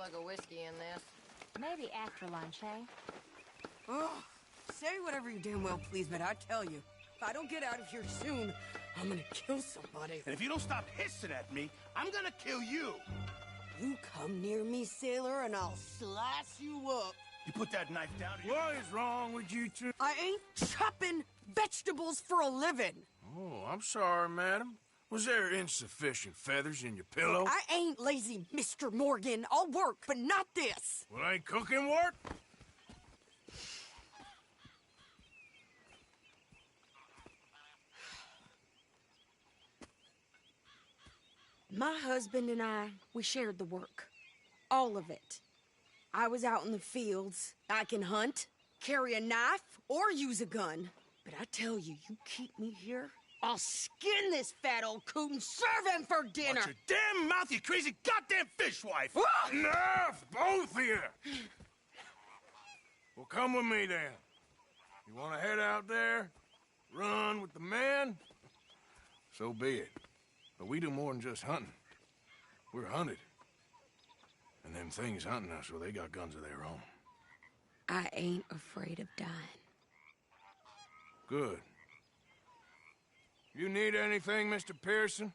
slug of whiskey in this. Maybe after lunch, eh? Oh, say whatever you damn well please, but I tell you, if I don't get out of here soon, I'm gonna kill somebody. And if you don't stop hissing at me, I'm gonna kill you. You come near me, sailor, and I'll slice you up. You put that knife down. What is wrong with you two? I ain't chopping vegetables for a living. Oh, I'm sorry, madam. Was there insufficient feathers in your pillow? I ain't lazy, Mr. Morgan. I'll work, but not this. Well, ain't cooking work? My husband and I, we shared the work. All of it. I was out in the fields. I can hunt, carry a knife, or use a gun. But I tell you, you keep me here, I'll skin this fat old coot and serve him for dinner. Watch your damn mouth, you crazy goddamn fishwife! Enough, both of you! Well, come with me, then. You want to head out there, run with the men? So be it. But we do more than just hunting. We're hunted. And them things hunting us, well, they got guns of their own. I ain't afraid of dying. Good. You need anything, Mr. Pearson?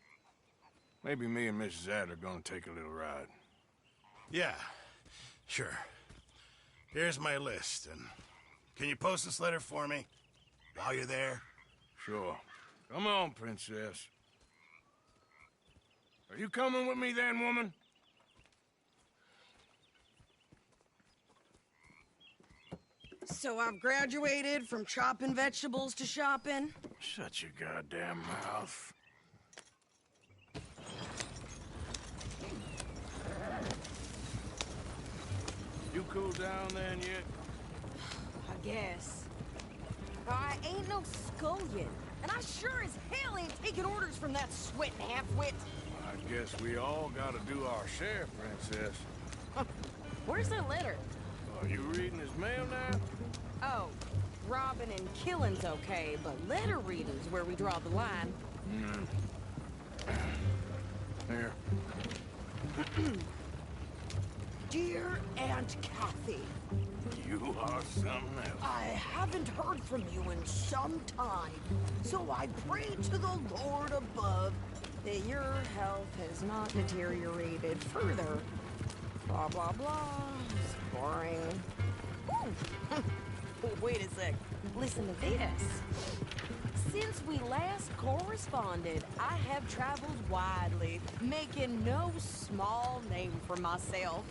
Maybe me and Mrs. Adler are gonna take a little ride. Yeah, sure. Here's my list, and can you post this letter for me while you're there? Sure. Come on, princess. Are you coming with me then, woman? So I've graduated from chopping vegetables to shopping. Shut your goddamn mouth. You cool down then yet? I guess. I ain't no scullion, and I sure as hell ain't taking orders from that sweating half-wit. I guess we all gotta do our share, princess. Where's the letter? Are you reading his mail now? Oh, robbing and killing's okay, but letter reading's where we draw the line. Here. Dear Aunt Kathy, You are something else. I haven't heard from you in some time, so I pray to the Lord above that your health has not deteriorated further. Blah, blah, blah. It's boring. Ooh. Wait a sec. Listen to this. Since we last corresponded, I have traveled widely, making no small name for myself.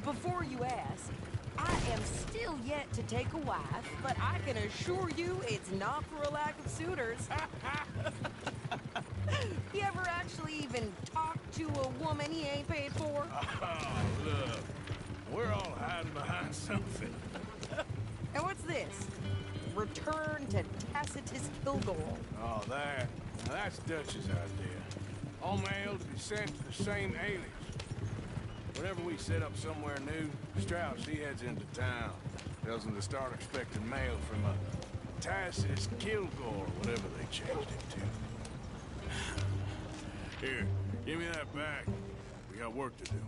Before you ask, I am still yet to take a wife, but I can assure you it's not for a lack of suitors. You ever actually even talked to a woman he ain't paid for? Oh, look. We're all hiding behind something. And what's this? Return to Tacitus Kilgore. Oh, that. Now that's Dutch's idea. All mail to be sent to the same alias. Whenever we set up somewhere new, Strauss, he heads into town. Tells them to start expecting mail from a Tacitus Kilgore, whatever they changed it to. Here, give me that back. We got work to do.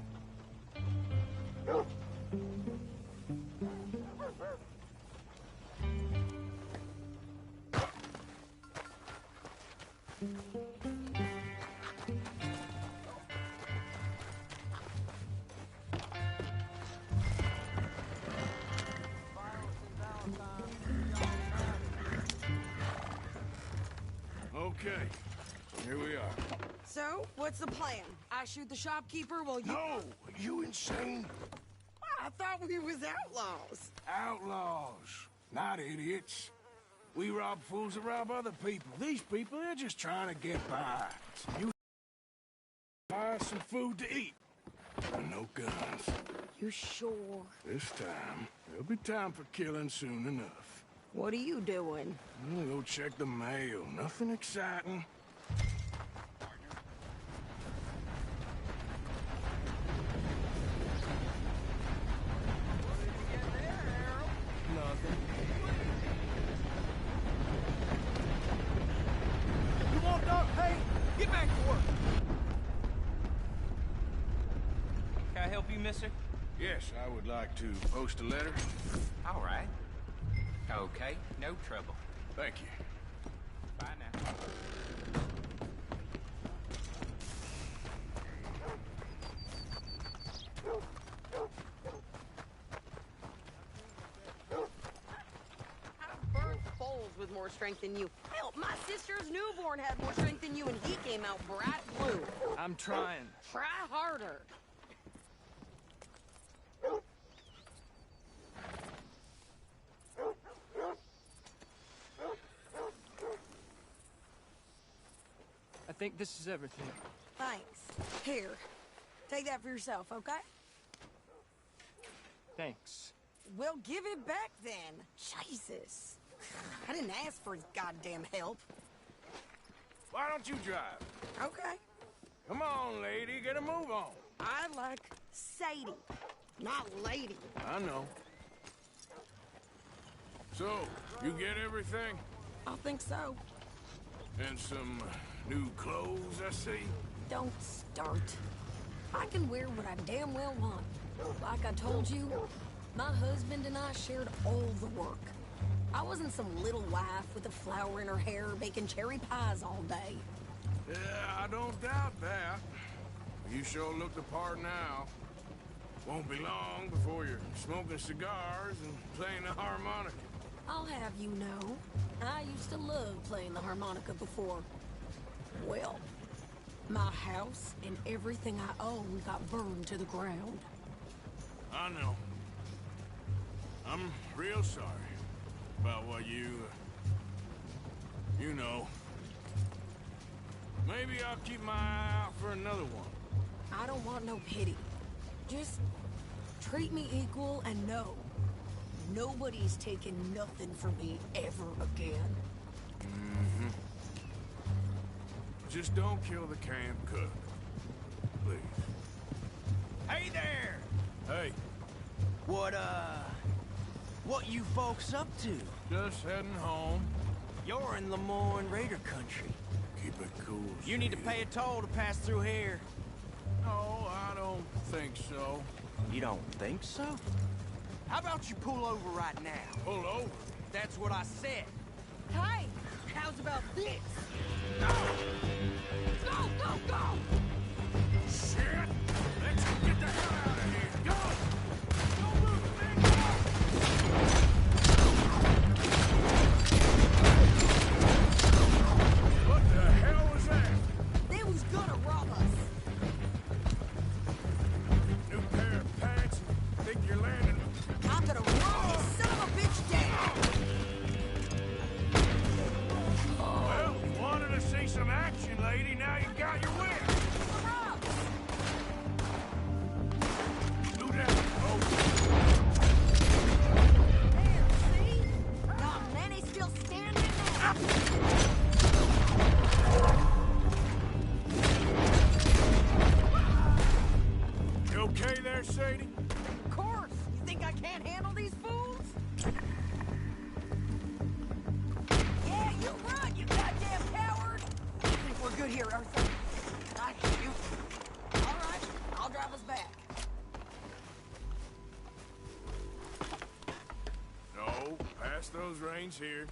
Okay, here we are. So, what's the plan? I shoot the shopkeeper while you... No! Are you insane? I thought we was outlaws. Outlaws, not idiots. We rob fools that rob other people. These people, they're just trying to get by. So you buy some food to eat. And no guns. You sure? This time, there'll be time for killing soon enough. What are you doing? I'm gonna go check the mail. Nothing exciting. Nothing. You want dog? Hey, get back to work. help you, mister? Yes, I would like to post a letter. All right. Okay, no trouble. Thank you. Bye now. I've burnt foals with more strength than you. Hell, my sister's newborn had more strength than you, and he came out bright blue. I'm trying. Try harder. I think this is everything. Thanks. Here, take that for yourself, okay? Thanks. Well, give it back then. Jesus. I didn't ask for his goddamn help. Why don't you drive? Okay. Come on, lady, get a move on. I like Sadie, not lady. I know. So, you get everything? I think so. And some new clothes, I see. Don't start. I can wear what I damn well want. Like I told you, my husband and I shared all the work. I wasn't some little wife with a flower in her hair baking cherry pies all day. Yeah, I don't doubt that. You sure look the part now. Won't be long before you're smoking cigars and playing the harmonica. I'll have you know, I used to love playing the harmonica before. Well, my house and everything I owned got burned to the ground. I know. I'm real sorry about what you know. Maybe I'll keep my eye out for another one. I don't want no pity. Just treat me equal and know nobody's taking nothing from me ever again. Mm-hmm. Just don't kill the camp cook. Please. Hey there! Hey, What you folks up to? just heading home. You're in Lemoyne Raider country. Keep it cool. You need to Steve. pay a toll to pass through here. No, I don't think so. You don't think so? How about you pull over right now? Pull over. That's what I said. Hey, how's about this? Go! Go, go, go! Shit! Let's get the hell out of here. Go! Don't move the thing. Go! What the hell was that? They was gonna rob us. New pair of pants. Think you're landing. I'm gonna run this son of a bitch down. Well, you wanted to see some action, lady. Now you got your wish. Do that. Oh, There, see? Not many still standing now. you okay there, Sadie? Of course. You think I can't handle these fools? Yeah, you run, you goddamn coward! I think we're good here, Arthur. I shoot. All right, I'll drive us back. No, pass those reins here.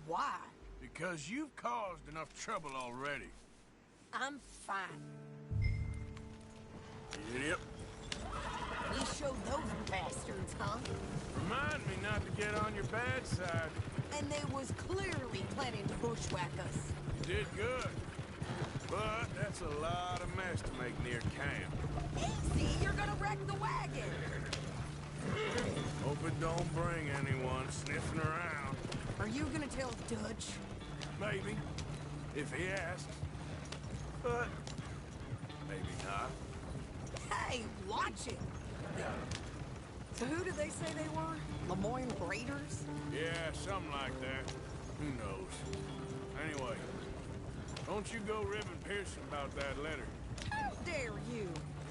Why? Because you've caused enough trouble already. I'm fine. Idiot. We showed those bastards, huh? Remind me not to get on your bad side. And they was clearly planning to bushwhack us. You did good. But that's a lot of mess to make near camp. Easy, you're gonna wreck the wagon. Hope it don't bring anyone sniffing around. Are you gonna tell Dutch? Maybe. If he asks. But maybe not. Hey, watch it. So who did they say they were? Lemoyne Raiders? Yeah, something like that. Who knows? Anyway, don't you go ribbing Pearson about that letter. How dare you?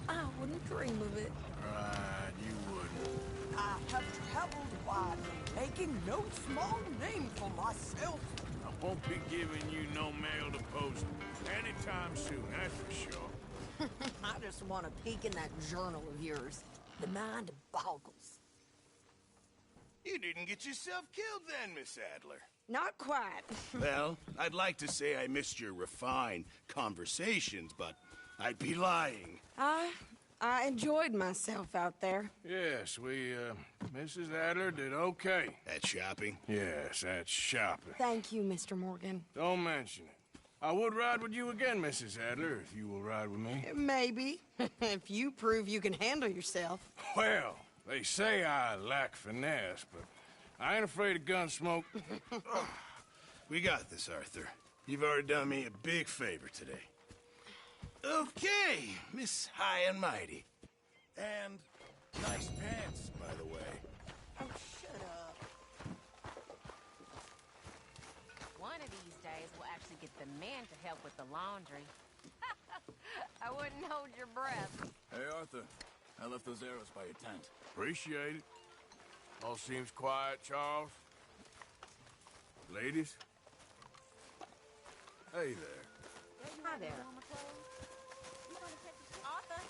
I wouldn't dream of it. Right, you wouldn't. I have traveled widely, making no small name for myself. I won't be giving you no mail to post anytime soon, that's for sure. I just want to peek in that journal of yours. The mind boggles. You didn't get yourself killed then, Miss Adler. Not quite. Well, I'd like to say I missed your refined conversations, but I'd be lying. I enjoyed myself out there. Yes, Mrs. Adler did okay. At shopping? Yes, that's shopping. Thank you, Mr. Morgan. Don't mention it. I would ride with you again, Mrs. Adler, if you will ride with me. Maybe. If you prove you can handle yourself. Well, they say I lack finesse, but I ain't afraid of gun smoke. We got this, Arthur. You've already done me a big favor today. Okay, Miss High and Mighty. And nice pants, by the way. Oh, shut up. One of these days, we'll actually get the men to help with the laundry. I wouldn't hold your breath. Hey, Arthur. I left those arrows by your tent. Appreciate it. All seems quiet, Charles. Ladies? Hey there. Hi there. Arthur?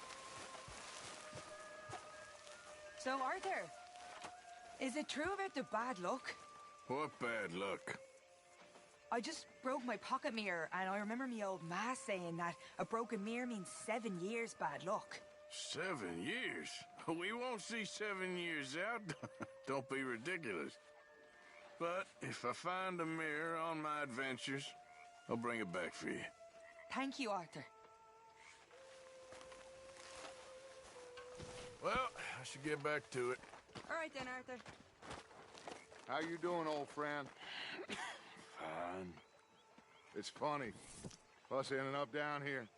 So, Arthur, is it true about the bad luck? What bad luck? I just broke my pocket mirror, and I remember me old ma saying that a broken mirror means 7 years bad luck. 7 years? We won't see 7 years out. Don't be ridiculous. But if I find a mirror on my adventures, I'll bring it back for you. Thank you, Arthur. Well, I should get back to it. All right then, Arthur. How you doing, old friend? Fine. It's funny, us ending up down here.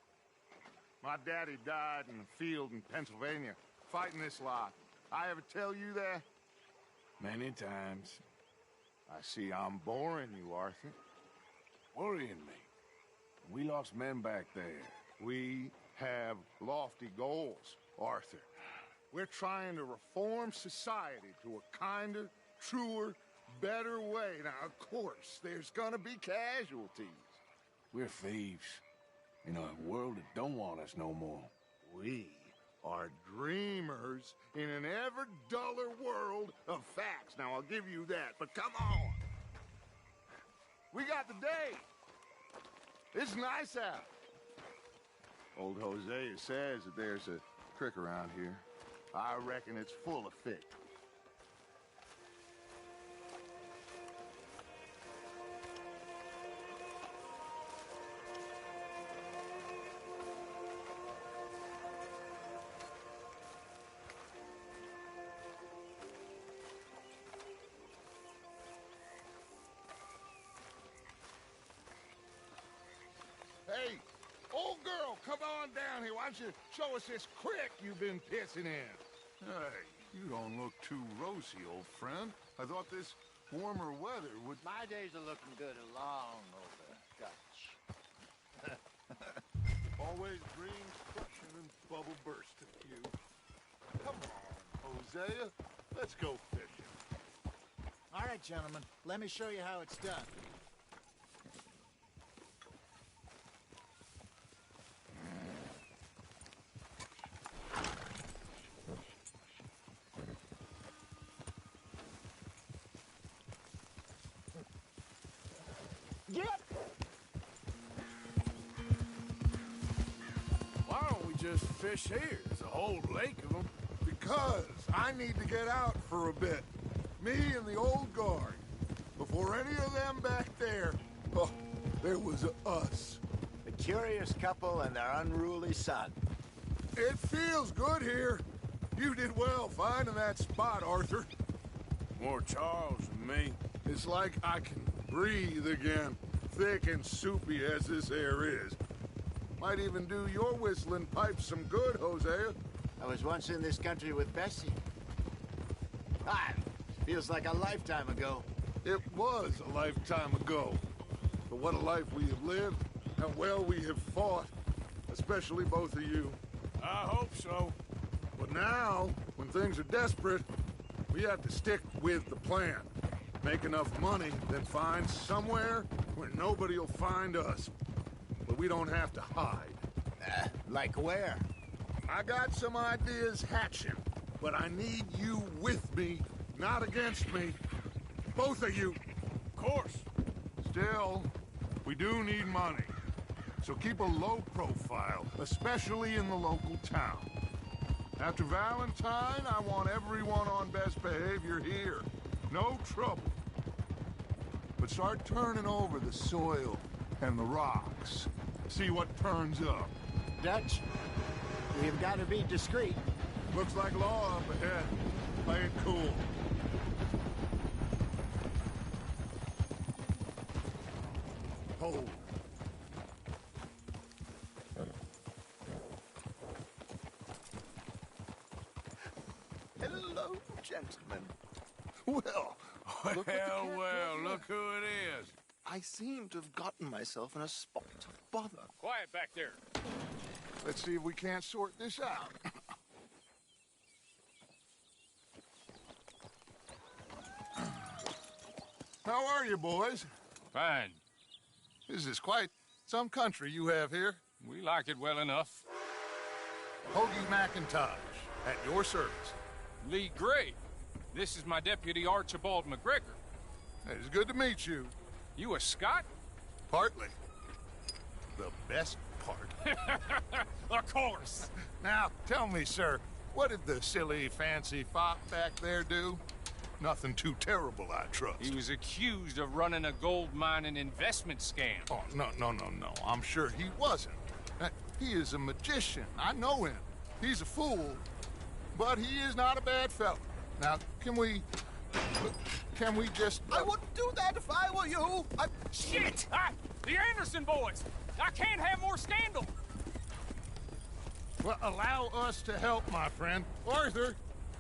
My daddy died in the field in Pennsylvania, fighting this lot. I ever tell you that? Many times. I see I'm boring you, Arthur. Worrying me. We lost men back there. We have lofty goals, Arthur. We're trying to reform society to a kinder, truer, better way. Now, of course, there's gonna be casualties. We're thieves. In a world that don't want us no more. We are dreamers in an ever duller world of facts. Now, I'll give you that, but come on. We got the day. It's nice out. Old Hosea says that there's a creek around here. I reckon it's full of fish. Hey, old girl, come on down here. Why don't you show us this creek you've been pissing in? Hey, you don't look too rosy, old friend. I thought this warmer weather would... My days are looking good along over Dutch. Always dreams crushing and bubble bursting you. Come on, Hosea. Let's go fishing. All right, gentlemen, let me show you how it's done. Why don't we just fish here? There's a whole lake of them. Because I need to get out for a bit. Me and the old guard. Before any of them back there, oh, there was us. The curious couple and their unruly son. It feels good here. You did well finding that spot, Arthur. More Charles than me. It's like I can breathe again, thick and soupy as this air is. Might even do your whistling pipes some good, Hosea. I was once in this country with Bessie. Ah, feels like a lifetime ago. It was a lifetime ago. But what a life we have lived, how well we have fought, especially both of you. I hope so. But now, when things are desperate, we have to stick with the plan. Make enough money, then find somewhere where nobody will find us. But we don't have to hide. Like where? I got some ideas hatching, but I need you with me, not against me. Both of you. Of course. Still, we do need money. So keep a low profile, especially in the local town. After Valentine, I want everyone on best behavior here. No trouble. But start turning over the soil and the rocks. See what turns up. Dutch, we've got to be discreet. Looks like law up ahead. Play it cool. Hold. Hello, gentlemen. Well, Look what the cat Well, does. look who it is. I seem to have gotten myself in a spot of bother. Quiet back there. let's see if we can't sort this out. How are you, boys? Fine. This is quite some country you have here. We like it well enough. Hoagie McIntosh, at your service. Lee Gray. This is my deputy Archibald McGregor. It's good to meet you. You a Scot? Partly. The best part. Of course. Now, tell me, sir, what did the silly, fancy fop back there do? Nothing too terrible, I trust. He was accused of running a gold mining investment scam. Oh, no. I'm sure he wasn't. He is a magician. I know him. He's a fool, but he is not a bad fellow. Now, can we just... I wouldn't do that if I were you. Shit! The Anderson boys! I can't have more scandal! Well, allow us to help, my friend. Arthur,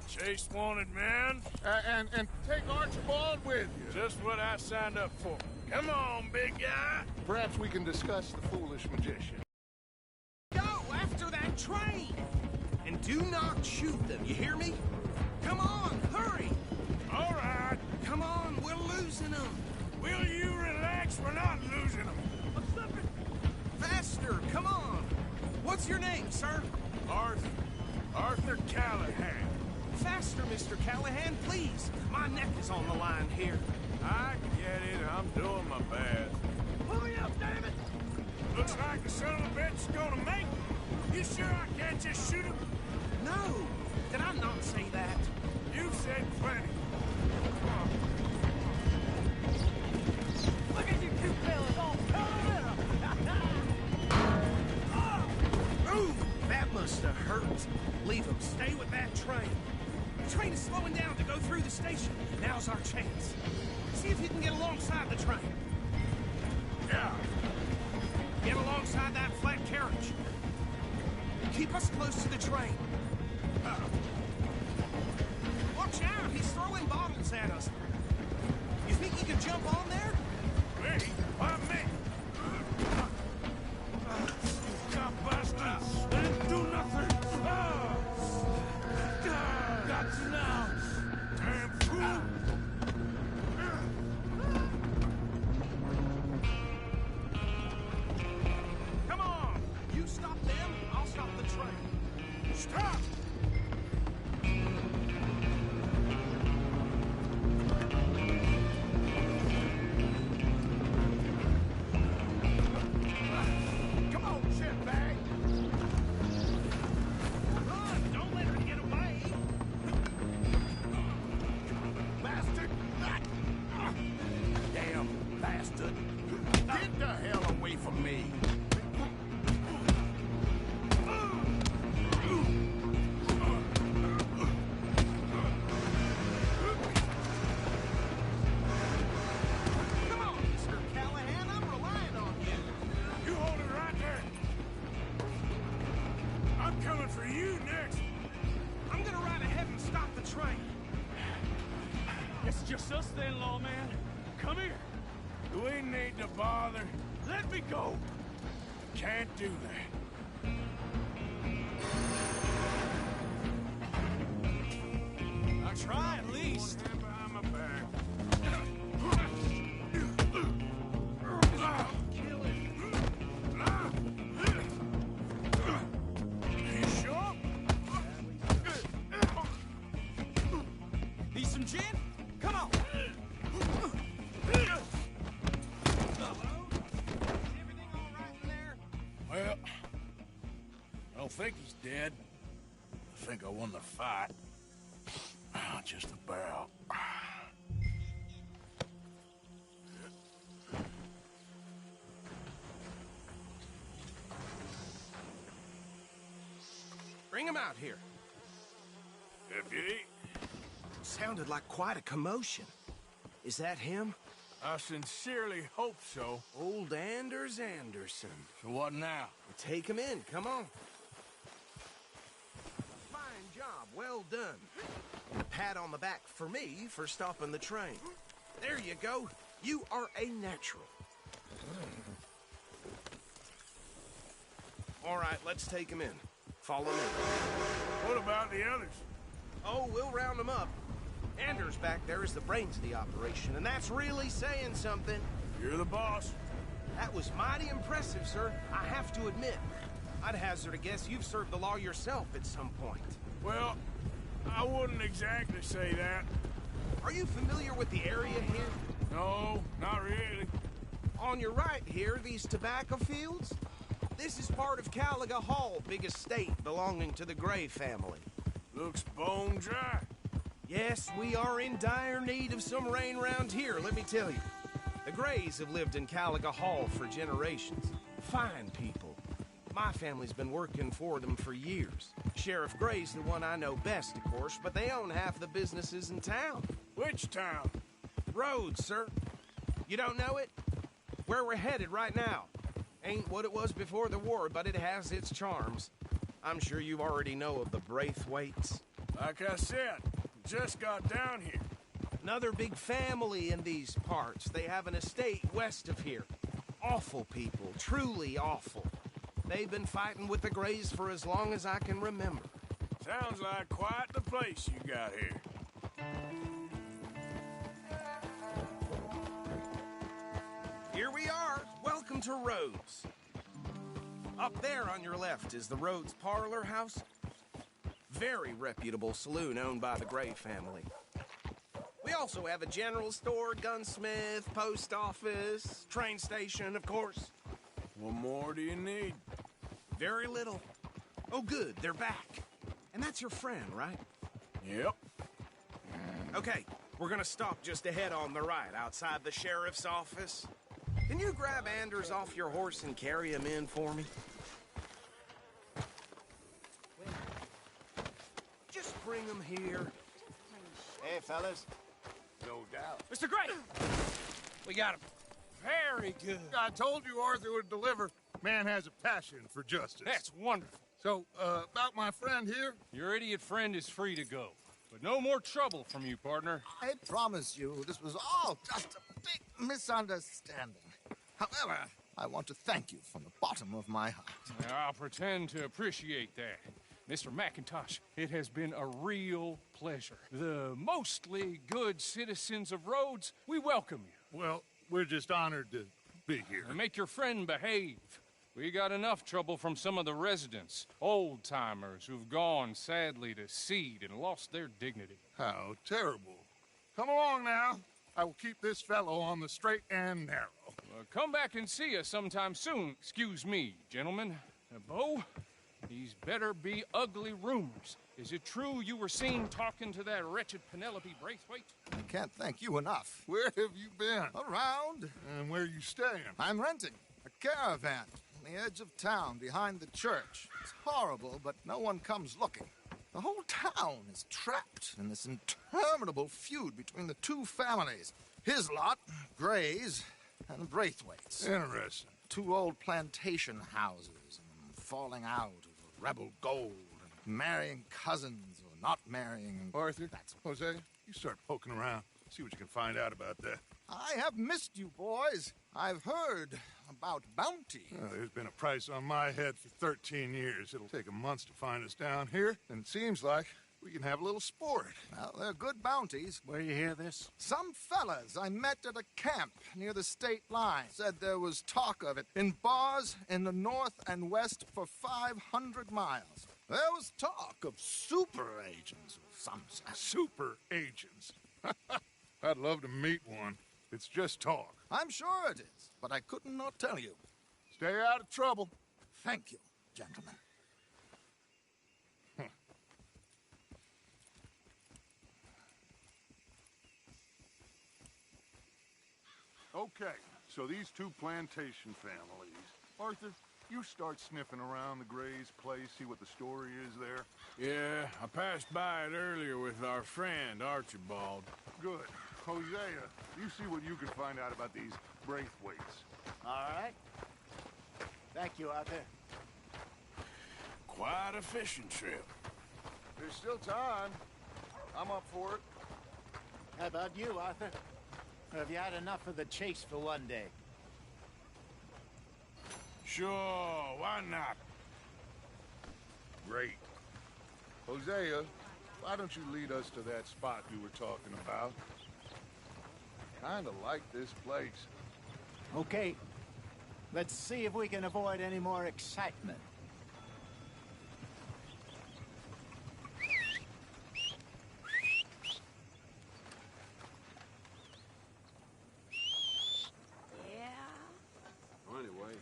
Chase wanted man. and take Archibald with you. Just what I signed up for. Come on, big guy. Perhaps we can discuss the foolish magician. Go after that train! And do not shoot them, you hear me? Come on, hurry! All right. Come on, we're losing them! Will you relax? We're not losing them. I'm slipping! Faster, come on! What's your name, sir? Arthur Callahan. Faster, Mr. Callahan, please! My neck is on the line here. I get it. I'm doing my best. Hurry up, damn it! Looks like the son of a bitch is gonna make it. You sure I can't just shoot him? No! Did I not say that? You said plenty. Look at you two fellas all curled up! Ooh, that must have hurt. Leave them. Stay with that train. The train is slowing down to go through the station. Now's our chance. See if you can get alongside the train. Yeah. Get alongside that flat carriage. Keep us close to the train. Watch out! He's throwing bottles at us. You think you can jump on there? Me? Why me? You bastards! Didn't do nothing! Got you now! Damn fool! Come on! You stop them, I'll stop the train. Stop! Come on, shitbag! Run! Don't let her get away! Bastard! Damn bastard! Get the hell away from me! Come on, Mr. Callahan, I'm relying on you! You hold it right there! I'm coming for you next! I'm gonna ride ahead and stop the train. It's just us then, lawman. Come here. We need to bother. Let me go. Can't do that. I'll try at least. Stand behind my back. Kill it. think he's dead. I think I won the fight. Just about. Bring him out here. Deputy? Sounded like quite a commotion. Is that him? I sincerely hope so. Old Anders Anderson. So what now? Take him in, come on. Fine job, well done. And a pat on the back for me for stopping the train. There you go. You are a natural. All right, let's take him in. Follow me. What about the others? Oh, we'll round them up. Anders back there is the brains of the operation, and that's really saying something. You're the boss. That was mighty impressive, sir. I have to admit. I'd hazard a guess you've served the law yourself at some point. Well, I wouldn't exactly say that. Are you familiar with the area here? No, not really. On your right here, these tobacco fields? This is part of Caliga Hall, big estate belonging to the Gray family. Looks bone dry. Yes, we are in dire need of some rain round here, let me tell you. The Grays have lived in Caliga Hall for generations. Fine people. My family's been working for them for years. Sheriff Gray's the one I know best, of course, but they own half the businesses in town. Which town? Rhodes, sir. You don't know it? Where we're headed right now. Ain't what it was before the war, but it has its charms. I'm sure you already know of the Braithwaites. Like I said, just got down here. Another big family in these parts. They have an estate west of here. Awful people, truly awful. They've been fighting with the Grays for as long as I can remember. Sounds like quite the place you got here. Here we are. Welcome to Rhodes. Up there on your left is the Rhodes Parlor House. Very reputable saloon owned by the Gray family. We also have a general store, gunsmith, post office, train station, of course. What more do you need? Very little. Oh, good, they're back. And that's your friend, right? Yep. Okay, we're gonna stop just ahead on the right, outside the sheriff's office. Can you grab Anders off your horse and carry him in for me? Just bring him here. Hey, fellas. No doubt. Mr. Gray! We got him. Very good. I told you Arthur would deliver. Man has a passion for justice. That's wonderful. So, about my friend here? Your idiot friend is free to go. But no more trouble from you, partner. I promise you, this was all just a big misunderstanding. However, I want to thank you from the bottom of my heart. I'll pretend to appreciate that. Mr. McIntosh, it has been a real pleasure. The mostly good citizens of Rhodes, we welcome you. Well, we're just honored to be here. And make your friend behave. We got enough trouble from some of the residents, old-timers who've gone, sadly, to seed and lost their dignity. How terrible. Come along now. I will keep this fellow on the straight and narrow. Come back and see us sometime soon. Excuse me, gentlemen. Bo, these better be ugly rumors. Is it true you were seen talking to that wretched Penelope Braithwaite? I can't thank you enough. Where have you been? Around. And where are you staying? I'm renting a caravan on the edge of town behind the church. It's horrible, but no one comes looking. The whole town is trapped in this interminable feud between the two families. His lot, Gray's, and the Braithwaites. Interesting. Two old plantation houses, and falling out over rebel gold, and marrying cousins or not marrying. Arthur, Jose, you start poking around. See what you can find out about that. I have missed you, boys. I've heard about bounty. There's been a price on my head for 13 years. It'll take a month to find us down here, and it seems like we can have a little sport. Well, they're good bounties. Where you hear this? Some fellas I met at a camp near the state line said there was talk of it in bars in the north and west for 500 miles. There was talk of super agents of some sort. Super agents. I'd love to meet one. It's just talk. I'm sure it is, but I couldn't not tell you. Stay out of trouble. Thank you, gentlemen. Okay, so these two plantation families. Arthur, you start sniffing around the Gray's place, see what the story is there. Yeah, I passed by it earlier with our friend, Archibald. Good. Hosea, you see what you can find out about these Braithwaites. All right. Thank you, Arthur. Quite a fishing trip. There's still time. I'm up for it. How about you, Arthur? Or have you had enough of the chase for one day? Sure, why not? Great. Hosea, why don't you lead us to that spot you were talking about? Kinda like this place. Okay. Let's see if we can avoid any more excitement. Anyway.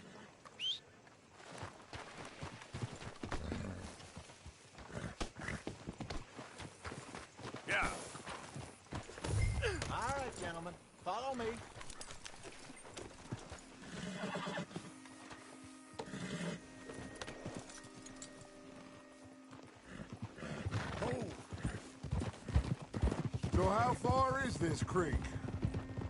Yeah. All right, gentlemen. Follow me. So how far is this creek?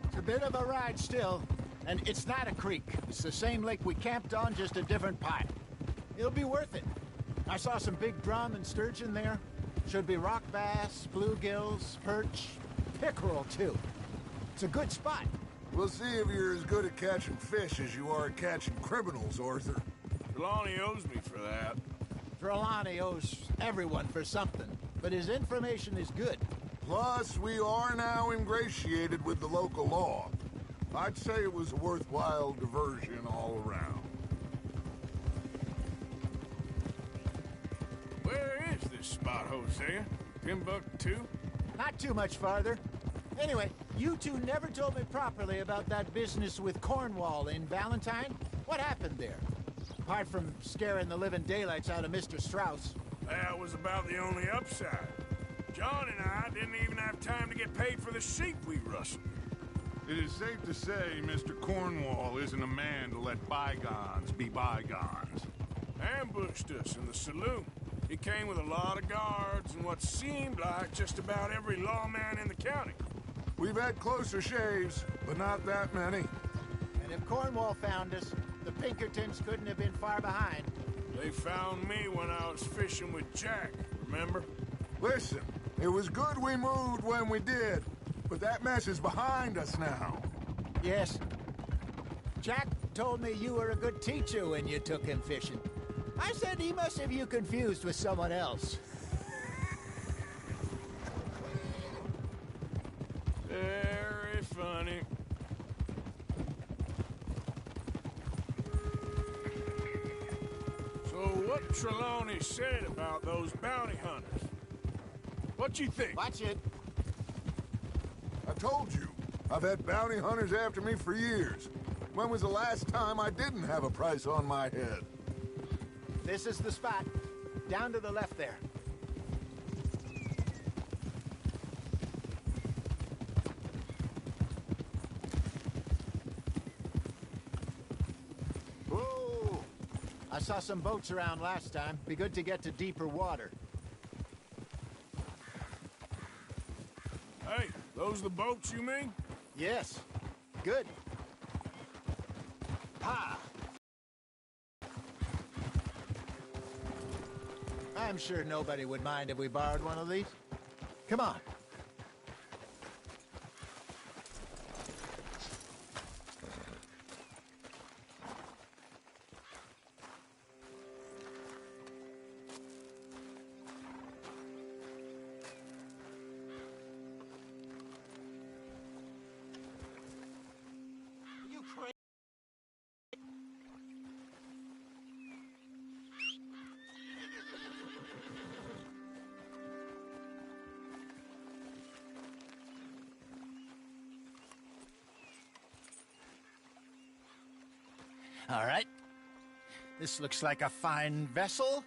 It's a bit of a ride still, and it's not a creek. It's the same lake we camped on, just a different part. It'll be worth it. I saw some big drum and sturgeon there. Should be rock bass, bluegills, perch, pickerel, too. It's a good spot. We'll see if you're as good at catching fish as you are at catching criminals, Arthur. Trelawney owes me for that. Trelawney owes everyone for something, but his information is good. Plus, we are now ingratiated with the local law. I'd say it was a worthwhile diversion all around. Where is this spot, Hosea? Timbuktu? Not too much farther. Anyway, you two never told me properly about that business with Cornwall in Valentine. What happened there? Apart from scaring the living daylights out of Mr. Strauss. That was about the only upside. John and I didn't even have time to get paid for the sheep we rustled. It is safe to say Mr. Cornwall isn't a man to let bygones be bygones. Ambushed us in the saloon. He came with a lot of guards and what seemed like just about every lawman in the county. We've had closer shaves, but not that many. And if Cornwall found us, the Pinkertons couldn't have been far behind. They found me when I was fishing with Jack, remember? Listen, it was good we moved when we did, but that mess is behind us now. Yes. Jack told me you were a good teacher when you took him fishing. I said he must have you confused with someone else. Very funny. So what Trelawney said about those bounty hunters? What you think? Watch it. I told you, I've had bounty hunters after me for years. When was the last time I didn't have a price on my head? This is the spot. Down to the left there. Whoa! I saw some boats around last time. Be good to get to deeper water. Hey, those the boats you mean? Yes. Good. Ha! I'm sure nobody would mind if we borrowed one of these. Come on. You crazy? All right. This looks like a fine vessel.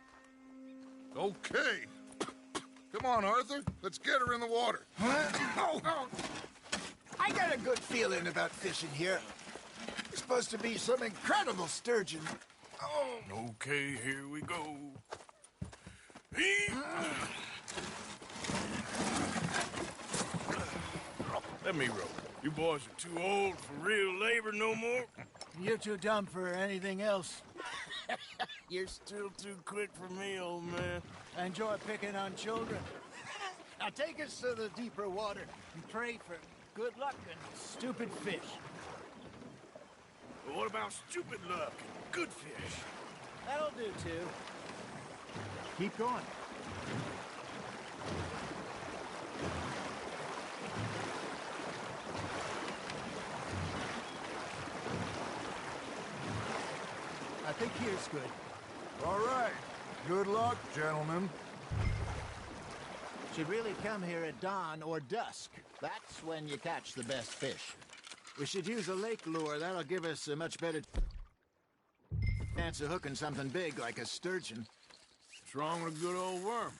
Okay. Come on, Arthur. Let's get her in the water. I I got a good feeling about fishing here. There's supposed to be some incredible sturgeon. Oh. Okay, here we go. Let me row. You boys are too old for real labor no more. You're too dumb for anything else. You're still too quick for me, old man. I enjoy picking on children. Now take us to the deeper water and pray for good luck and stupid fish. But what about stupid luck and good fish? That'll do, too. Keep going. I think here's good. All right. Good luck, gentlemen. Should really come here at dawn or dusk. That's when you catch the best fish. We should use a lake lure. That'll give us a much better chance of hooking something big like a sturgeon. What's wrong with a good old worm?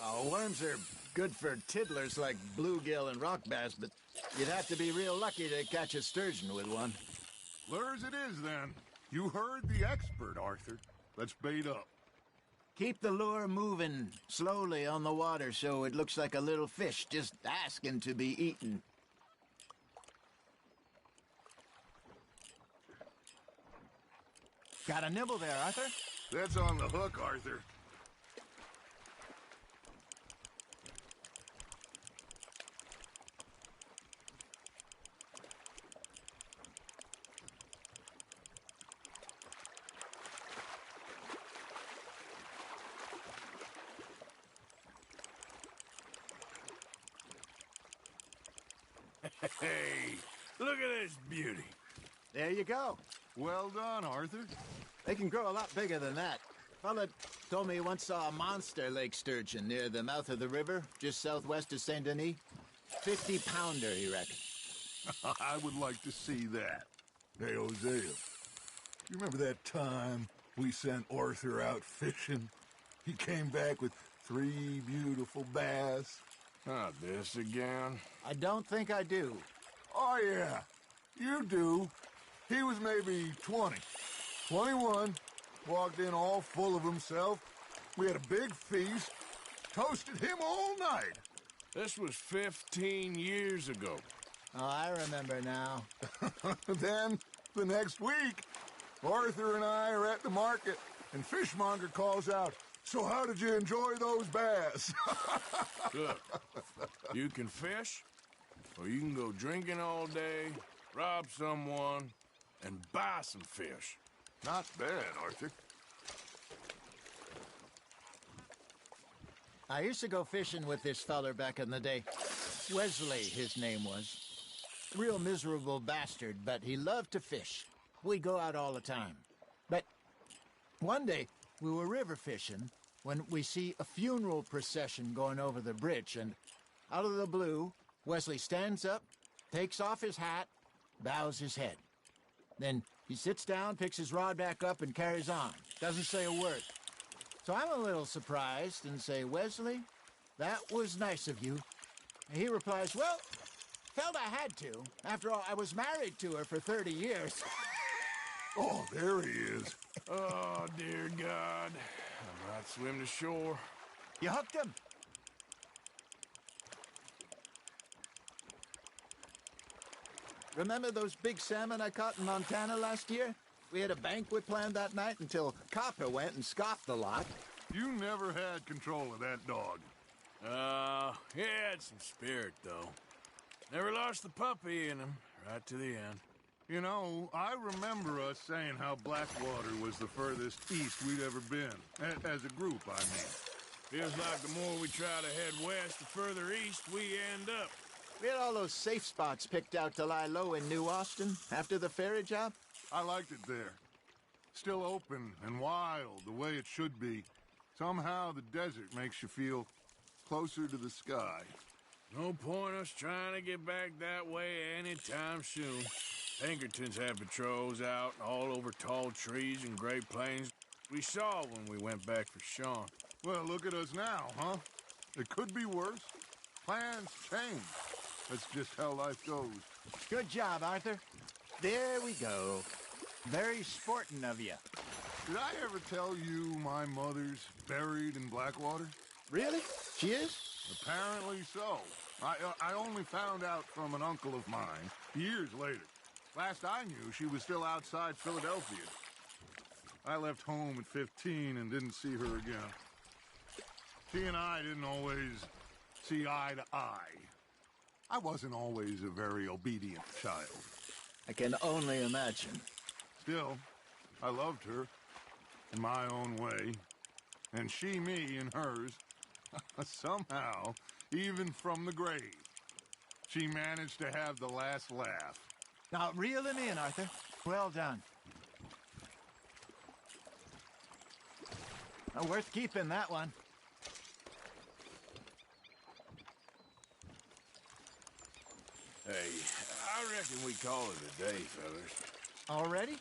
Oh, worms are good for tiddlers like bluegill and rock bass, but you'd have to be real lucky to catch a sturgeon with one. Lures it is, then. You heard the expert, Arthur. Let's bait up. Keep the lure moving slowly on the water so it looks like a little fish just asking to be eaten. Got a nibble there, Arthur? That's on the hook, Arthur. Hey, look at this beauty. There you go. Well done, Arthur. They can grow a lot bigger than that. Fella told me he once saw a monster lake sturgeon near the mouth of the river, just southwest of Saint Denis. 50-pounder, he reckoned. I would like to see that. Hey, Hosea, you remember that time we sent Arthur out fishing? He came back with 3 beautiful bass. Not this again. I don't think I do. Oh, yeah. You do. He was maybe 20. 21. Walked in all full of himself. We had a big feast. Toasted him all night. This was 15 years ago. Oh, I remember now. Then, the next week, Arthur and I are at the market, and Fishmonger calls out, "So how did you enjoy those bass?" Look, you can fish, or you can go drinking all day, rob someone, and buy some fish. Not bad, Arthur. I used to go fishing with this feller back in the day. Wesley, his name was. Real miserable bastard, but he loved to fish. We'd go out all the time. But one day, we were river fishing when we see a funeral procession going over the bridge, and out of the blue, Wesley stands up, takes off his hat, bows his head. Then he sits down, picks his rod back up, and carries on. Doesn't say a word. So I'm a little surprised and say, "Wesley, that was nice of you." And he replies, "Well, felt I had to. After all, I was married to her for 30 years. Oh, there he is. Oh, dear God. I might swim to shore. You hooked him. Remember those big salmon I caught in Montana last year? We had a banquet planned that night until Copper went and scoffed the lot. You never had control of that dog. He had some spirit, though. Never lost the puppy in him, right to the end. You know, I remember us saying how Blackwater was the furthest east we'd ever been. As a group, I mean. Feels like the more we try to head west, the further east we end up. We had all those safe spots picked out to lie low in New Austin after the ferry job. I liked it there. Still open and wild, the way it should be. Somehow the desert makes you feel closer to the sky. No point us trying to get back that way anytime soon. Pinkertons had patrols out all over tall trees and Great Plains. We saw when we went back for Sean. Well, look at us now, huh? It could be worse. Plans change. That's just how life goes. Good job, Arthur. There we go. Very sporting of you. Did I ever tell you my mother's buried in Blackwater? Really? She is? Apparently so. I only found out from an uncle of mine years later. Last I knew, she was still outside Philadelphia. I left home at 15 and didn't see her again. She and I didn't always see eye to eye. I wasn't always a very obedient child. I can only imagine. Still, I loved her in my own way, and she me in hers. Somehow, even from the grave, she managed to have the last laugh. Now, reel him in, Arthur. Well done. Worth keeping, that one. Hey, I reckon we call it a day, fellas. Already?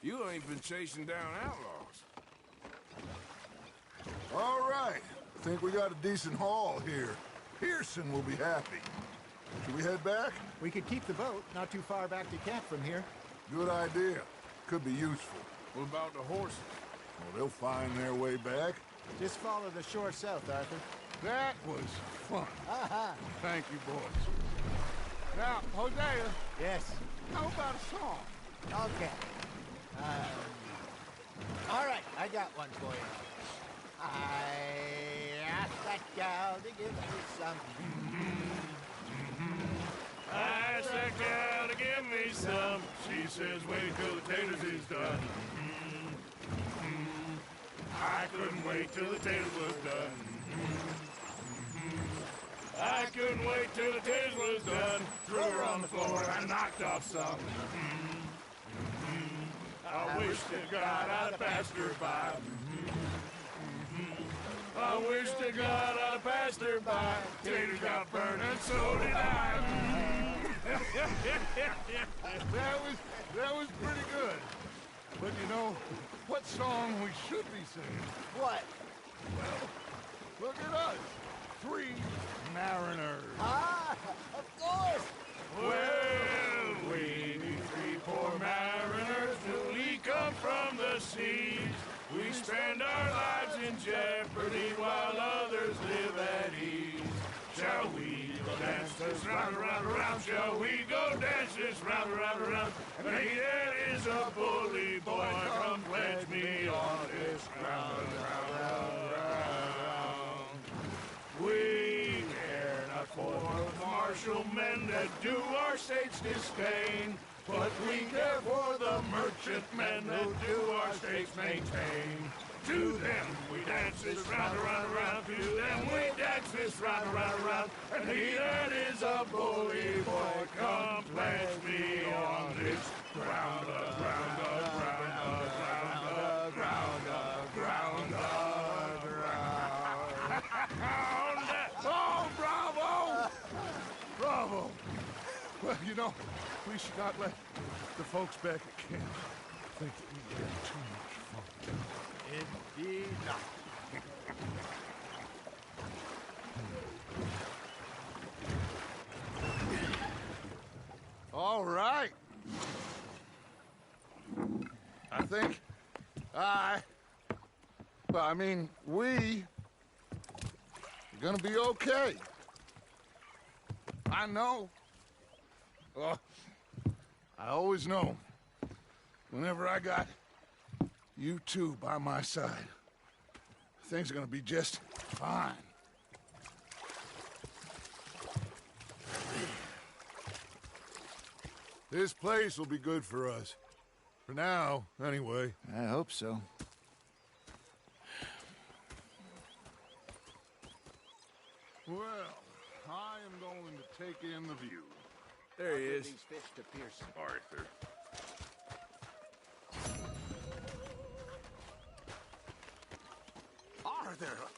You ain't been chasing down outlaws. All right. Think we got a decent haul here. Pearson will be happy. Should we head back? We could keep the boat not too far back to camp from here. Good idea. Could be useful. What about the horses? Well, they'll find their way back. Just follow the shore south, Arthur. That was fun. Aha! Thank you, boys. Now, Hosea. Yes. How about a song? Okay. All right, I got one for you. I asked that gal to give me some. I asked that gal to give me some. She says, wait till the taters is done. I couldn't wait till the taters was done. I couldn't wait till the taters was done. Threw her on the floor and knocked off some. I wish to God I'd have passed her by. I wish to God I'd have passed her by. Taters got burned and so did I. That was pretty good. But you know, what song we should be singing? What? Well, look at us. 3 mariners. Ah, of course. Well, we 3 poor mariners newly come from the seas. We spend our lives in jeopardy while others live at ease. Shall we go dance this round, around, around? Shall we go dance this round, around, around? And he that is a bully boy, come pledge me on this ground, round, round, round. We care not for the martial men that do our state's disdain, but we care for the merchantmen that do our states maintain. To them we dance this round, around, around. To them we dance this round, around, around. And he that is a bully boy, come pledge me on this ground, ground, ground, ground, ground, ground, ground. Oh, bravo! Bravo! Well, you know, we should not let the folks back at camp think that we had too much fun. Indeed not. All right. I think we are gonna be okay. I know. Well, I always know. Whenever I got you two by my side, things are gonna be just fine. This place will be good for us. For now, anyway. I hope so. Well, I am going to take in the view. There he is. These fish to Pearson. Arthur.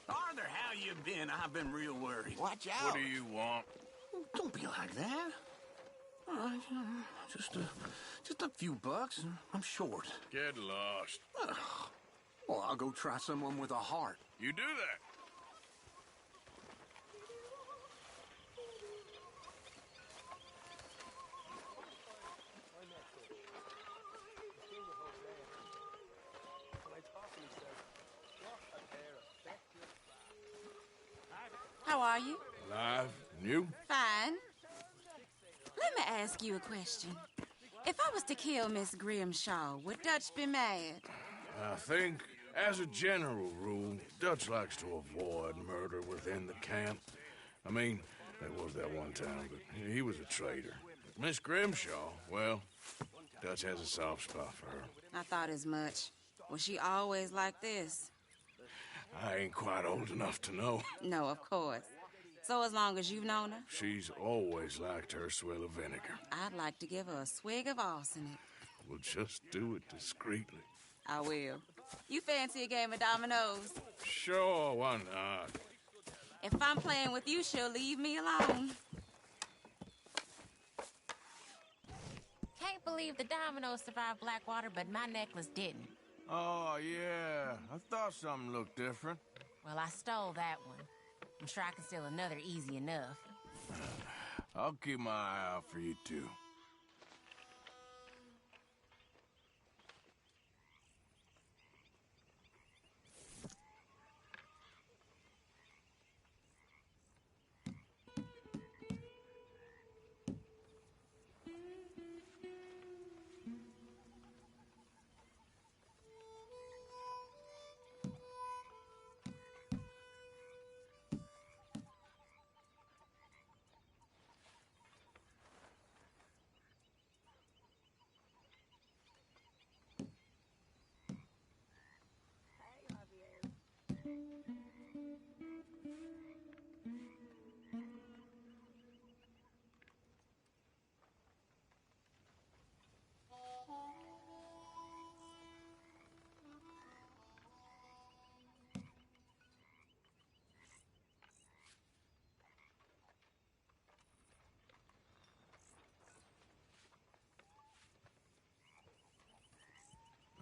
Arthur, how you been? I've been real worried. Watch out. What do you want? Don't be like that. All right, just a few bucks. I'm short. Get lost. Well, I'll go try someone with a heart. You do that. How are you? Alive? And you? Fine. Let me ask you a question. If I was to kill Miss Grimshaw, would Dutch be mad? I think, as a general rule, Dutch likes to avoid murder within the camp. I mean, there was that one time, but he was a traitor. Miss Grimshaw, well, Dutch has a soft spot for her. I thought as much. Was she always like this? I ain't quite old enough to know. No, of course. So as long as you've known her? She's always liked her swill of vinegar. I'd like to give her a swig of arsenic. We'll just do it discreetly. I will. You fancy a game of dominoes? Sure, why not? If I'm playing with you, she'll leave me alone. Can't believe the dominoes survived Blackwater, but my necklace didn't. Oh, yeah. I thought something looked different. Well, I stole that one. I'm sure I can steal another easy enough. I'll keep my eye out for you, too.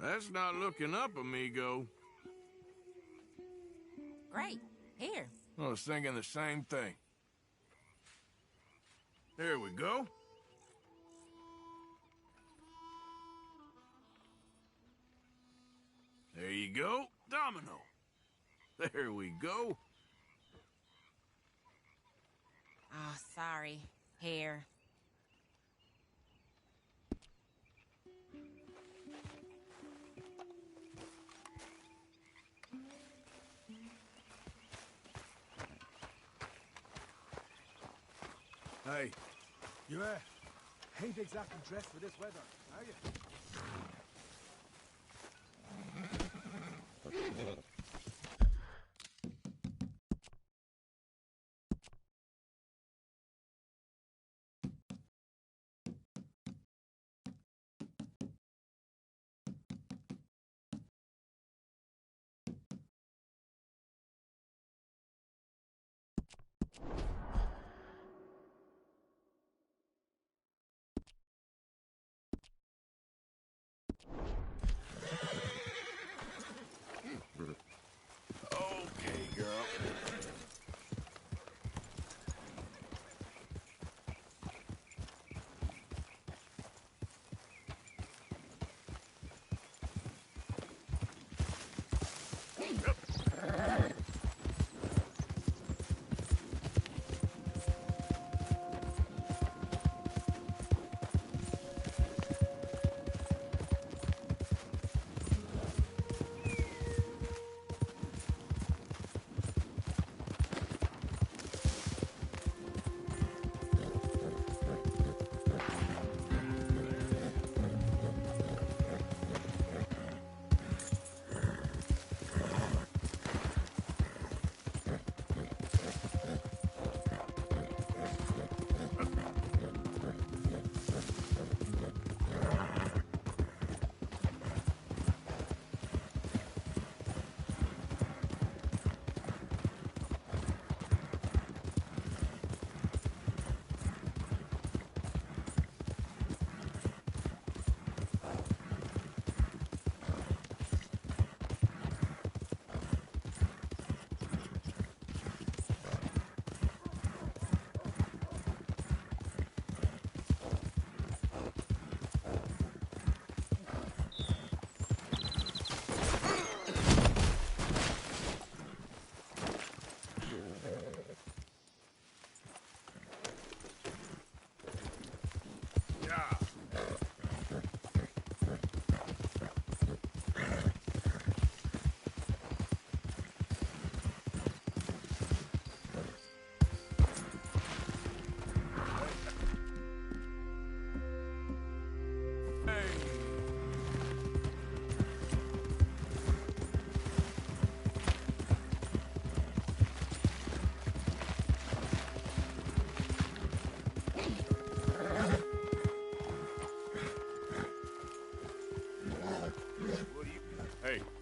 That's not looking up, amigo. Great. Here. I was thinking the same thing. There we go. There you go. Domino. There we go. Oh, sorry. Here. Hey. You ain't exactly dressed for this weather, are you? Okay, girl.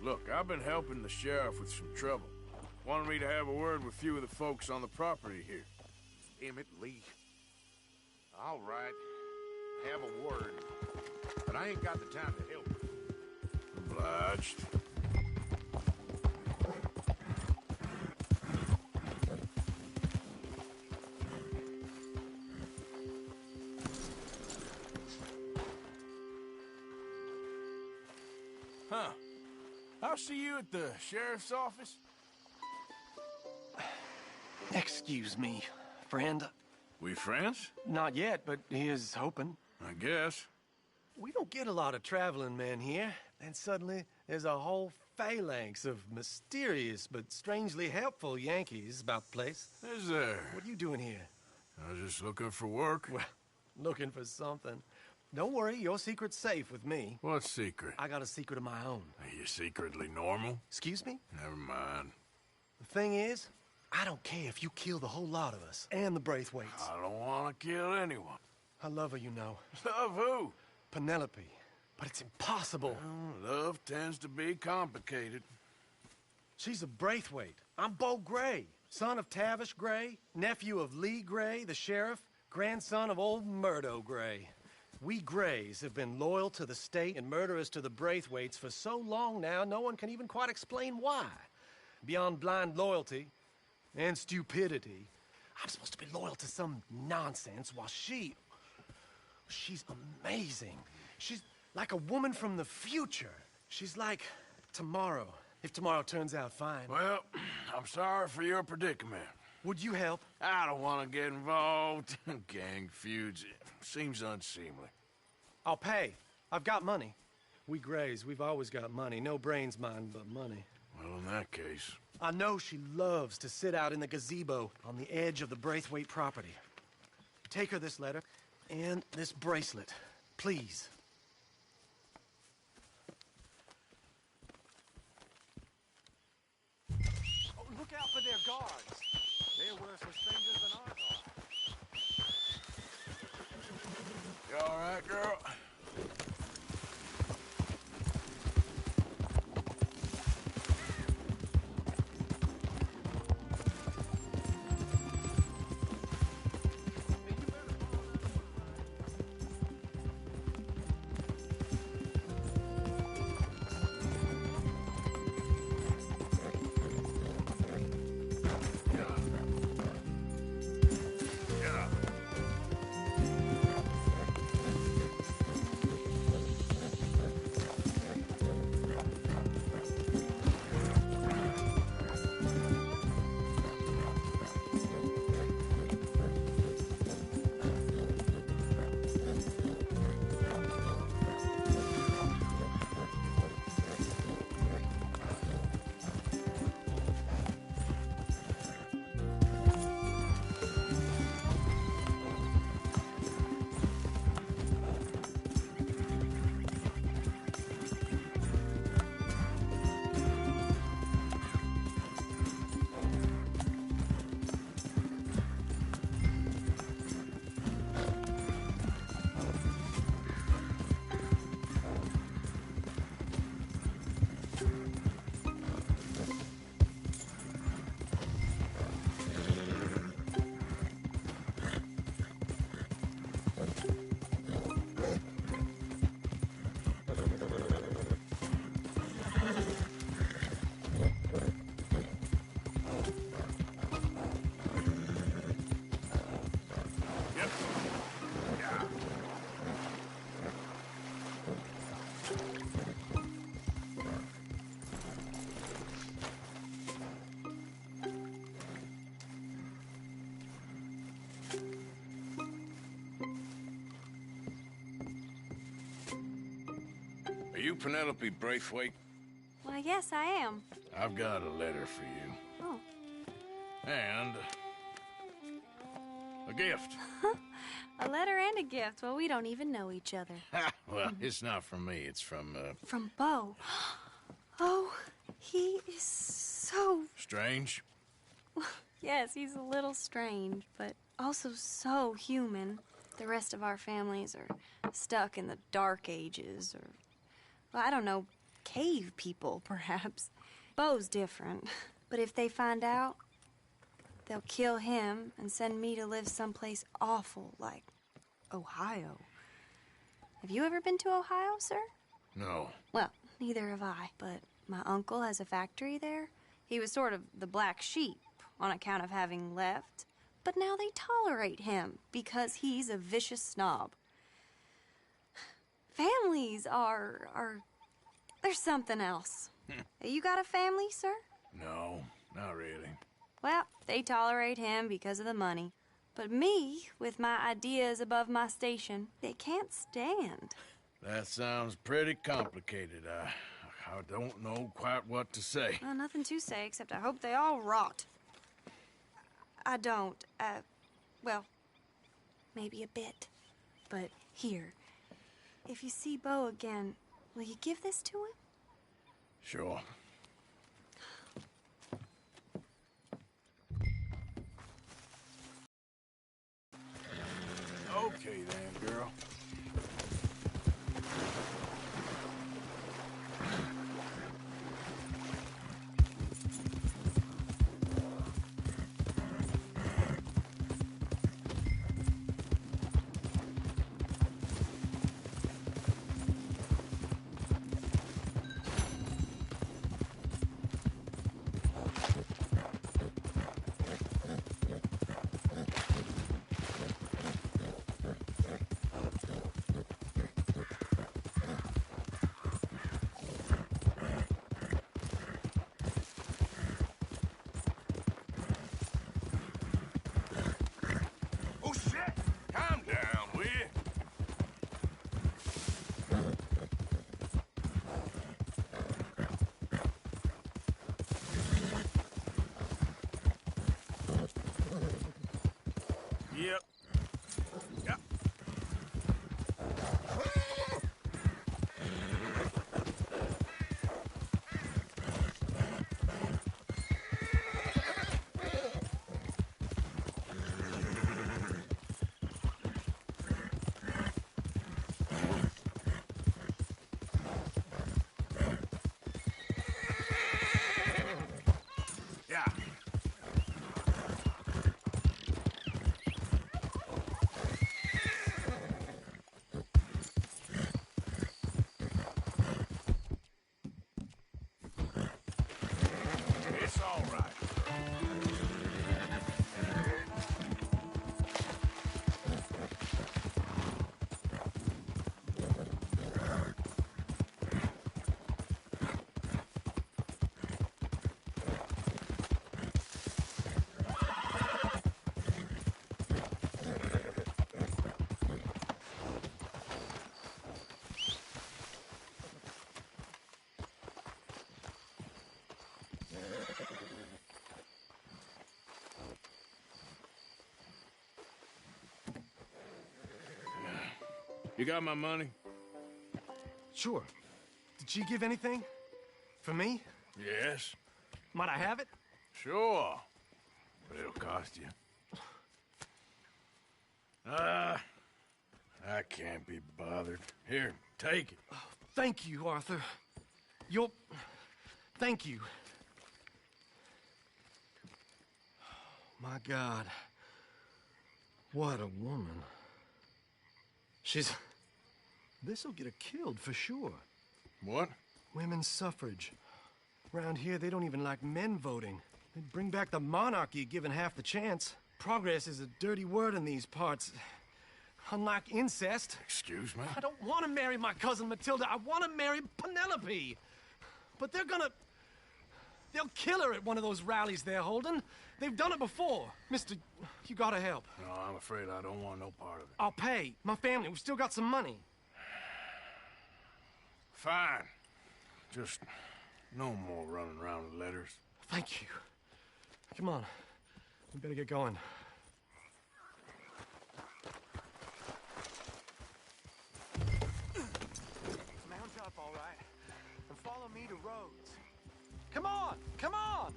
Look, I've been helping the sheriff with some trouble. Wanted me to have a word with a few of the folks on the property here. Emmett Lee. All right. Have a word. But I ain't got the time to help. Obliged. Huh. I'll see you at the sheriff's office. Excuse me, friend. We friends? Not yet, but here's hoping. I guess. We don't get a lot of traveling men here, and suddenly there's a whole phalanx of mysterious but strangely helpful Yankees about the place. Is there? What are you doing here? I was just looking for work. Well, looking for something. Don't worry, your secret's safe with me. What secret? I got a secret of my own. Are you secretly normal? Excuse me? Never mind. The thing is, I don't care if you kill the whole lot of us, and the Braithwaites. I don't want to kill anyone. I love her, you know. Love who? Penelope. But it's impossible. Well, love tends to be complicated. She's a Braithwaite. I'm Bo Gray, son of Tavish Gray, nephew of Lee Gray, the sheriff, grandson of old Murdo Gray. We Grays have been loyal to the state and murderous to the Braithwaites for so long now, no one can even quite explain why. Beyond blind loyalty and stupidity, I'm supposed to be loyal to some nonsense while she's amazing. She's like a woman from the future. She's like tomorrow, if tomorrow turns out fine. Well, I'm sorry for your predicament. Would you help? I don't want to get involved in gang feuds. It seems unseemly. I'll pay. I've got money. We Grays, we've always got money. No brains, mind, but money. Well, in that case... I know she loves to sit out in the gazebo on the edge of the Braithwaite property. Take her this letter and this bracelet, please. Oh, look out for their guards. They're worse for strangers than ours are. You all right, girl? Are you Penelope Braithwaite? Why, yes, I am. I've got a letter for you. Oh. And... a gift. A letter and a gift. Well, we don't even know each other. Well, it's not from me. It's from, From Bo. Oh, he is so... Strange? Yes, he's a little strange, but also so human. The rest of our families are stuck in the Dark Ages, or... Well, I don't know. cave people, perhaps. Bo's different. But if they find out, they'll kill him and send me to live someplace awful like Ohio. Have you ever been to Ohio, sir? No. Well, neither have I, but my uncle has a factory there. He was sort of the black sheep on account of having left, but now they tolerate him because he's a vicious snob. Families are there's something else. You got a family, sir? No, not really. Well, they tolerate him because of the money. But me, with my ideas above my station, they can't stand. That sounds pretty complicated. I don't know quite what to say. Well, nothing to say, except I hope they all rot. I don't, well, maybe a bit. But here, if you see Bo again, will you give this to him? Sure. Okay then, girl. Yep. Yep. Yeah. It's all right. You got my money? Sure. Did she give anything? For me? Yes. Might I have it? Sure. But it'll cost you. I can't be bothered. Here, take it. Oh, thank you, Arthur. Thank you. My God. What a woman. This'll get her killed for sure. What? Women's suffrage. Around here, they don't even like men voting. They'd bring back the monarchy given half the chance. Progress is a dirty word in these parts. Unlike incest. Excuse me? I don't want to marry my cousin Matilda. I want to marry Penelope. But they'll kill her at one of those rallies they're holding. They've done it before. Mister, you gotta help. No, I'm afraid I don't want no part of it. I'll pay. My family, we've still got some money. Fine. Just no more running around with letters. Thank you. Come on. We better get going. Mount up, all right, and follow me to Rhodes. Come on! Come on!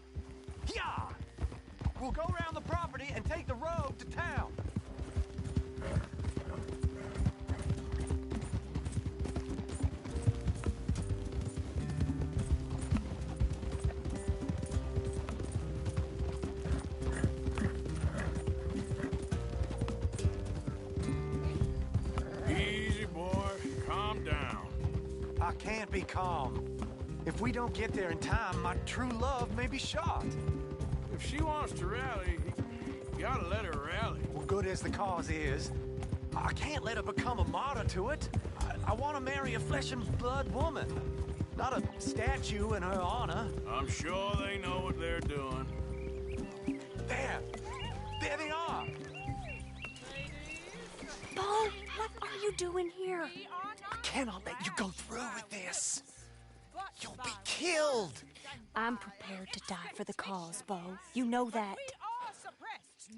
Yeah! We'll go around the property and take the road to town. can't be calm. If we don't get there in time, my true love may be shot. If she wants to rally, you gotta let her rally. Well, good as the cause is, I can't let her become a martyr to it. I want to marry a flesh and blood woman, not a statue in her honor. I'm sure they know what they're doing. There they are. Bo, what are you doing here? I cannot let you go through with this. You'll be killed. I'm prepared to die for the cause, Bo. You know that.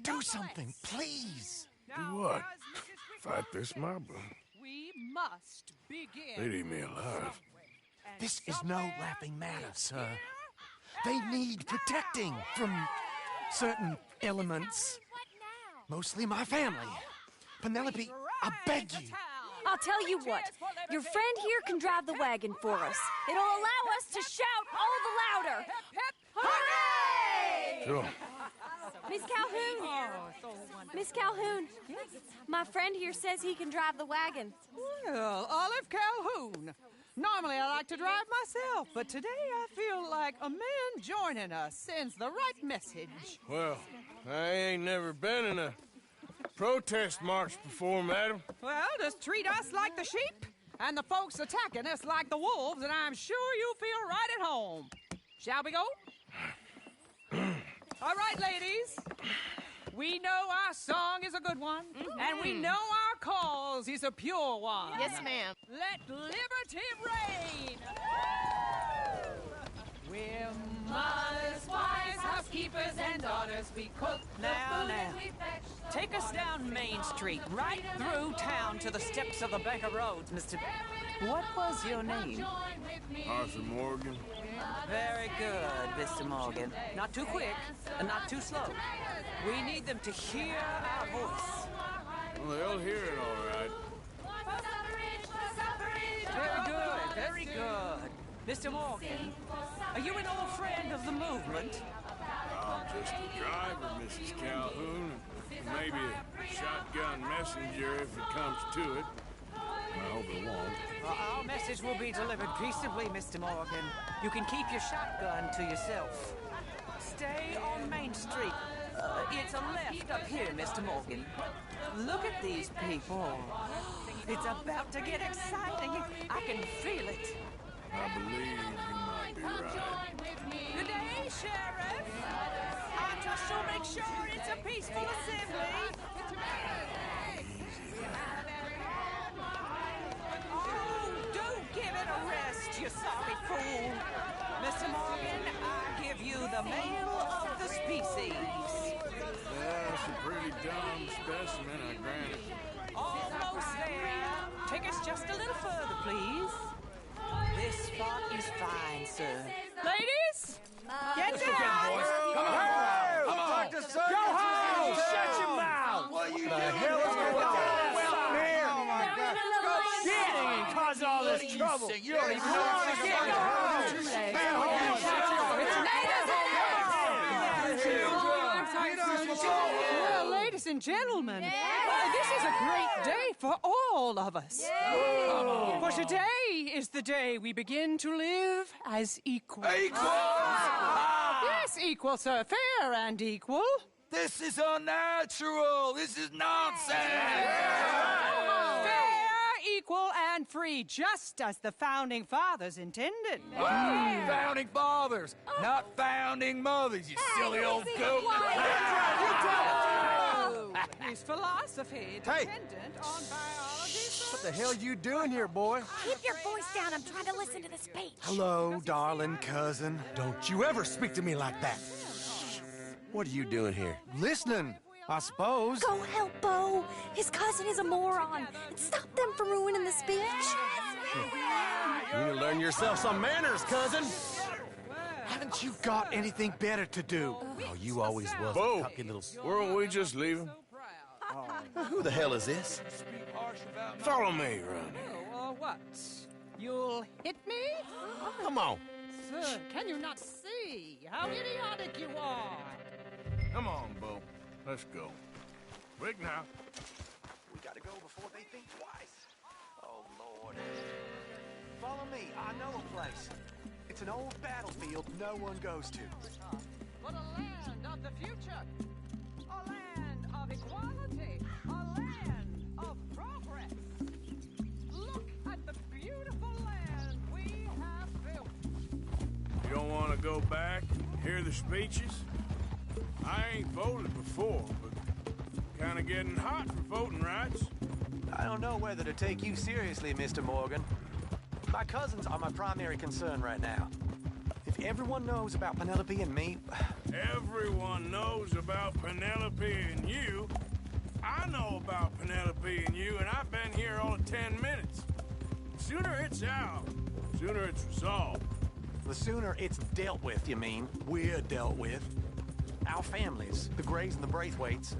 Do something, please. Do what? Fight this mob? We must begin. They'd eat me alive. This is no laughing matter, sir. They need protecting from certain elements. Mostly my family. Penelope, I beg you. I'll tell you what. Your friend here can drive the wagon for us. It'll allow us to shout all the louder. Hooray! Sure. Miss Calhoun! Miss Calhoun! My friend here says he can drive the wagon. Well, Olive Calhoun. Normally I like to drive myself, but today I feel like a man joining us sends the right message. Well, I ain't never been in a protest march before, madam. Well, just treat us like the sheep, and the folks attacking us like the wolves, and I'm sure you'll feel right at home. Shall we go? All right, ladies. We know our song is a good one, and we know our cause is a pure one. Yes, ma'am. Let liberty reign! We're mothers, wives, housekeepers, and daughters. We cook now. Take us down Main Street, right through town to the steps of the Bank of Roads, Mr. What was your name? Arthur Morgan. Very good, Mr. Morgan. Not too quick, and not too slow. We need them to hear our voice. Well, they'll hear it all right. Very good, very good. Mr. Morgan, are you an old friend of the movement? I'm just a driver, Mrs. Calhoun, and maybe a shotgun messenger if it comes to it. I hope it won't. Our message will be delivered peaceably, Mr. Morgan. You can keep your shotgun to yourself. Stay on Main Street. It's a left up here, Mr. Morgan. Look at these people. It's about to get exciting. I can feel it. I believe you might be right. Good day, Sheriff. I trust you'll make sure it's a peaceful assembly. Oh, do give it a rest, you sorry fool. Mr. Morgan, I give you the male of the species. Yeah, it's a pretty dumb specimen, I grant it. Almost there. Take us just a little further, please. This spot is fine, sir. Ladies, get down! Come on! Go home! Shut your mouth! What are you doing? The hell is going on? Well, here! Oh, my God. Go shit! Cause all this trouble. You don't even know how to get Well, ladies and gentlemen, this is a great day for all of us. For today is the day we begin to live as equals. Yes, equal, sir. Fair and equal. This is unnatural. This is nonsense. Fair, equal, and free, just as the Founding Fathers intended. Founding fathers, not founding mothers, you silly old goat. His philosophy dependent on biology. What the hell you doing here, boy? Keep your voice down. I'm trying to listen to the speech. Hello, darling cousin. Don't you ever speak to me like that. What are you doing here? Listening, I suppose. Go help Bo. His cousin is a moron. And stop them from ruining the speech. You need to learn yourself some manners, cousin. Haven't you got anything better to do? Oh, you always was Bo, a cocky little... weren't we just leaving? Who the hell is this? Follow me, Ronnie. Oh, what? You'll hit me? Come on. Sir, can you not see how idiotic you are? Come on, Bo. Let's go. Quick now. We gotta go before they think twice. Oh, Lord. Follow me. I know a place. It's an old battlefield no one goes to. But a land of the future. A land of equality. A land of progress. Look at the beautiful land we have built. You don't want to go back, hear the speeches? I ain't voted before, but kind of getting hot for voting rights. I don't know whether to take you seriously, Mr. Morgan. My cousins are my primary concern right now. If everyone knows about Penelope and me... Everyone knows about Penelope and you. I know about Penelope and you, and I've been here all of 10 minutes. The sooner it's out, the sooner it's resolved. The sooner it's dealt with, you mean? We're dealt with. Our families, the Grays and the Braithwaites,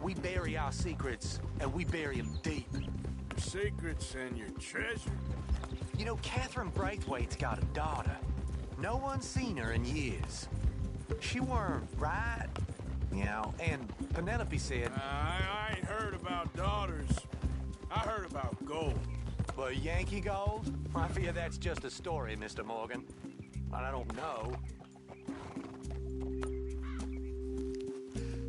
we bury our secrets, and we bury them deep. Your secrets and your treasure? You know, Catherine Braithwaite's got a daughter. No one's seen her in years. She weren't right, you know, and Penelope said... I ain't heard about daughters. I heard about gold. But Yankee gold? I fear that's just a story, Mr. Morgan. And I don't know.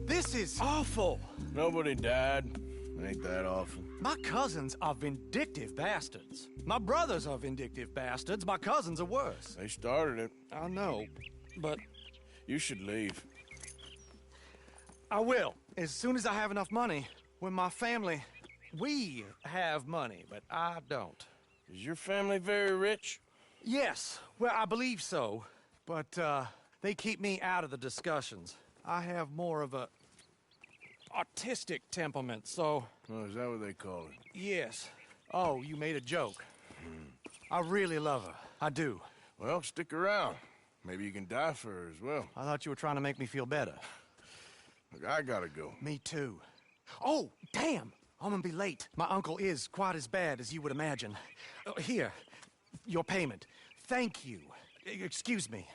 This is awful. Nobody died. Ain't that awful. My cousins are vindictive bastards. My brothers are vindictive bastards. My cousins are worse. They started it. I know, but... You should leave. I will, as soon as I have enough money. When my family... We have money, but I don't. Is your family very rich? Yes, well, I believe so. But, they keep me out of the discussions. I have more of a... artistic temperament, so... Oh, is that what they call it? Yes. Oh, you made a joke. I really love her. I do. Well, stick around. Maybe you can die for her as well. I thought you were trying to make me feel better. Look, I gotta go. Me too. Oh, damn! I'm gonna be late. My uncle is quite as bad as you would imagine. Here, your payment. Thank you. Excuse me.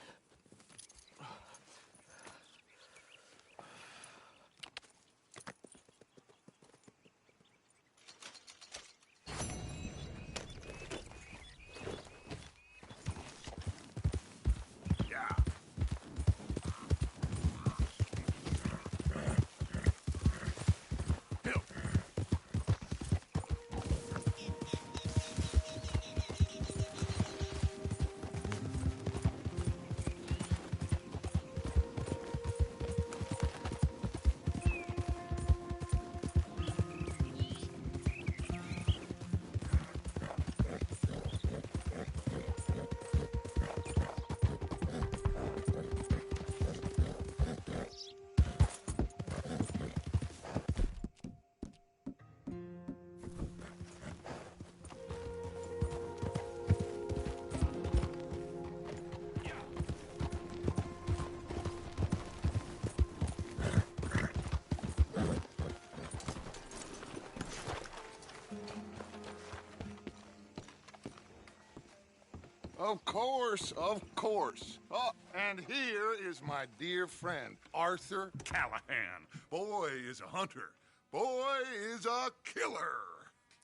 Of course, of course. Oh, and here is my dear friend, Arthur Callahan. Boy is a hunter. Boy is a killer.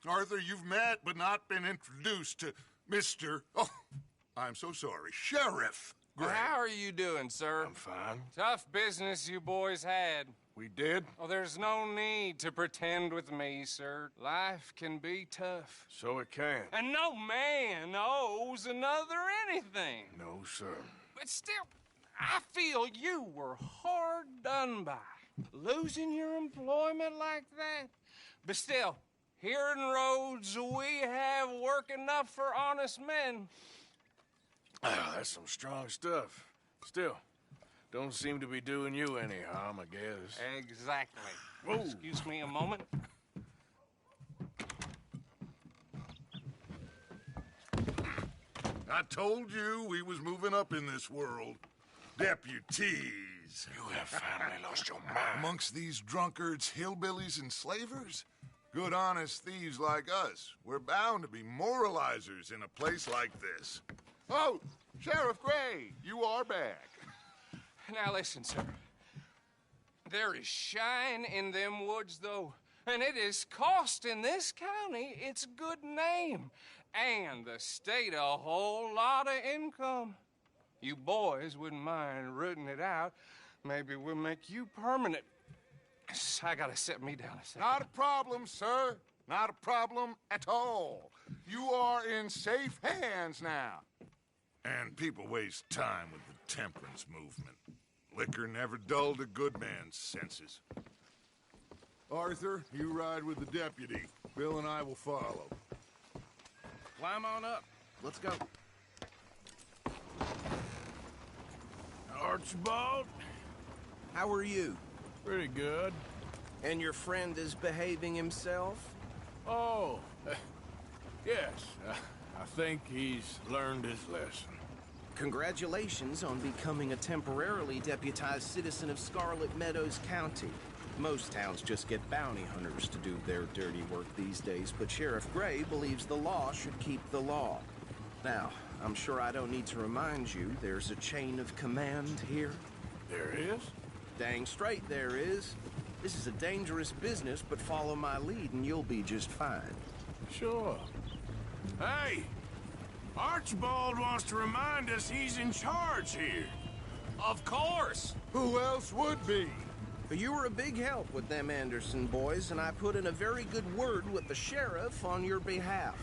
Arthur, you've met but not been introduced to Mr. Oh, I'm so sorry, Sheriff Gray. How are you doing, sir? I'm fine. Tough business you boys had. We did? Oh, there's no need to pretend with me, sir. Life can be tough. So it can. And no man owes another anything. No, sir. But still, I feel you were hard done by. Losing your employment like that. But still, here in Rhodes, we have work enough for honest men. Oh, that's some strong stuff. Still, don't seem to be doing you any harm, I guess. Exactly. Whoa. Excuse me a moment. I told you we was moving up in this world. Deputies. You have finally lost your mind. Amongst these drunkards, hillbillies, and slavers? Good, honest thieves like us. We're bound to be moralizers in a place like this. Oh, Sheriff Gray, you are back. Now listen, sir. There is shine in them woods, though, and it is costing this county its good name. and the state a whole lot of income. You boys wouldn't mind rooting it out. Maybe we'll make you permanent. I gotta set me down a second. Not a problem, sir. Not a problem at all. You are in safe hands now. And people waste time with the temperance movement. Liquor never dulled a good man's senses. Arthur, you ride with the deputy. Bill and I will follow. Climb on up. Let's go. Archibald? How are you? Pretty good. And your friend is behaving himself? Oh, yes. I think he's learned his lesson. Congratulations on becoming a temporarily deputized citizen of Scarlet Meadows County. Most towns just get bounty hunters to do their dirty work these days, but Sheriff Gray believes the law should keep the law. Now, I'm sure I don't need to remind you there's a chain of command here. There is? Dang straight there is. This is a dangerous business, but follow my lead and you'll be just fine. Sure. Hey! Archibald wants to remind us he's in charge here. Of course! Who else would be? You were a big help with them Anderson boys, and I put in a very good word with the sheriff on your behalf.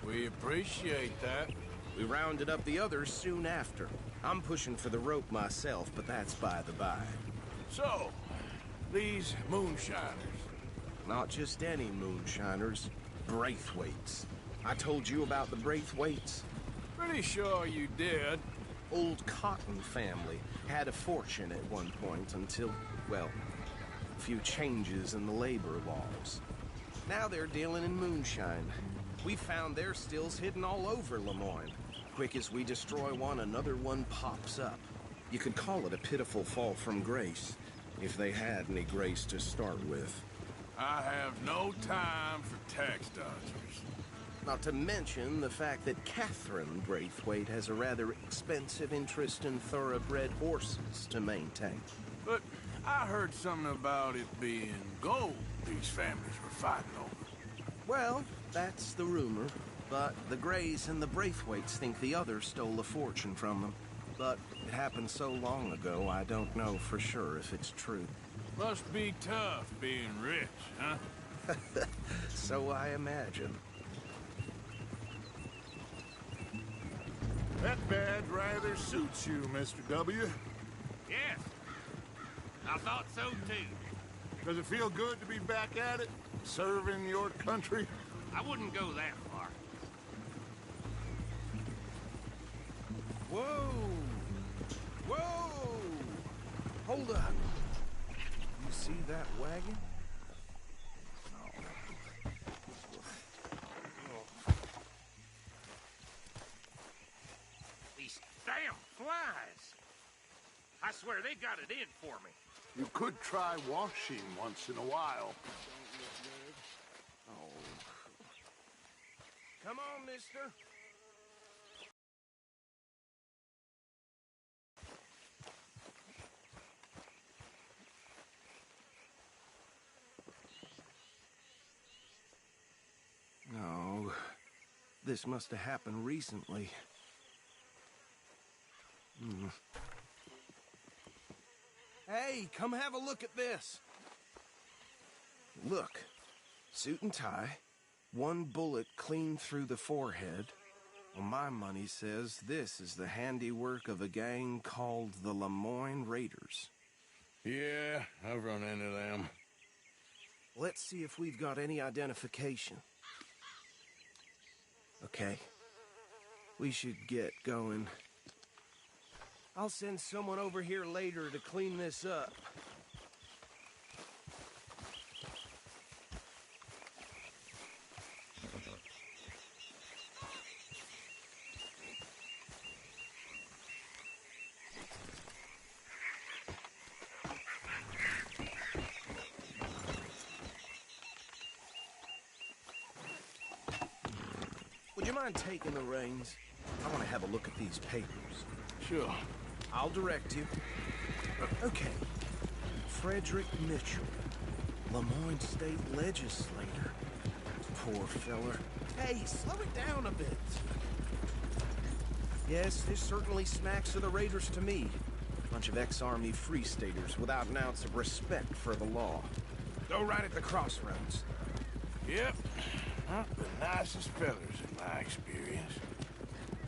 We appreciate that. We rounded up the others soon after. I'm pushing for the rope myself, but that's by the by. So, these moonshiners. Not just any moonshiners. Braithwaites. I told you about the Braithwaites? Pretty sure you did. Old Cotton family had a fortune at one point until, well, a few changes in the labor laws. Now they're dealing in moonshine. We found their stills hidden all over Lemoyne. Quick as we destroy one, another one pops up. You could call it a pitiful fall from grace, if they had any grace to start with. I have no time for tax dodgers. Not to mention the fact that Catherine Braithwaite has a rather expensive interest in thoroughbred horses to maintain. But I heard something about it being gold these families were fighting over. Well, that's the rumor. But the Grays and the Braithwaites think the others stole a fortune from them. But it happened so long ago, I don't know for sure if it's true. Must be tough being rich, huh? So I imagine. That badge rather suits you, Mr. W. Yes. I thought so, too. Does it feel good to be back at it? Serving your country? I wouldn't go that far. Whoa! Whoa! Hold up. You see that wagon? These damn flies. I swear they got it in for me. You could try washing once in a while. Oh. Come on, mister. No. This must have happened recently. Hey, come have a look at this. Look. Suit and tie. One bullet clean through the forehead. Well, my money says this is the handiwork of a gang called the Lemoyne Raiders. Yeah, I've run into them. Let's see if we've got any identification. Okay. We should get going. I'll send someone over here later to clean this up. Would you mind taking the reins? I want to have a look at these papers. Sure. I'll direct you. Okay. Frederick Mitchell, Lemoyne State Legislator. Poor feller. Hey, slow it down a bit. Yes, this certainly smacks of the Raiders to me. Bunch of ex-Army Free Staters without an ounce of respect for the law. Go right at the crossroads. Yep. Not the nicest fellas in my experience.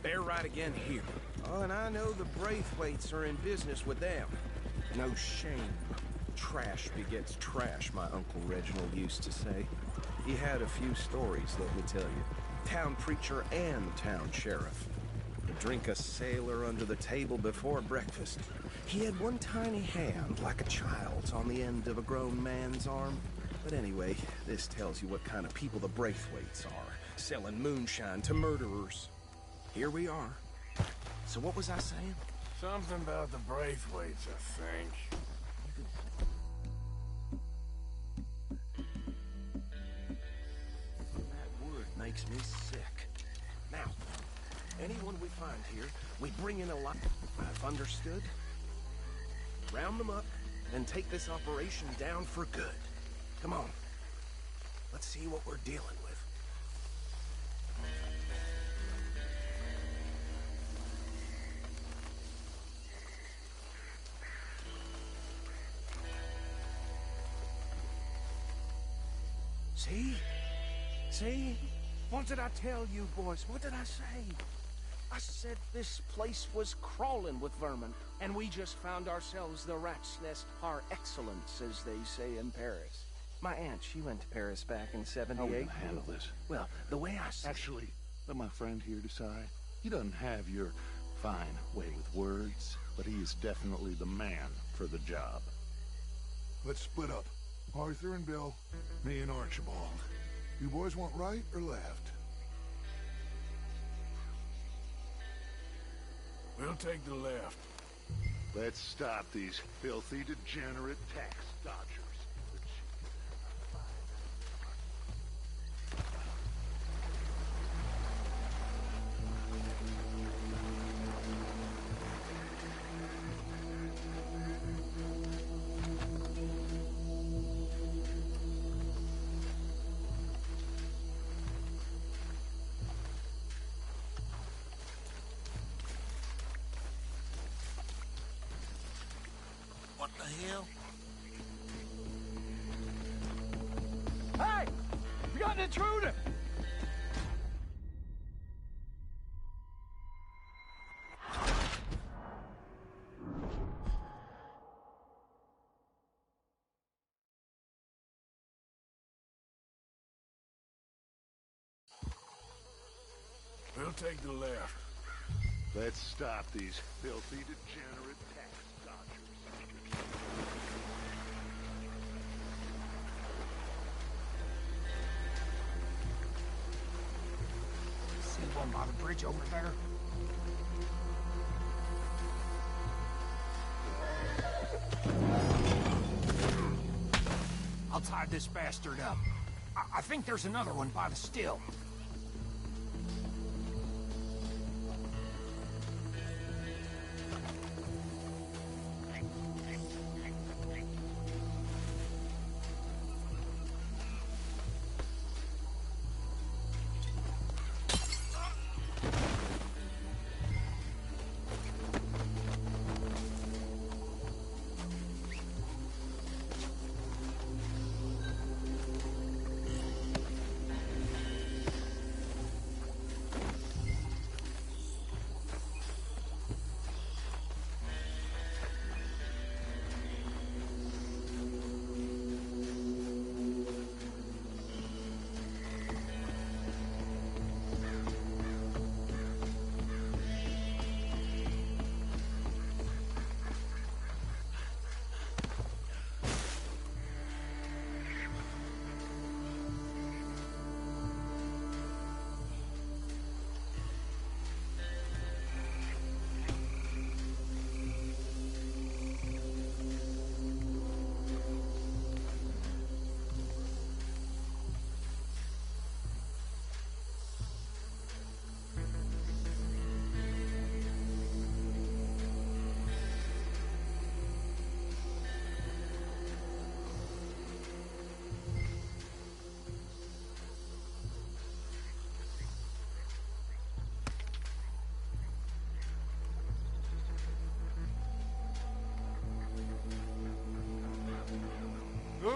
They're right again here. Oh, and I know the Braithwaites are in business with them. No shame. Trash begets trash, my Uncle Reginald used to say. He had a few stories, let me tell you. Town preacher and town sheriff. He'd drink a sailor under the table before breakfast. He had one tiny hand, like a child's, on the end of a grown man's arm. But anyway, this tells you what kind of people the Braithwaites are, selling moonshine to murderers. Here we are. So what was I saying? Something about the Braithwaites, I think. That word makes me sick. Now, anyone we find here, we bring in alive. I've understood? Round them up, and take this operation down for good. Come on. Let's see what we're dealing with. See? See? What did I tell you, boys? What did I say? I said this place was crawling with vermin, and we just found ourselves the rat's nest par excellence, as they say in Paris. My aunt, she went to Paris back in '78. How are we gonna handle this? Well, the way I see Actually, let my friend here decide. He doesn't have your fine way with words, but he is definitely the man for the job. Let's split up. Arthur and Bill, me and Archibald. You boys want right or left? We'll take the left. Let's stop these filthy, degenerate tax dodgers. What the hell? Hey! We got an intruder! We'll take the left. Let's stop these filthy, degenerate tax dodgers. See one by the bridge over there? I'll tie this bastard up. I think there's another one by the still.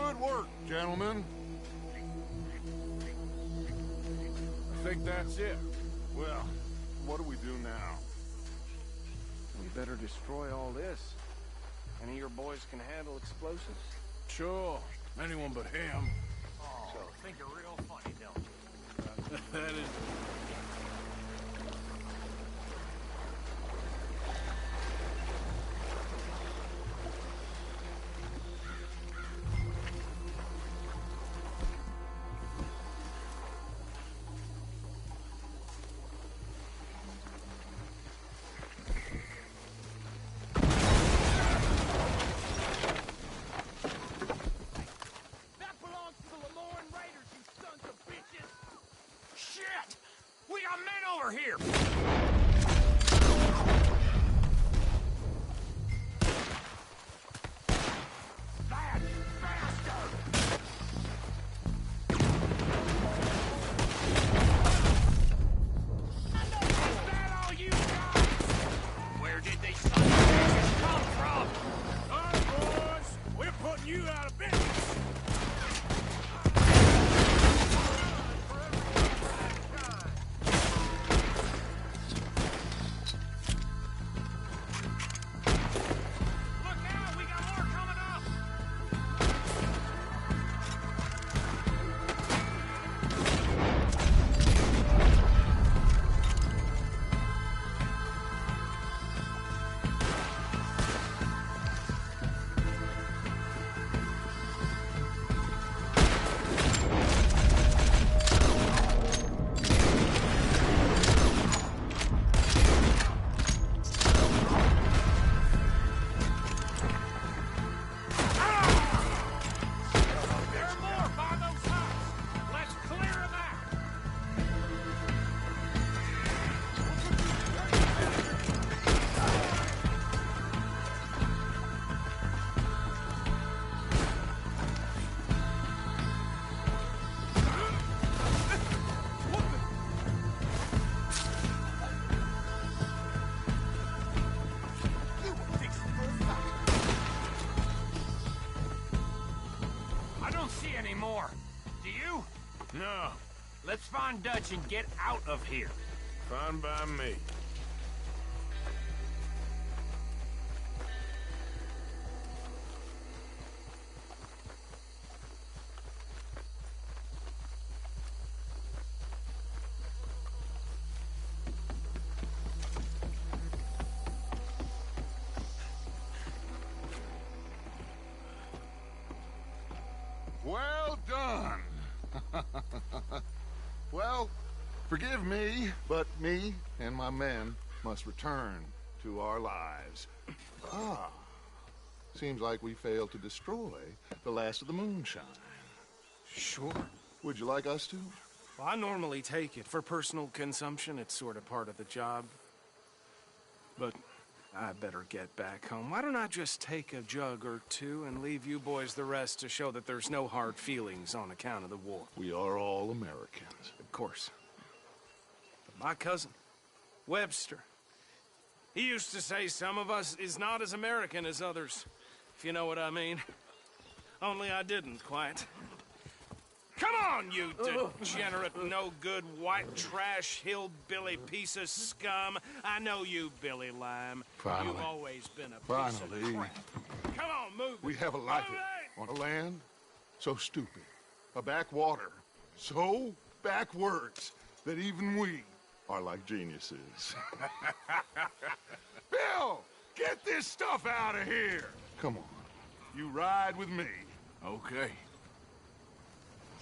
Good work, gentlemen. I think that's it. Well, what do we do now? We better destroy all this. Any of your boys can handle explosives? Sure. Anyone but him. Oh, so think you're real funny, don't you? That is... Over here! That bastard! Is that all you got? Where did these sons of bitches come from? All right, boys. We're putting you out of business. No. Let's find Dutch and get out of here. Fine by me. Well done. Well, forgive me, but me and my men must return to our lives. Ah, seems like we failed to destroy the last of the moonshine. Sure. Would you like us to? Well, I normally take it. For personal consumption, it's sort of part of the job. But I better get back home. Why don't I just take a jug or two and leave you boys the rest to show that there's no hard feelings on account of the war? We are all Americans. Of course. But my cousin, Webster, he used to say some of us is not as American as others, if you know what I mean. Only I didn't quite. Come on, you degenerate, no-good, white trash, hillbilly piece of scum. I know you, Billy Lime. Finally. You've always been a piece of crap. Come on, move. We have a life on a land so stupid, a backwater so backwards that even we are like geniuses. Bill, get this stuff out of here. Come on, you ride with me. Okay.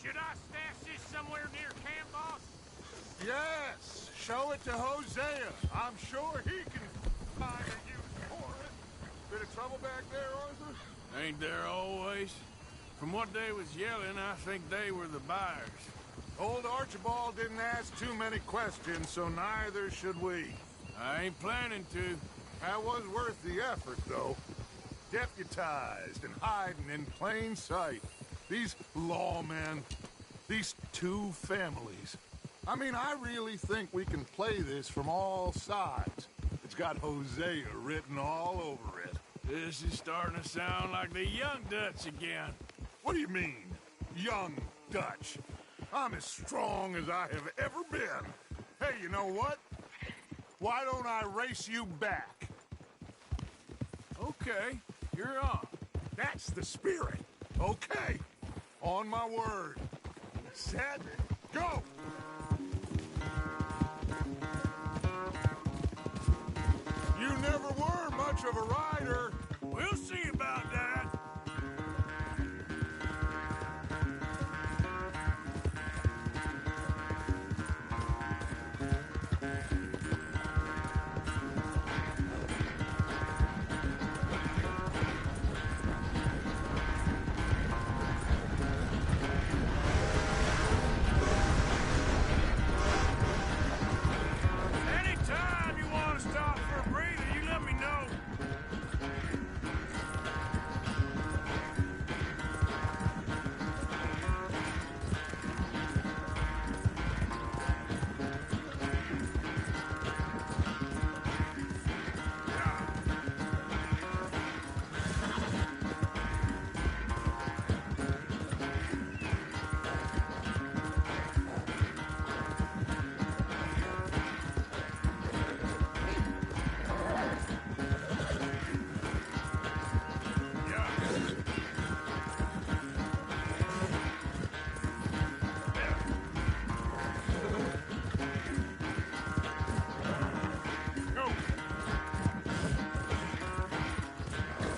Should I stash this somewhere near camp, boss? Yes, show it to Hosea. I'm sure he can find a use for it. Bit of trouble back there, Arthur? Ain't there always? From what they was yelling, I think they were the buyers. Old Archibald didn't ask too many questions, so neither should we. I ain't planning to. That was worth the effort, though. Deputized and hiding in plain sight. These lawmen, these two families. I mean, I really think we can play this from all sides. It's got Hosea written all over it. This is starting to sound like the young Dutch again. What do you mean, young Dutch? I'm as strong as I have ever been. Hey, you know what? Why don't I race you back? Okay, you're on. That's the spirit. Okay. On my word. Set, go! You never were much of a rider. We'll see about that. Anytime you want to stop for a breather, you let me know.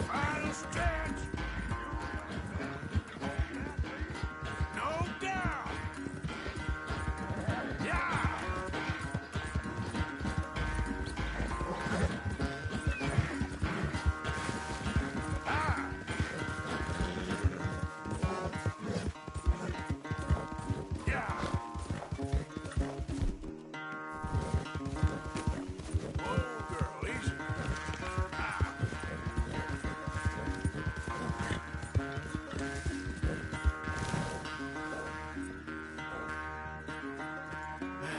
Final stretch. No doubt. Yeah. Ah. Yeah. Oh, girl, easy.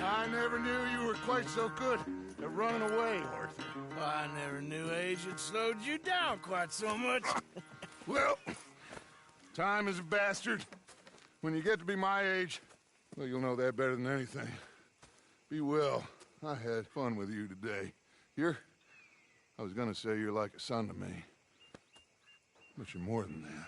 I never knew you were quite so good at running away, Arthur. I never knew age had slowed you down quite so much. Well, time is a bastard. When you get to be my age, well, you'll know that better than anything. Be well. I had fun with you today. I was gonna say you're like a son to me. But you're more than that.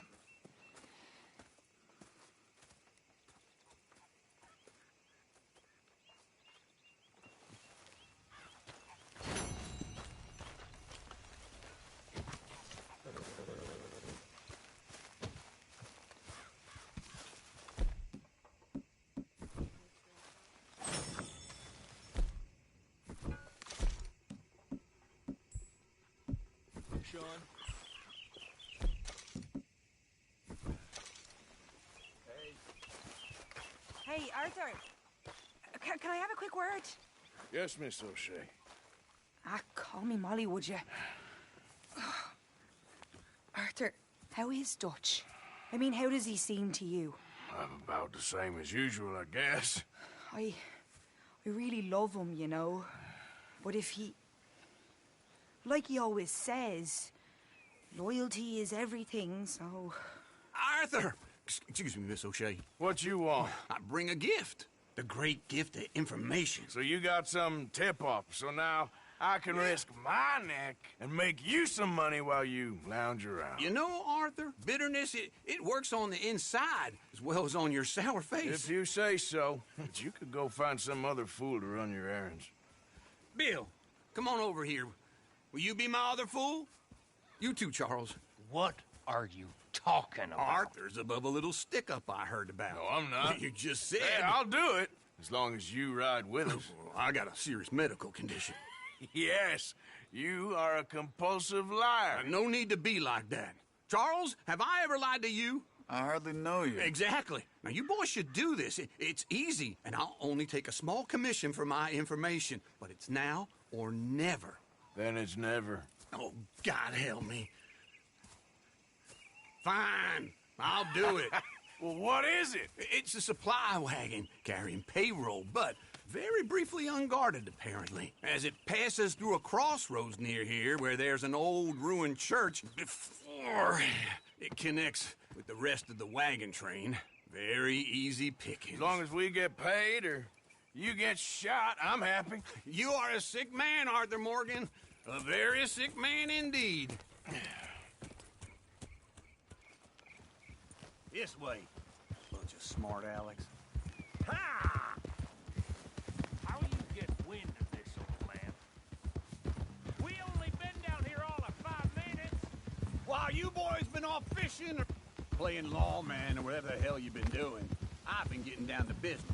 Sean. Hey, Arthur. Can I have a quick word? Yes, Miss O'Shea. Call me Molly, would you? Arthur, how is Dutch? I mean, how does he seem to you? About the same as usual, I guess. I really love him, you know. But if he... Like he always says, loyalty is everything, so... Arthur! Excuse me, Miss O'Shea. What you want? I bring a gift. The great gift of information. So you got some tip-off, so now I can risk my neck and make you some money while you lounge around. You know, Arthur, bitterness, it works on the inside as well as on your sour face. If you say so. But you could go find some other fool to run your errands. Bill, come on over here. Will you be my other fool? You too, Charles. What are you talking about? Arthur's above a little stick-up I heard about. No, I'm not. You just said... Hey, I'll do it, as long as you ride with us. I got a serious medical condition. Yes, you are a compulsive liar. No need to be like that. Charles, have I ever lied to you? I hardly know you. Exactly. Now, you boys should do this. It's easy, and I'll only take a small commission for my information. But it's now or never. Then it's never. Oh, God help me. Fine, I'll do it. Well, what is it? It's a supply wagon carrying payroll, but very briefly unguarded, apparently. As it passes through a crossroads near here where there's an old ruined church before it connects With the rest of the wagon train, very easy pickings. As long as we get paid or you get shot, I'm happy. You are a sick man, Arthur Morgan. A very sick man indeed. This way. Bunch of smart Alex. Ha! How you get wind of this, old man? We only been down here all of 5 minutes. While you boys been off fishing or playing lawman or whatever the hell you've been doing, I've been getting down to business.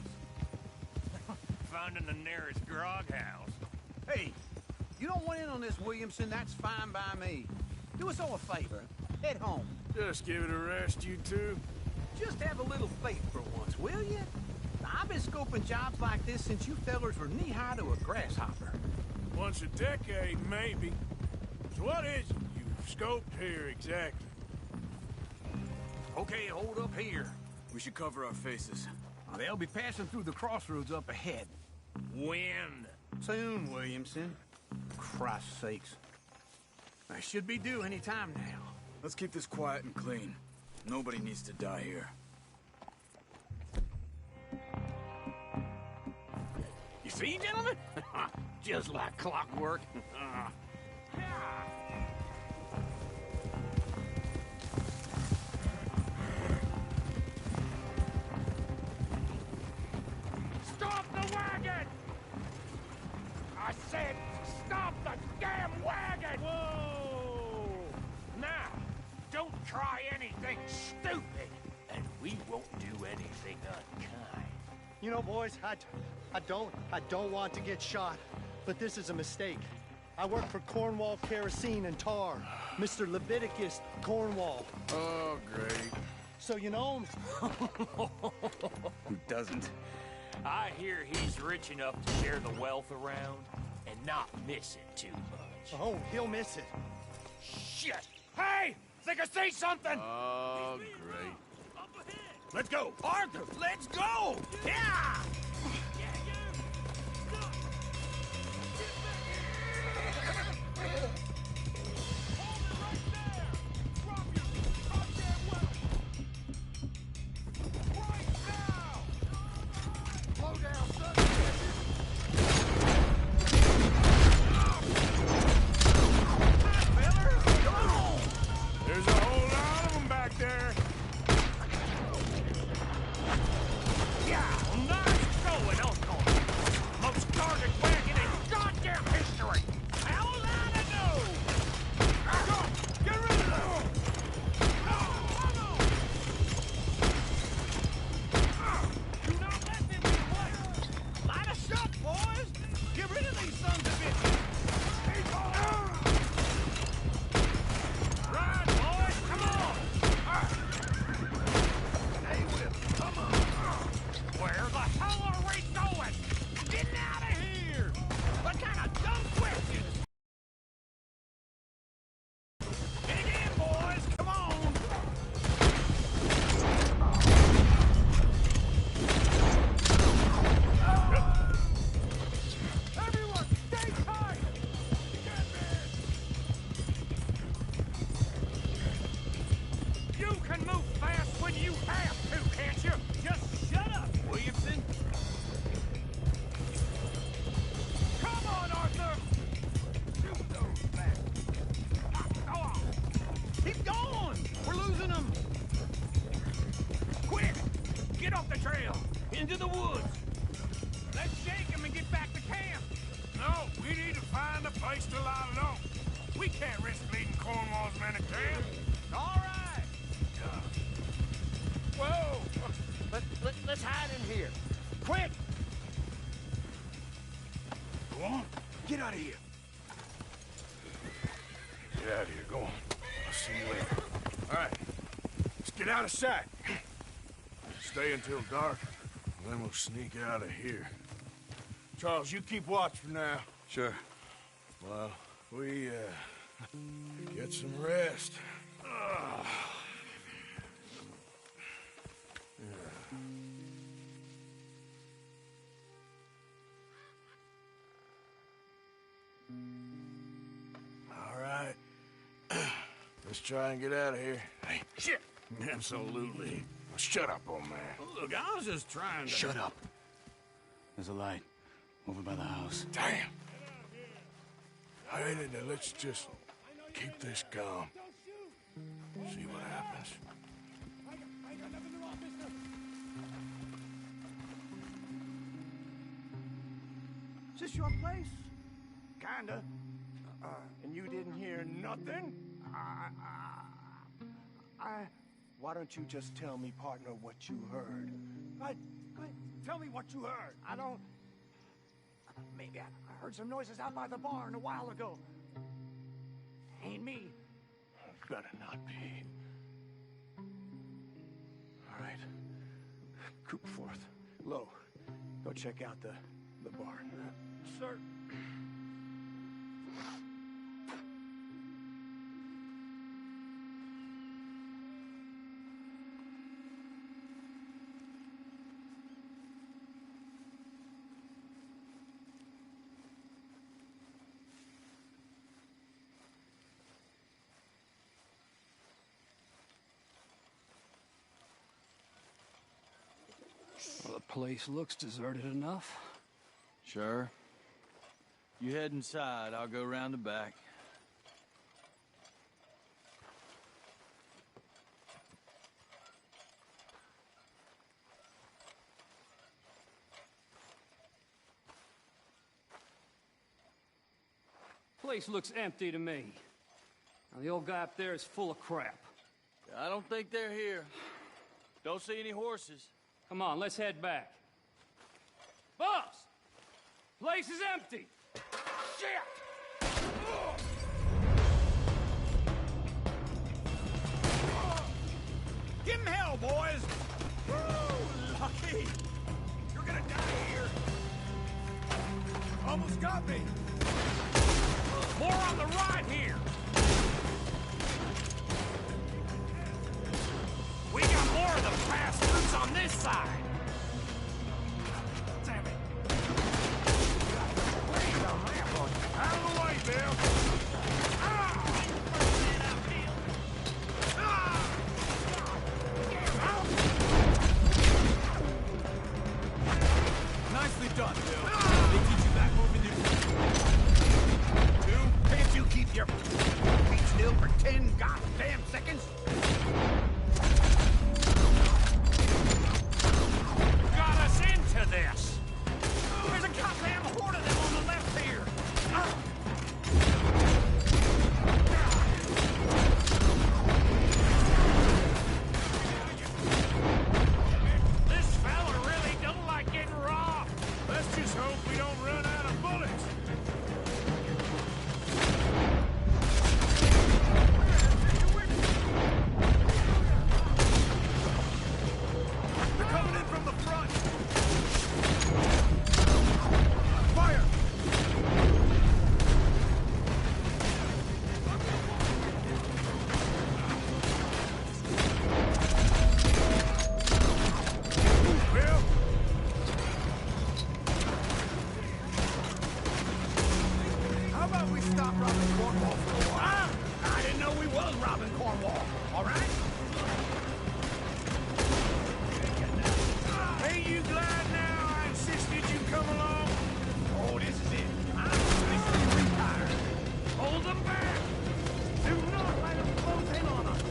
Finding the nearest grog house. Hey, you don't want in on this, Williamson, that's fine by me. Do us all a favor. Head home. Just give it a rest, you two. Just have a little faith for once, will you? I've been scoping jobs like this since you fellers were knee-high to a grasshopper. Once a decade, maybe. So what is it you've scoped here exactly? Okay, hold up here. We should cover our faces. They'll be passing through the crossroads up ahead. When? Soon, Williamson. Christ's sakes. I should be due any time now. Let's keep this quiet and clean. Nobody needs to die here. You see, gentlemen? Just like clockwork. Stop the wagon! I said, stop the damn wagon! Whoa! Now, don't try anything stupid, and we won't do anything unkind. You know, boys, I don't want to get shot, but this is a mistake. I work for Cornwall Kerosene and Tar, Mr. Leviticus Cornwall. Oh, great. So you know him? Who doesn't? I hear he's rich enough to share the wealth around and not miss it too much. Oh, he'll miss it. Shit! Hey! Think I see something! Oh, great. Let's go! Arthur, let's go! Yeah! There's a whole lot of them back there. Yeah, nice going, Uncle. Most guarded wagon in goddamn history. How was I to know? Get rid of them! Do not let them get away. Light us up, boys. Get rid of these sons of bitches. Ride, boys, come on. Stay with, come on. Where the hell are we going? Getting out of here! What kind of dumb questions? Dig in, boys! Come on! Everyone, stay tight! You can move fast when you have to, can't you? Just shut up, Williamson. Come on, Arthur! Shoot those bastards. Go on. Keep going! We're losing them! Quick! Get off the trail! Into the woods! Let's shake them and get back to camp! No, we need to find a place to lie low. We can't risk leading Cornwall's men to camp. All right! Whoa! Let's hide in here. Quick! Go on. Get out of here. Get out of here. Go on. I'll see you later. All right. Let's get out of sight. Stay until dark, and then we'll sneak out of here. Charles, you keep watch for now. Sure. Well, we, get some rest. Ugh. All right. Let's try and get out of here. Hey, Shit! Absolutely. Shut up, old man. Look, I was just trying to... Shut up. There's a light over by the house. Damn. Hey, let's just keep this calm. See what happens. Is this your place? Kinda. And you didn't hear nothing? Why don't you just tell me, partner, what you heard? Tell me what you heard. I don't... Maybe I heard some noises out by the barn a while ago. Ain't me. Better not be. All right. Cooperforth. Low. Go check out the barn. Sir. Well, the place looks deserted enough. Sure. You head inside, I'll go round the back. Place looks empty to me. Now, the old guy up there is full of crap. I don't think they're here. Don't see any horses. Come on, let's head back. Boss! Place is empty! Shit! Give him hell, boys! Woo! Lucky! You're gonna die here! Almost got me! More on the right here! We got more of the bastards on this side! Damn it! Out of the way, Bill! Nicely done, Bill. They teach you that moving to... Can't you keep your feet still for 10 goddamn seconds? Got us into this! There's a goddamn horde of them on the left here! This fella really don't like getting robbed! Let's just hope we don't run out of bullets! They're coming in from the front! Fire! Bill! How about we stop robbing Cornwall for a while? I didn't know we was robbing Cornwall, all right? Ain't you glad now I insisted you come along? Oh, this is it. I'm officially retired. Hold them back. Do not let them close in on us.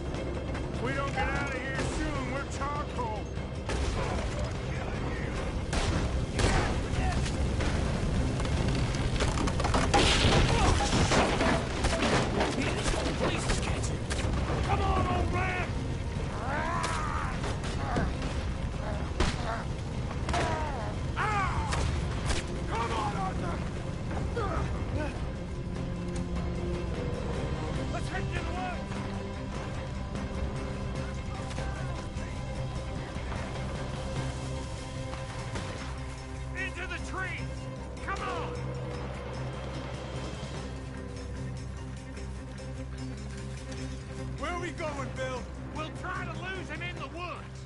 If we don't get out of here soon, we're charcoal. This whole place is catching. Come on, old man. Come on, Arthur! Let's head to the woods! Into the trees! Come on! Where are we going, Bill? We'll try to lose him in the woods!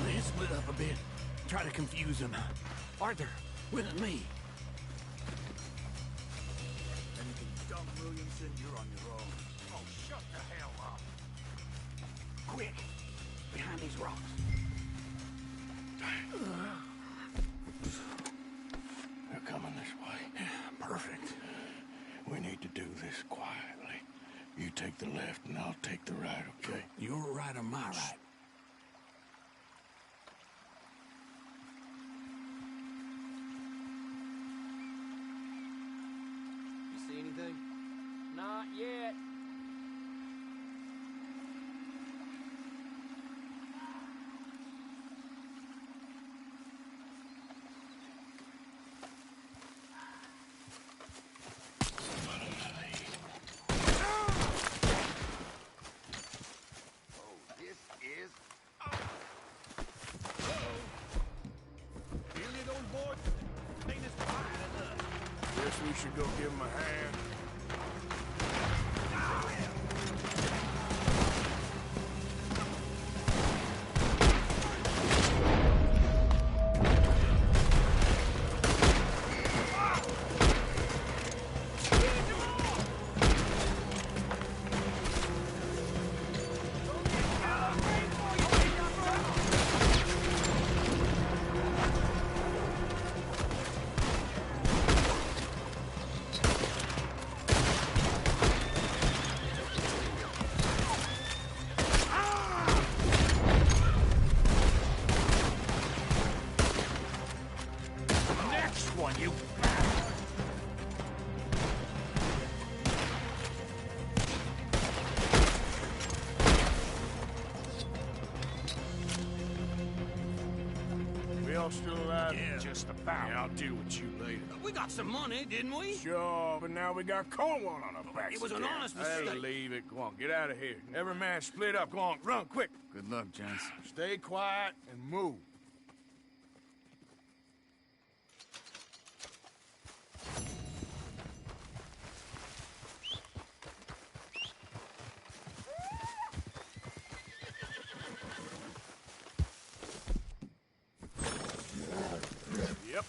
Let's split up a bit. Try to confuse him. Arthur, with me. Anything dumb, Williamson? quick. Behind these rocks. They're coming this way. Perfect. We need to do this quietly. You take the left and I'll take the right, okay? Your right or my right? You see anything? Not yet. Guess we should go give him a hand. You We all still alive? Yeah. Just about. Yeah, I'll deal with you later. We got some money, didn't we? Sure, but now we got Cornwall on our backs. It was an again. honest mistake. I'll leave it. Go on, get out of here. Every man split up. Go on, run, quick. Good luck, gents. Stay quiet and move. Yep.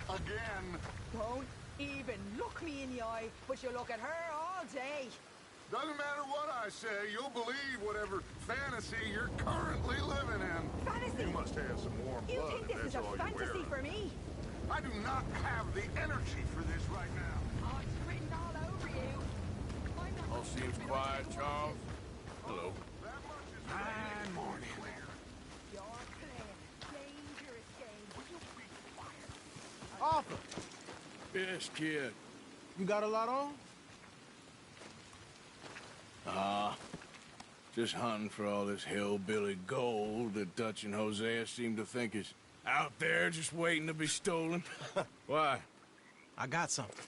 Again. Don't even look me in the eye, but you look at her all day. Doesn't matter what I say, you'll believe whatever fantasy you're currently living in. Fantasy? You must have some warm You blood think if this is that's a all you're fantasy wearing. for me? I do not have the energy for this right now. Oh, it's written all over you. All seems quiet, Charles. Hello. Good morning. Yes, kid. You got a lot on? Just hunting for all this hillbilly gold that Dutch and Hosea seem to think is out there just waiting to be stolen. Why? I got something.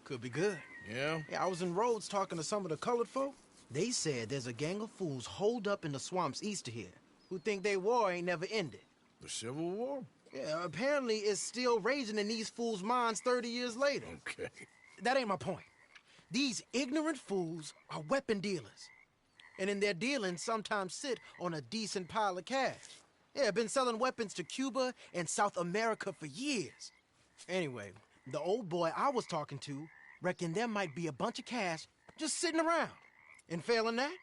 Could be good. Yeah? Yeah, I was in Rhodes talking to some of the colored folk. They said there's a gang of fools holed up in the swamps east of here who think their war ain't never ended. The Civil War? Yeah, apparently it's still raging in these fools' minds 30 years later. Okay. That ain't my point. These ignorant fools are weapon dealers. And in their dealing, sometimes sit on a decent pile of cash. Yeah, been selling weapons to Cuba and South America for years. Anyway, the old boy I was talking to reckoned there might be a bunch of cash just sitting around. And failing that,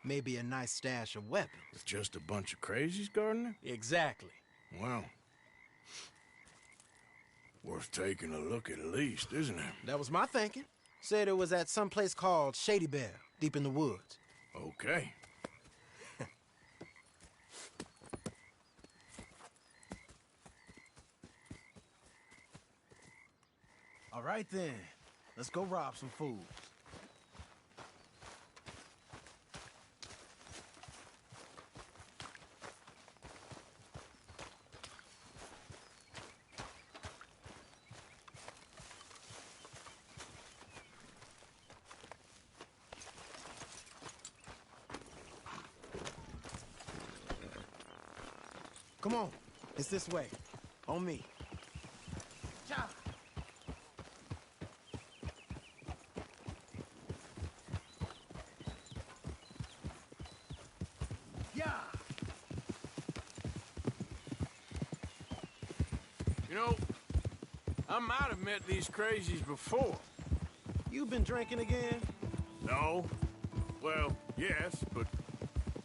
maybe a nice stash of weapons. It's just a bunch of crazies, Gardner? Exactly. Well, worth taking a look at least, isn't it? That was my thinking. Said it was at some place called Shady Belle, deep in the woods. Okay. All right then, let's go rob some fools. Come on, it's this way. On me. Cha! Yeah! You know, I might have met these crazies before. You been drinking again? No. Well, yes, but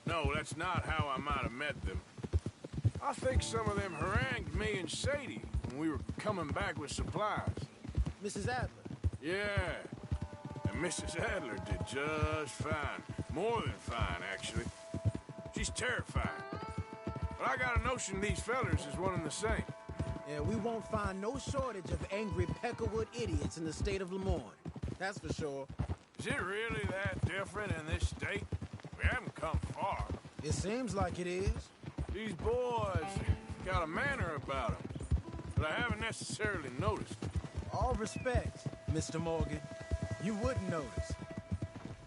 no, that's not how I might have met them. I think some of them harangued me and Sadie when we were coming back with supplies. Mrs. Adler? Yeah. And Mrs. Adler did just fine. More than fine, actually. She's terrifying. But I got a notion these fellers is one and the same. Yeah, we won't find no shortage of angry Peckerwood idiots in the state of Lemoyne. That's for sure. Is it really that different in this state? We haven't come far. It seems like it is. These boys got a manner about them that I haven't necessarily noticed. All respect, Mr. Morgan. You wouldn't notice.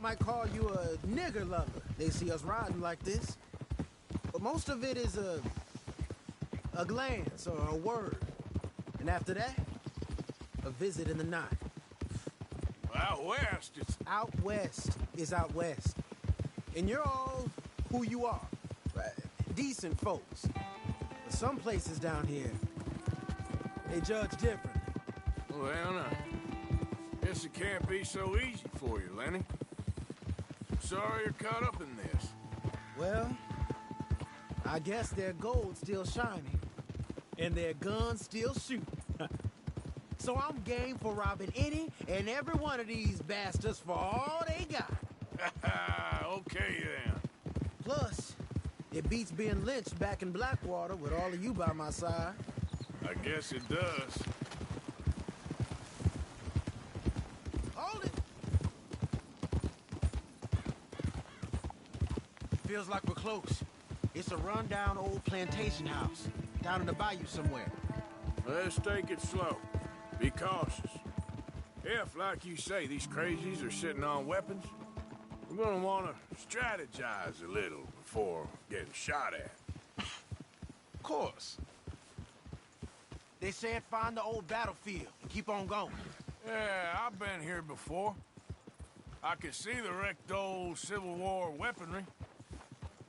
Might call you a nigger lover. They see us riding like this. But most of it is a glance or a word. And after that, a visit in the night. Out west, it's... Out west is out west. And you're all who you are. Decent folks. But some places down here, they judge differently. Well, now, guess it can't be so easy for you, Lenny. Sorry you're caught up in this. Well, I guess their gold's still shining, and their guns still shoot. So I'm game for robbing any and every one of these bastards for all they got. Okay, then. Plus, it beats being lynched back in Blackwater with all of you by my side. I guess it does. Hold it! Feels like we're close. It's a rundown old plantation house, down in the bayou somewhere. Let's take it slow. Be cautious. If, like you say, these crazies are sitting on weapons, we're gonna want to strategize a little before getting shot at. Of course. They said find the old battlefield and keep on going. Yeah, I've been here before. I can see the wrecked old Civil War weaponry.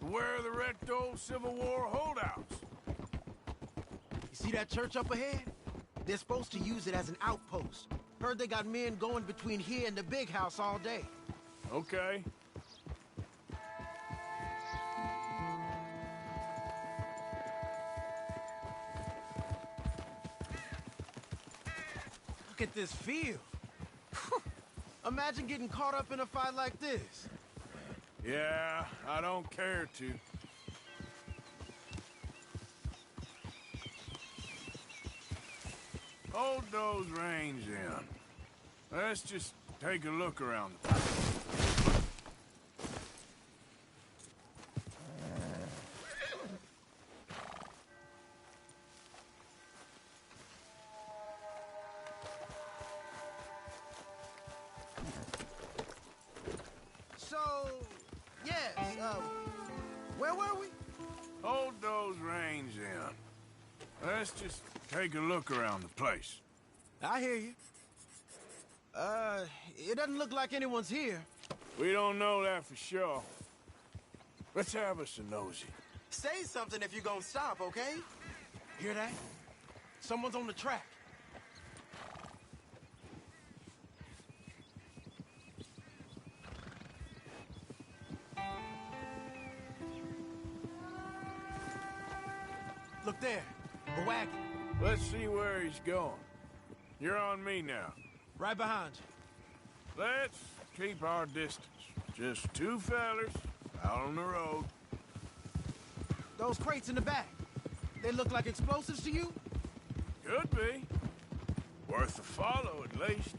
Where are the wrecked old Civil War holdouts? You see that church up ahead? They're supposed to use it as an outpost. Heard they got men going between here and the big house all day. Okay. Look at this field. Imagine getting caught up in a fight like this. Yeah, I don't care to. Hold those reins in. Let's just take a look around the place. So, yes, where were we? Hold those reins in. Let's just take a look around the place. I hear you. It doesn't look like anyone's here. We don't know that for sure. Let's have us a nosy. Say something if you're gonna stop, okay? Hear that? Someone's on the track. Look there, a wagon. Let's see where he's going. You're on me now. Right behind you. Let's keep our distance. Just two fellers out on the road. Those crates in the back, they look like explosives to you? Could be. Worth a follow, at least.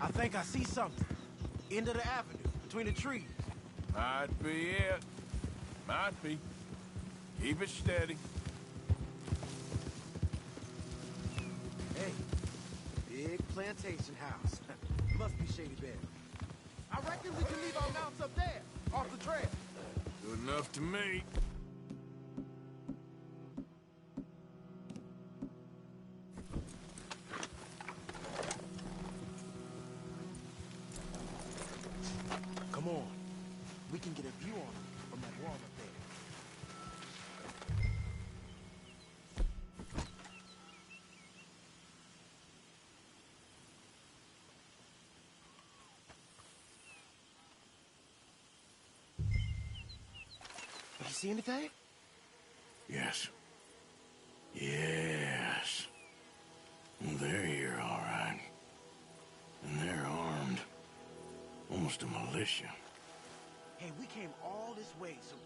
I think I see something. End of the avenue, between the trees. Might be it. Might be. Keep it steady. Hey, big plantation house. Must be Shady Bed. I reckon we can leave our mounts up there, off the trail. Good enough to me. Come on. We can get a view on them from that wall up there. You see anything? Yes. Yes. They're here, all right. And they're armed. Almost a militia. Hey, we came all this way, so...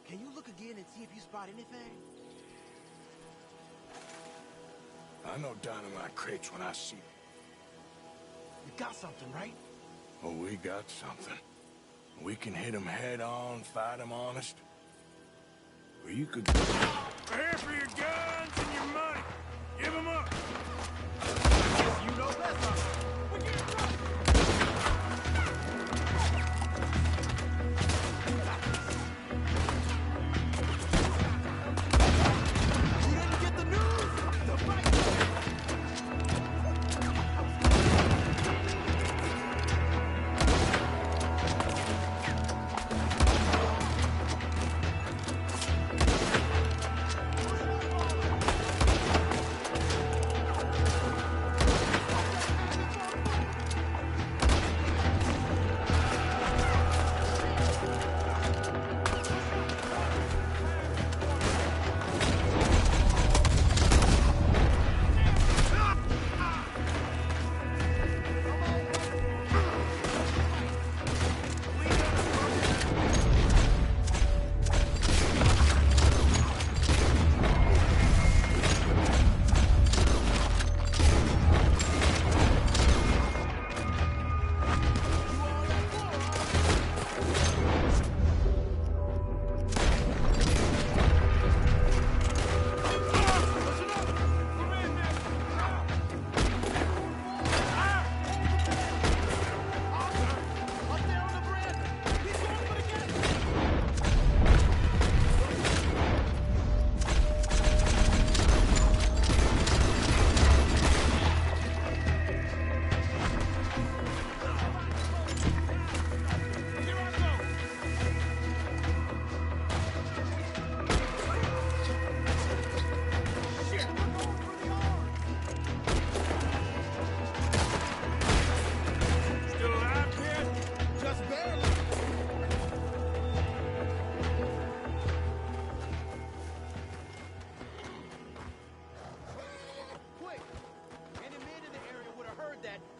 Can you look again and see if you spot anything? I know dynamite crates when I see them. We got something, right? Oh, we got something. We can hit them head on, fight them honest. Or you could... We're here for your guns and your money. Give them up. You know best, huh? We get it right. You didn't get the news? The fight.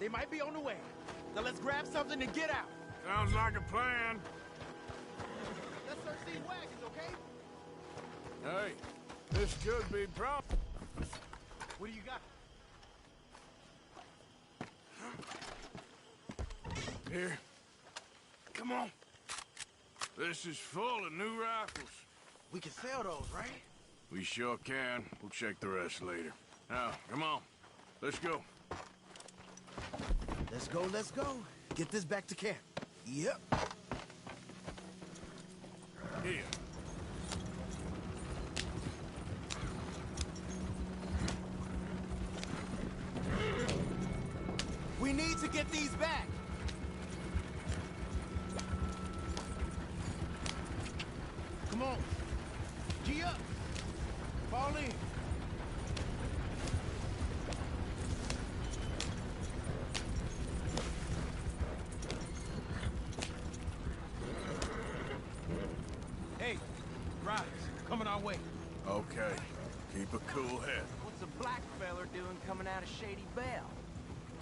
They might be on the way. Now let's grab something and get out. Sounds like a plan. Let's search these wagons, okay? Hey, this could be problem. What do you got? Here. Come on. This is full of new rifles. We can sell those, right? We sure can. We'll check the rest later. Now, come on. Let's go. Let's go, let's go. Get this back to camp. Yep. Here. We need to get these back. Come on. G up. Fall in. Hey, rise. Coming our way. Okay. Keep a cool head. What's a black feller doing coming out of Shady Belle?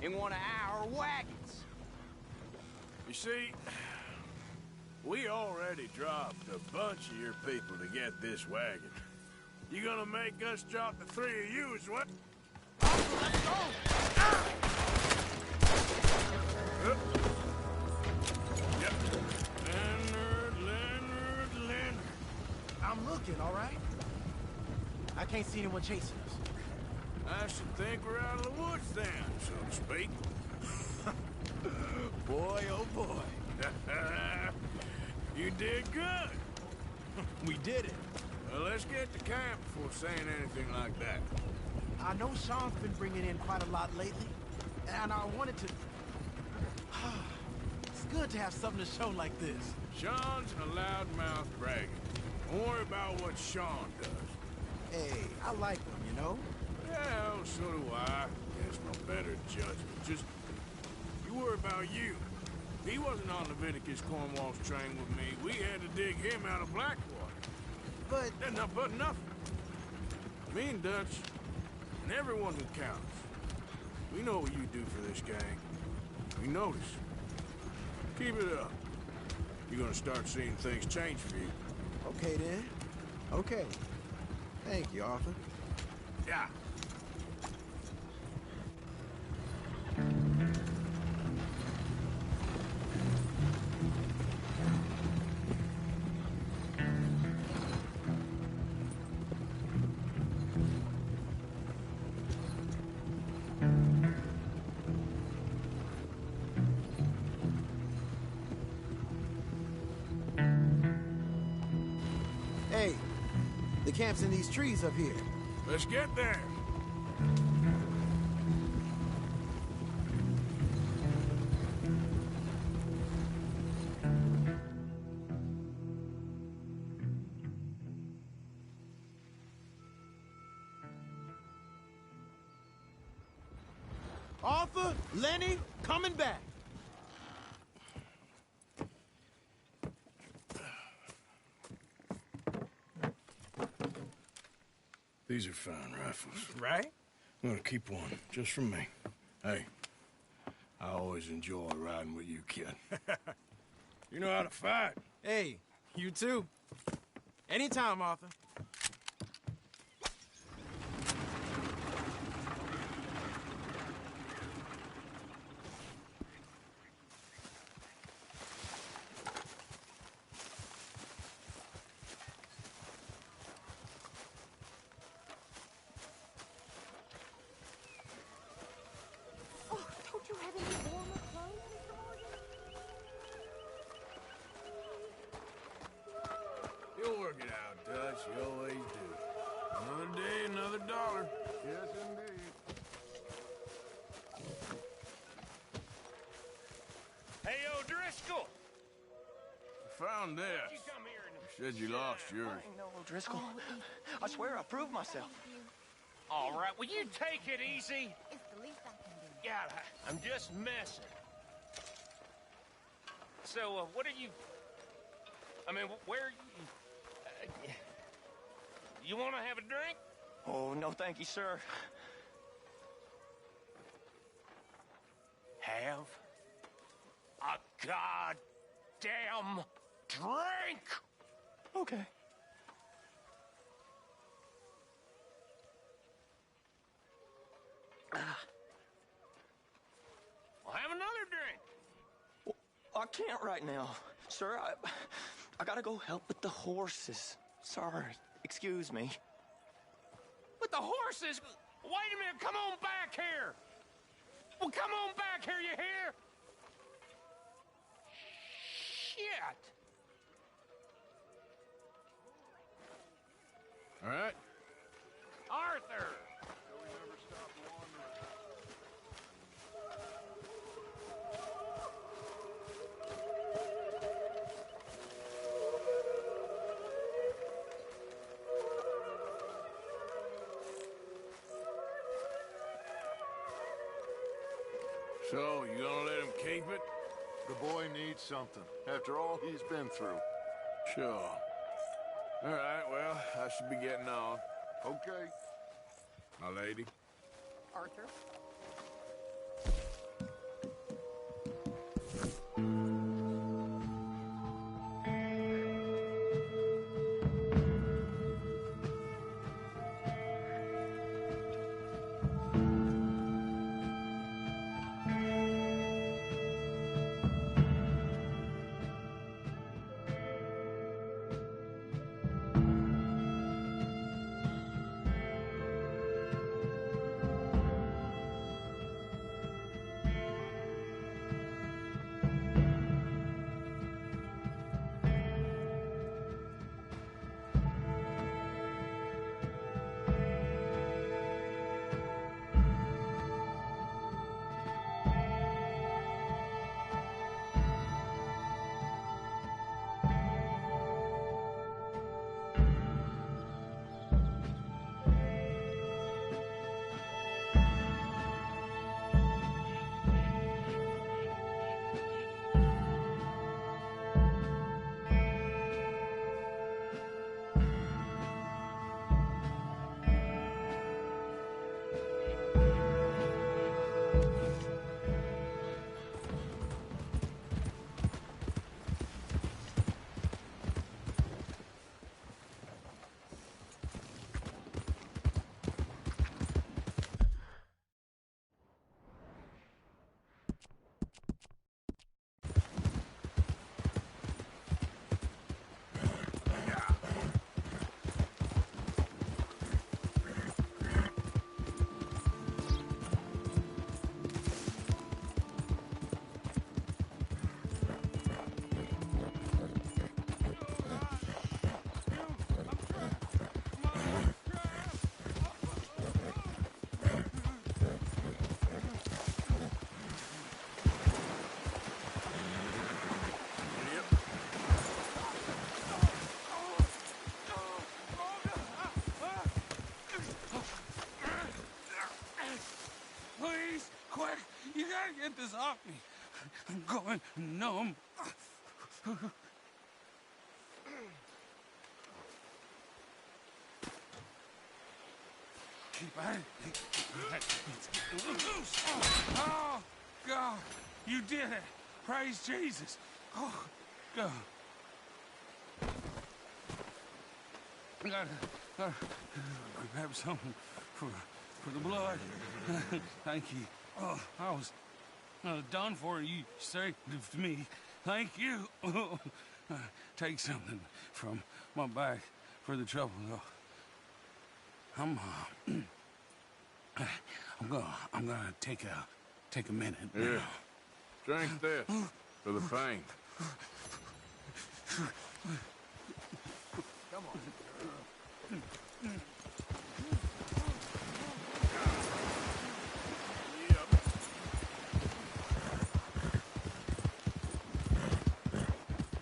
In one of our wagons. You see, we already dropped a bunch of your people to get this wagon. You gonna make us drop the three of you as well? Let's go! Yep. Leonard. I'm looking, all right? I can't see anyone chasing us. I should think we're out of the woods then, so to speak. Boy, oh boy. You did good. We did it. Well, let's get to camp before saying anything like that. I know Sean's been bringing in quite a lot lately, and I wanted to... It's good to have something to show like this. Sean's a loudmouth bragging. Don't worry about what Sean does. Hey, I like him, you know? Yeah, well, so do I. There's no better judgment. Just, you worry about you. He wasn't on Leviticus Cornwall's train with me. We had to dig him out of Blackwater. But... But nothing. Me and Dutch, and everyone who counts. We know what you do for this gang. We notice. Keep it up. You're gonna start seeing things change for you. Okay, then. Okay. Thank you, Arthur. Yeah. Hey, the camp's in these trees up here. Let's get there. Arthur, Lenny, coming back. These are fine rifles. Right? I'm gonna keep one, just from me. Hey, I always enjoy riding with you, kid. You know how to fight. Hey, you too. Anytime, Arthur. Don't you have any warmer clothes, Mr. Morgan? You'll work it out, Dutch. You always do. Another day, another dollar. Yes, indeed. Hey, O'Driscoll! Found this. You come here and... You said you lost yours. I ain't no O'Driscoll. I swear I proved myself. All right, will you take it easy? It's the least I can do. God, I'm just messing. So, what are you... I mean, where are you... you want to have a drink? Oh, no thank you, sir. Have? goddamn drink! Okay. Well, have another drink. Well, I can't right now. Sir, I gotta go help with the horses. Sorry. Excuse me. With the horses? Wait a minute, come on back here! Well, come on back here, you hear? Shit! All right. Arthur! So, you gonna let him keep it? The boy needs something, after all he's been through. Sure. All right, well, I should be getting on. Okay. My lady. Arthur? Please, quick! You gotta get this off me. I'm going numb. Keep at it. It's getting loose. Oh, God. You did it. Praise Jesus. Oh, God. Gotta grab something for the blood. Thank you. Oh, I was done for. You saved me. Thank you. Take something from my back for the trouble, though. I'm gonna take a minute. Yeah. Now. Drink this for the pain. Come on.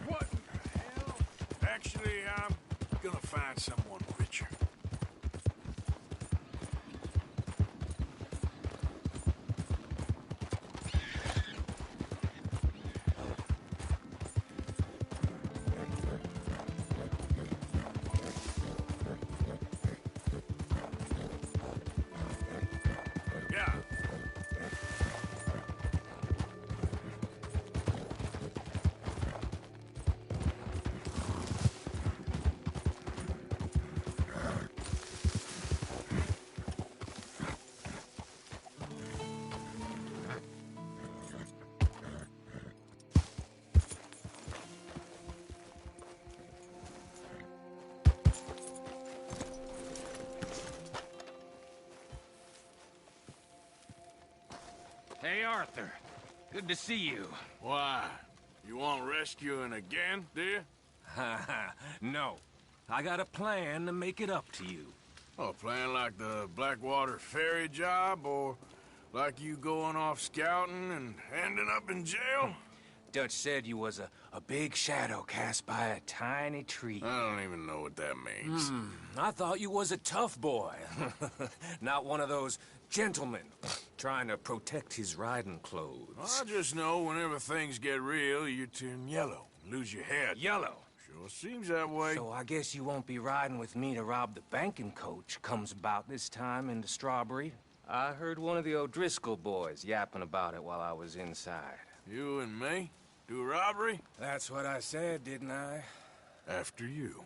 What the hell? Actually, I'm gonna find someone richer. Hey, Arthur. Good to see you. Why? You want rescuing again, do you? No. I got a plan to make it up to you. Oh, a plan like the Blackwater ferry job, or like you going off scouting and ending up in jail? Dutch said you was a big shadow cast by a tiny tree. I don't even know what that means. I thought you was a tough boy. Not one of those gentlemen trying to protect his riding clothes. I just know whenever things get real, you turn yellow, lose your head. Yellow? Sure seems that way. So I guess you won't be riding with me to rob the banking coach comes about this time in the Strawberry. I heard one of the O'Driscoll boys yapping about it while I was inside. You and me? Do a robbery? That's what I said, didn't I? After you.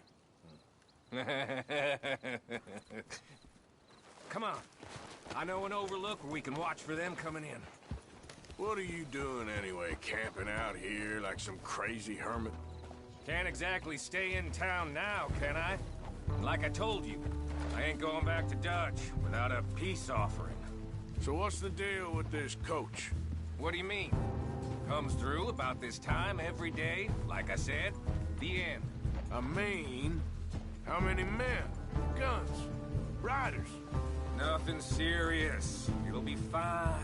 Come on. I know an overlook where we can watch for them coming in. What are you doing anyway, camping out here like some crazy hermit? Can't exactly stay in town now, can I? Like I told you, I ain't going back to Dutch without a peace offering. So what's the deal with this coach? What do you mean? Comes through about this time every day, like I said. The end. I mean, how many men? Guns? Riders? Nothing serious. It'll be fine.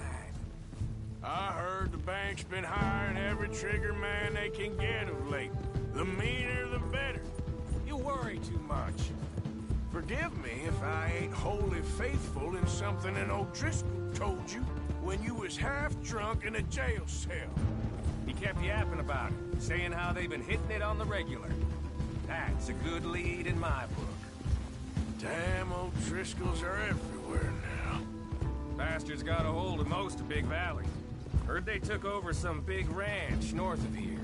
I heard the bank's been hiring every trigger man they can get of late. The meaner, the better. You worry too much. Forgive me if I ain't wholly faithful in something an O'Driscoll told you when you was half drunk in a jail cell. He kept yapping about it, saying how they've been hitting it on the regular. That's a good lead in my book. Damn O'Driscolls are everywhere now. Bastards got a hold of most of Big Valley. Heard they took over some big ranch north of here.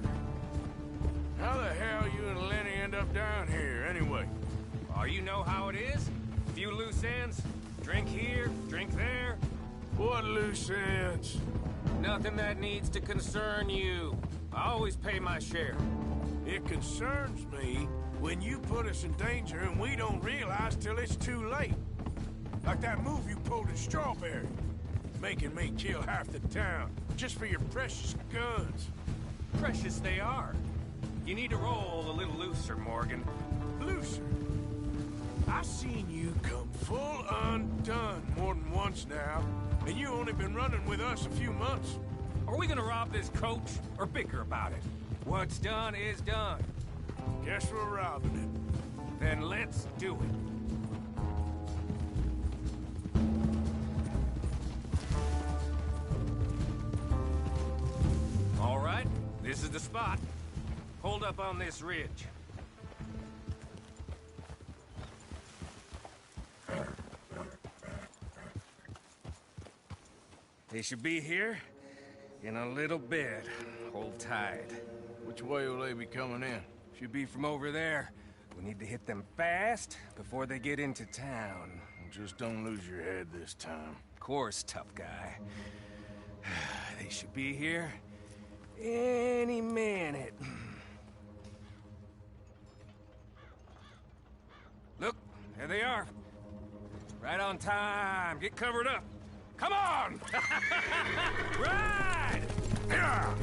How the hell you and Lenny end up down here, anyway? Oh, you know how it is? Few loose ends. Drink here, drink there. What loose ends? Nothing that needs to concern you. I always pay my share. It concerns me when you put us in danger and we don't realize till it's too late. Like that move you pulled in Strawberry. Making me kill half the town, just for your precious guns. Precious they are. You need to roll a little looser, Morgan. Looser? I seen you come full undone more than once now, and you only been running with us a few months. Are we gonna rob this coach, or bicker about it? What's done is done. Guess we're robbing it. Then let's do it. All right, this is the spot. Hold up on this ridge. They should be here in a little bit. Hold tight. Which way will they be coming in? Should be from over there. We need to hit them fast before they get into town. Just don't lose your head this time. Of course, tough guy. They should be here any minute. Look, there they are. Right on time. Get covered up. Come on! Ride! Yeah!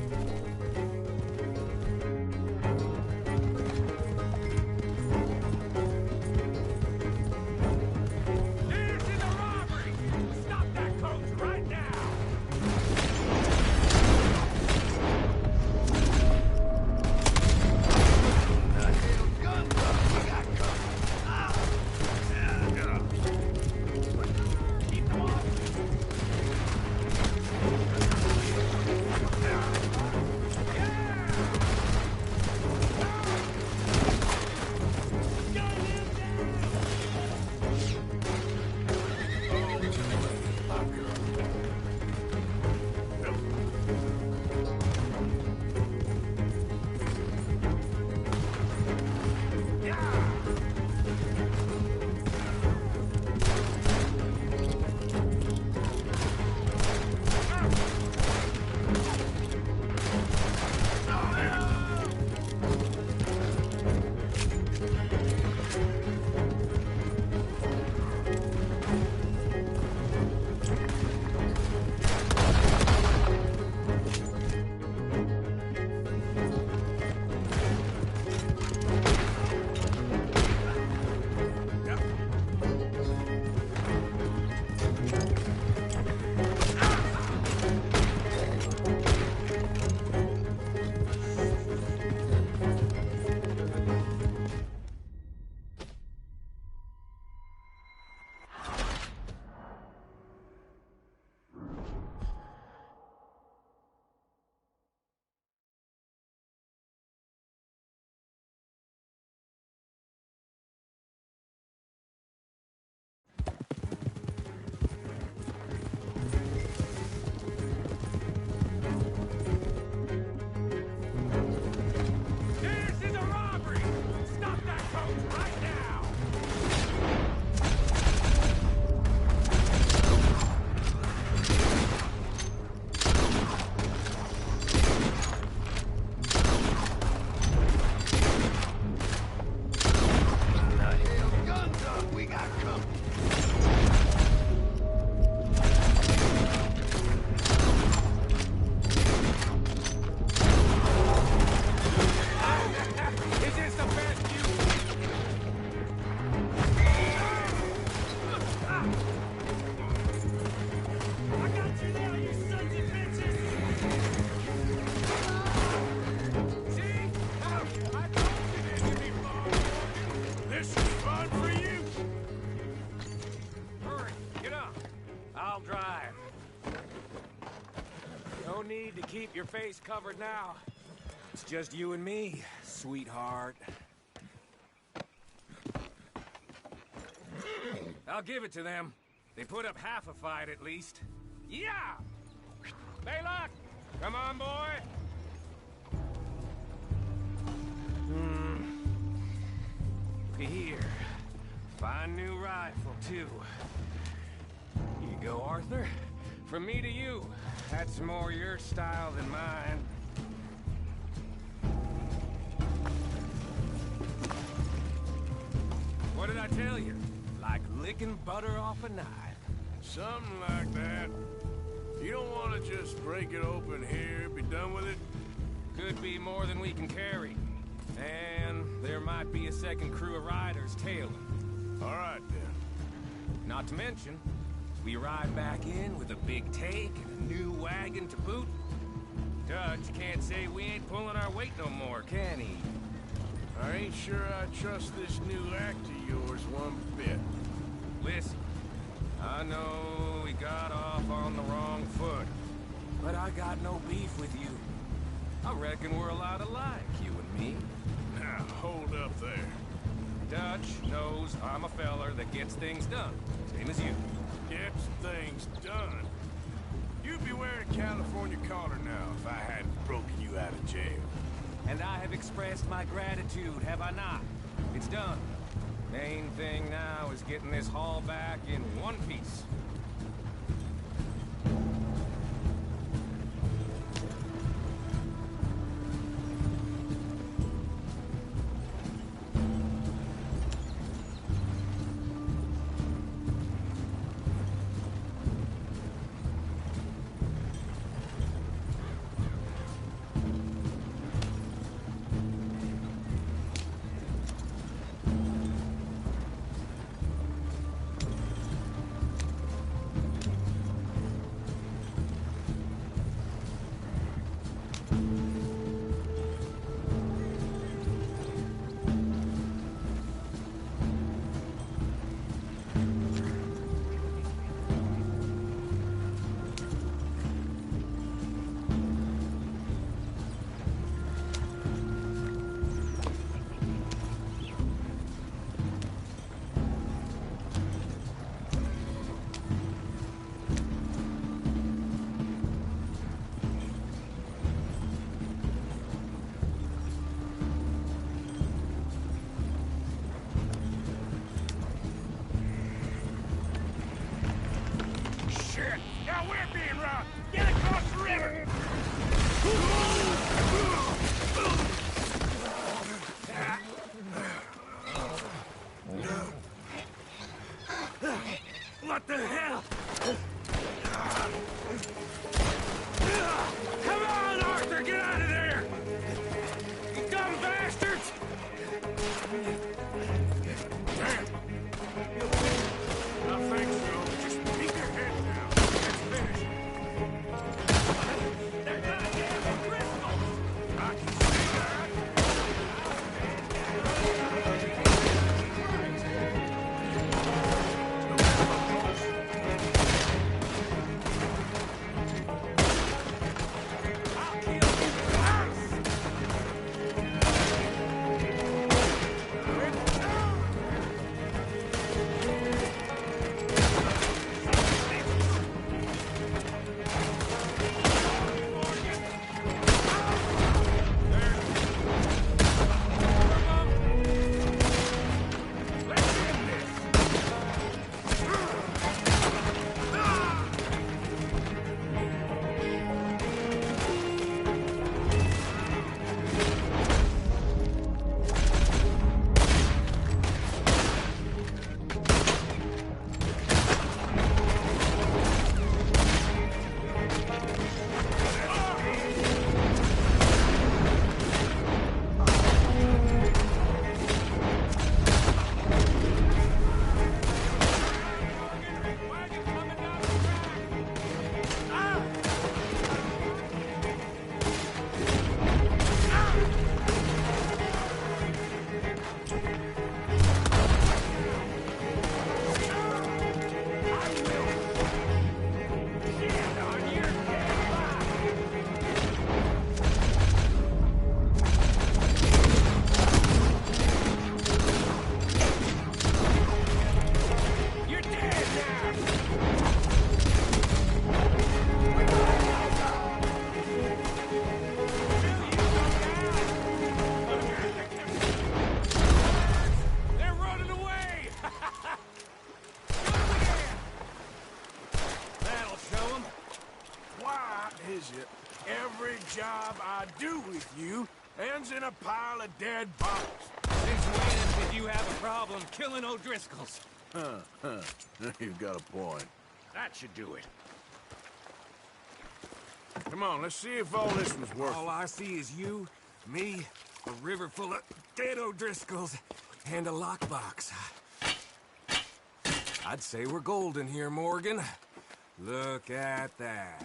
I'll drive. No need to keep your face covered now. It's just you and me, sweetheart. I'll give it to them. They put up half a fight at least. Yeah! Baylock! Come on, boy! Look here. Fine new rifle, too. Here you go, Arthur. From me to you. That's more your style than mine. What did I tell you? Like licking butter off a knife. Something like that. You don't want to just break it open here, be done with it? Could be more than we can carry. And there might be a second crew of riders tailing. All right, then. Not to mention, we ride back in with a big take and a new wagon to boot. Dutch can't say we ain't pulling our weight no more, can he? I ain't sure I trust this new act of yours one bit. Listen, I know we got off on the wrong foot, but I got no beef with you. I reckon we're a lot alike, you and me. Now, hold up there. Dutch knows I'm a feller that gets things done, same as you. Gets things done? You'd be wearing a California collar now if I hadn't broken you out of jail. And I have expressed my gratitude, have I not? It's done. Main thing now is getting this haul back in one piece. What the hell? Come on, Arthur, get out of there! You dumb bastards! Damn. I think so. Just keep your head down. Let's finish. They're gonna get me, Bristol! I can see that. They're running away! That'll show them. Why is it every job I do with you ends in a pile of dead bodies? Since when did you have a problem killing O'Driscolls? You've got a point. That should do it. Come on, let's see if all this was worth it. All I see is you, me, a river full of dead O'Driscolls, and a lockbox. I'd say we're golden here, Morgan. Look at that.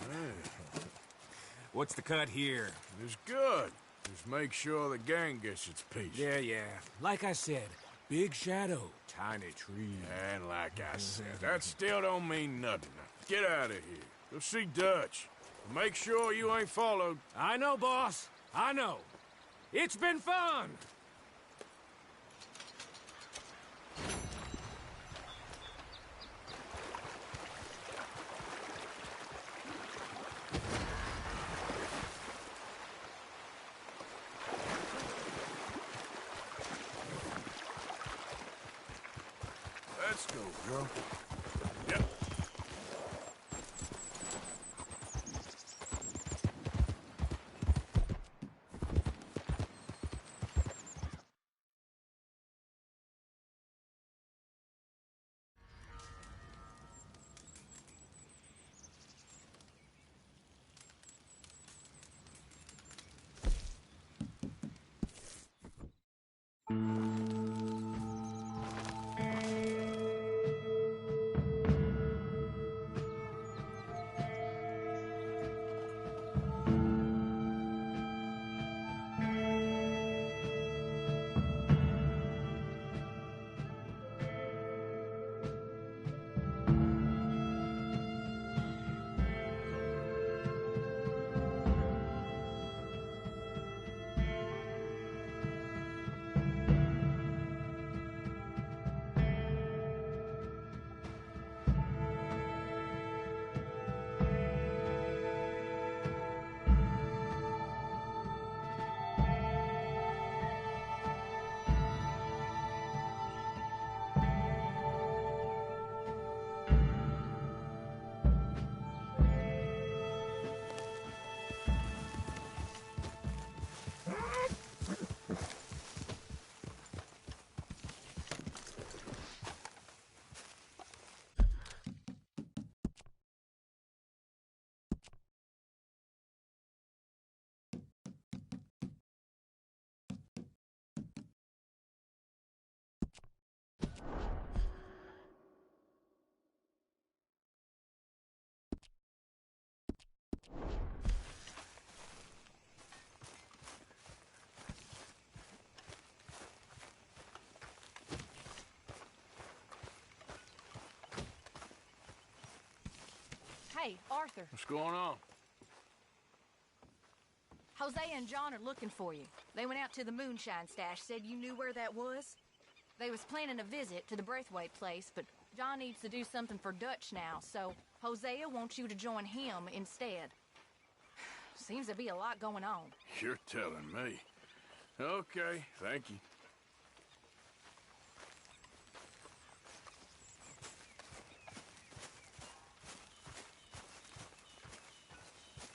What's the cut here? It's good. Just make sure the gang gets its piece. Yeah. Like I said, big shadow, tiny tree. And like I said, that still don't mean nothing. Get out of here. Go see Dutch. Make sure you ain't followed. I know, boss. I know. It's been fun. Let's go, girl. Yep. Hey, Arthur. What's going on? Hosea and John are looking for you. They went out to the moonshine stash, said you knew where that was. They was planning a visit to the Braithwaite place, but John needs to do something for Dutch now, so Hosea wants you to join him instead. Seems to be a lot going on. You're telling me. Okay, thank you.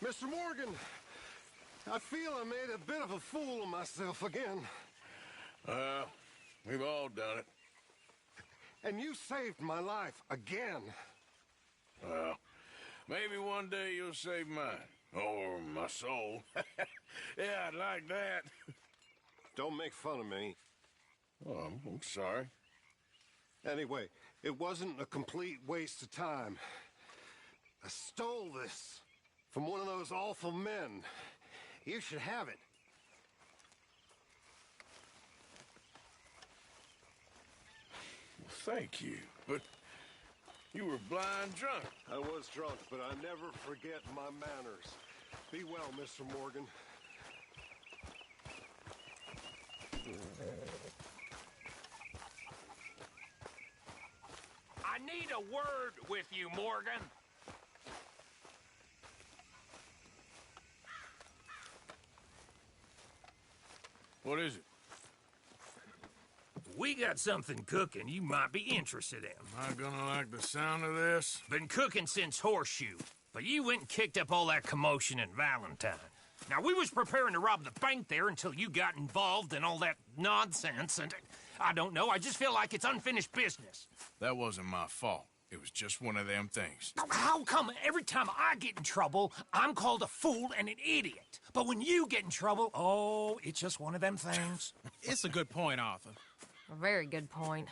Mr. Morgan, I feel I made a bit of a fool of myself again. We've all done it. And you saved my life again. Well, maybe one day you'll save mine. Or my soul. Yeah, I'd like that. Don't make fun of me. Oh, I'm sorry. Anyway, it wasn't a complete waste of time. I stole this from one of those awful men. You should have it. Well, thank you, but you were blind drunk. I was drunk, but I never forget my manners. Be well, Mr. Morgan. I need a word with you, Morgan. What is it? We got something cooking you might be interested in. Am I gonna like the sound of this? Been cooking since Horseshoe, but you went and kicked up all that commotion in Valentine. Now, we was preparing to rob the bank there until you got involved in all that nonsense, and I don't know, I just feel like it's unfinished business. That wasn't my fault. It was just one of them things. How come every time I get in trouble, I'm called a fool and an idiot? But when you get in trouble, oh, it's just one of them things. It's a good point, Arthur. A very good point.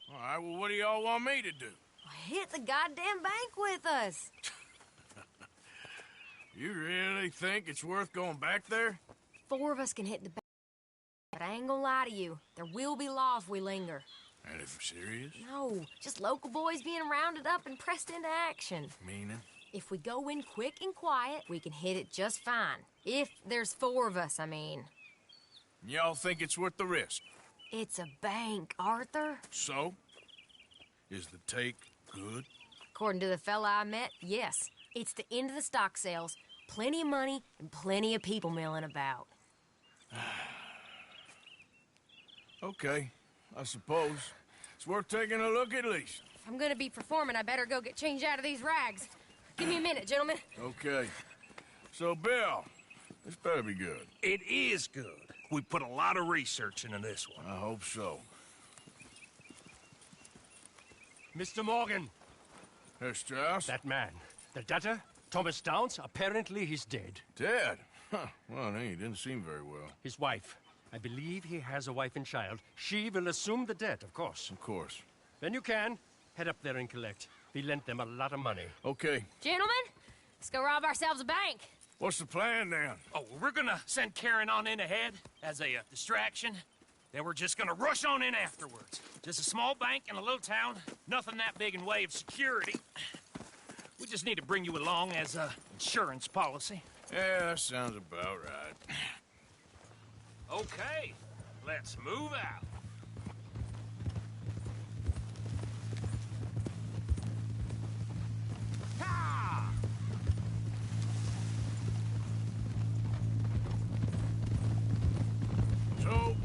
All right, well, what do y'all want me to do? Hit the goddamn bank with us. You really think it's worth going back there? 4 of us can hit the bank. But I ain't gonna lie to you. There will be law if we linger. And if we're serious? No, just local boys being rounded up and pressed into action. Meaning? If we go in quick and quiet, we can hit it just fine. If there's 4 of us, I mean. Y'all think it's worth the risk? It's a bank, Arthur. So? Is the take good? According to the fella I met, yes. It's the end of the stock sales. Plenty of money and plenty of people milling about. Okay, I suppose. It's worth taking a look at least. If I'm gonna be performing, I better go get changed out of these rags. Give me a minute, gentlemen. Okay. So, Bill, this better be good. It is good. We put a lot of research into this one. I hope so. Mr. Morgan. Herr Strauss? That man. The debtor, Thomas Downs, apparently he's dead. Dead? Huh. Well, he didn't seem very well. His wife. I believe he has a wife and child. She will assume the debt, of course. Of course. When you can, head up there and collect. We lent them a lot of money. Okay. Gentlemen, let's go rob ourselves a bank. What's the plan, then? Oh, we're gonna send Karen on in ahead as a distraction. Then we're just gonna rush on in afterwards. Just a small bank in a little town. Nothing that big in way of security. We just need to bring you along as a insurance policy. Yeah, that sounds about right. Okay, let's move out. Ha! So,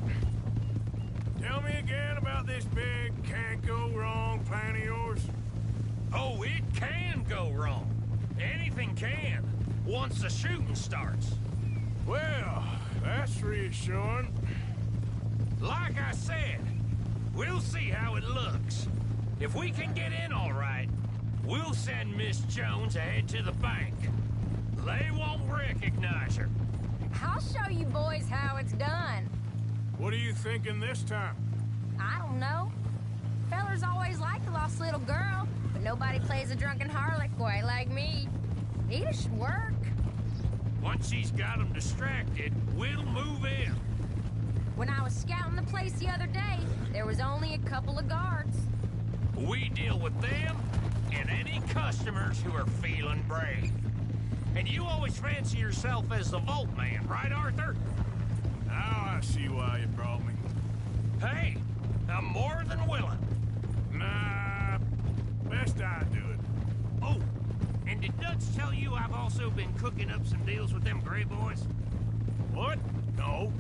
tell me again about this big can't-go-wrong plan of yours. Oh, it can go wrong. Anything can, once the shooting starts. Well, that's reassuring. Like I said, we'll see how it looks. If we can get in all right, we'll send Miss Jones ahead to the bank. They won't recognize her. I'll show you boys how it's done. What are you thinking this time? I don't know. Fellers always liked a lost little girl, but nobody plays a drunken harlot quite like me. It should work. Once she's got them distracted, we'll move in. When I was scouting the place the other day, there was only a couple of guards. We deal with them and any customers who are feeling brave. And you always fancy yourself as the Vault Man, right, Arthur? Now I see why you brought me. Hey, I'm more than willing. Nah, best I do it. Oh, and did Dutch tell you I've also been cooking up some deals with them Gray boys? What? No.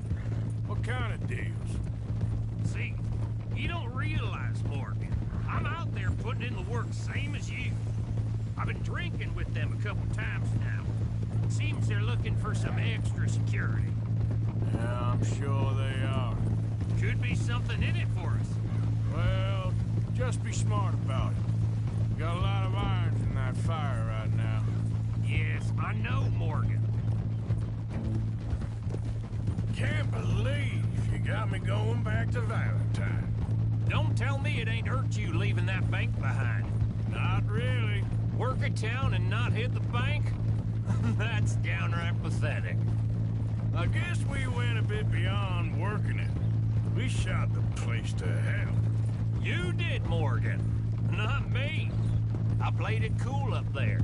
What kind of deals? See, you don't realize, Morgan. I'm out there putting in the work same as you. I've been drinking with them a couple times now. Seems they're looking for some extra security. Yeah, I'm sure they are. Could be something in it for us. Well, just be smart about it. Got a lot of irons in that fire right now. Yes, I know, Morgan. Can't believe you got me going back to Valentine. Don't tell me it ain't hurt you leaving that bank behind. Not really. Work a town and not hit the bank? That's downright pathetic. I guess we went a bit beyond working it. We shot the place to hell. You did, Morgan. Not me. I played it cool up there.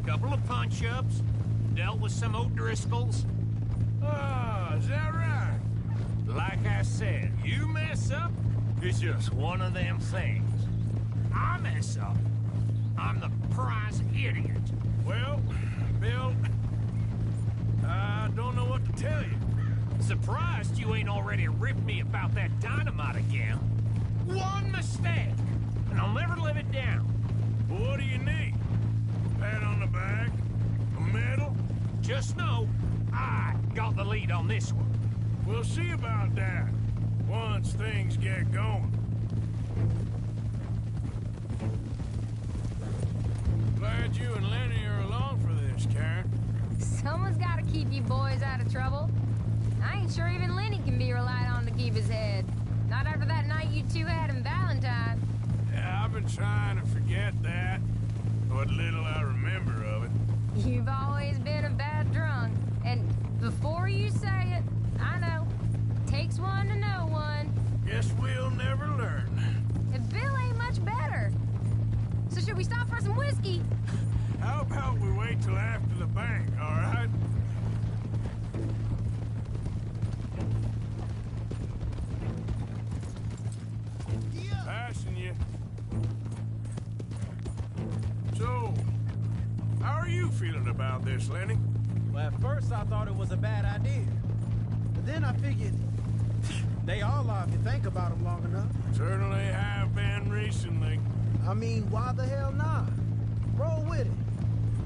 Couple of punch-ups, dealt with some O'Driscolls. Ah, is that right? Like I said, you mess up, it's just one of them things. I mess up, I'm the prize idiot. Well, Bill, I don't know what to tell you. Surprised you ain't already ripped me about that dynamite again. One mistake, and I'll never live it down. What do you need? Pat on the back? A medal? Just know, I got the lead on this one. We'll see about that once things get going. Glad you and Lenny are along for this, Karen. Someone's got to keep you boys out of trouble. I ain't sure even Lenny can be relied on to keep his head. Not after that night you two had in Valentine. Yeah, I've been trying to forget that. What little I remember of it. You've always been a bad drunk. And before you say it, I know. Takes one to know one. Guess we'll never learn. And Bill ain't much better. So should we stop for some whiskey? How about we wait till after the bank, all right? Passing you. So, how are you feeling about this, Lenny? Well, at first I thought it was a bad idea. But then I figured they all are if you think about them long enough. Certainly have been recently. I mean, why the hell not? Roll with it.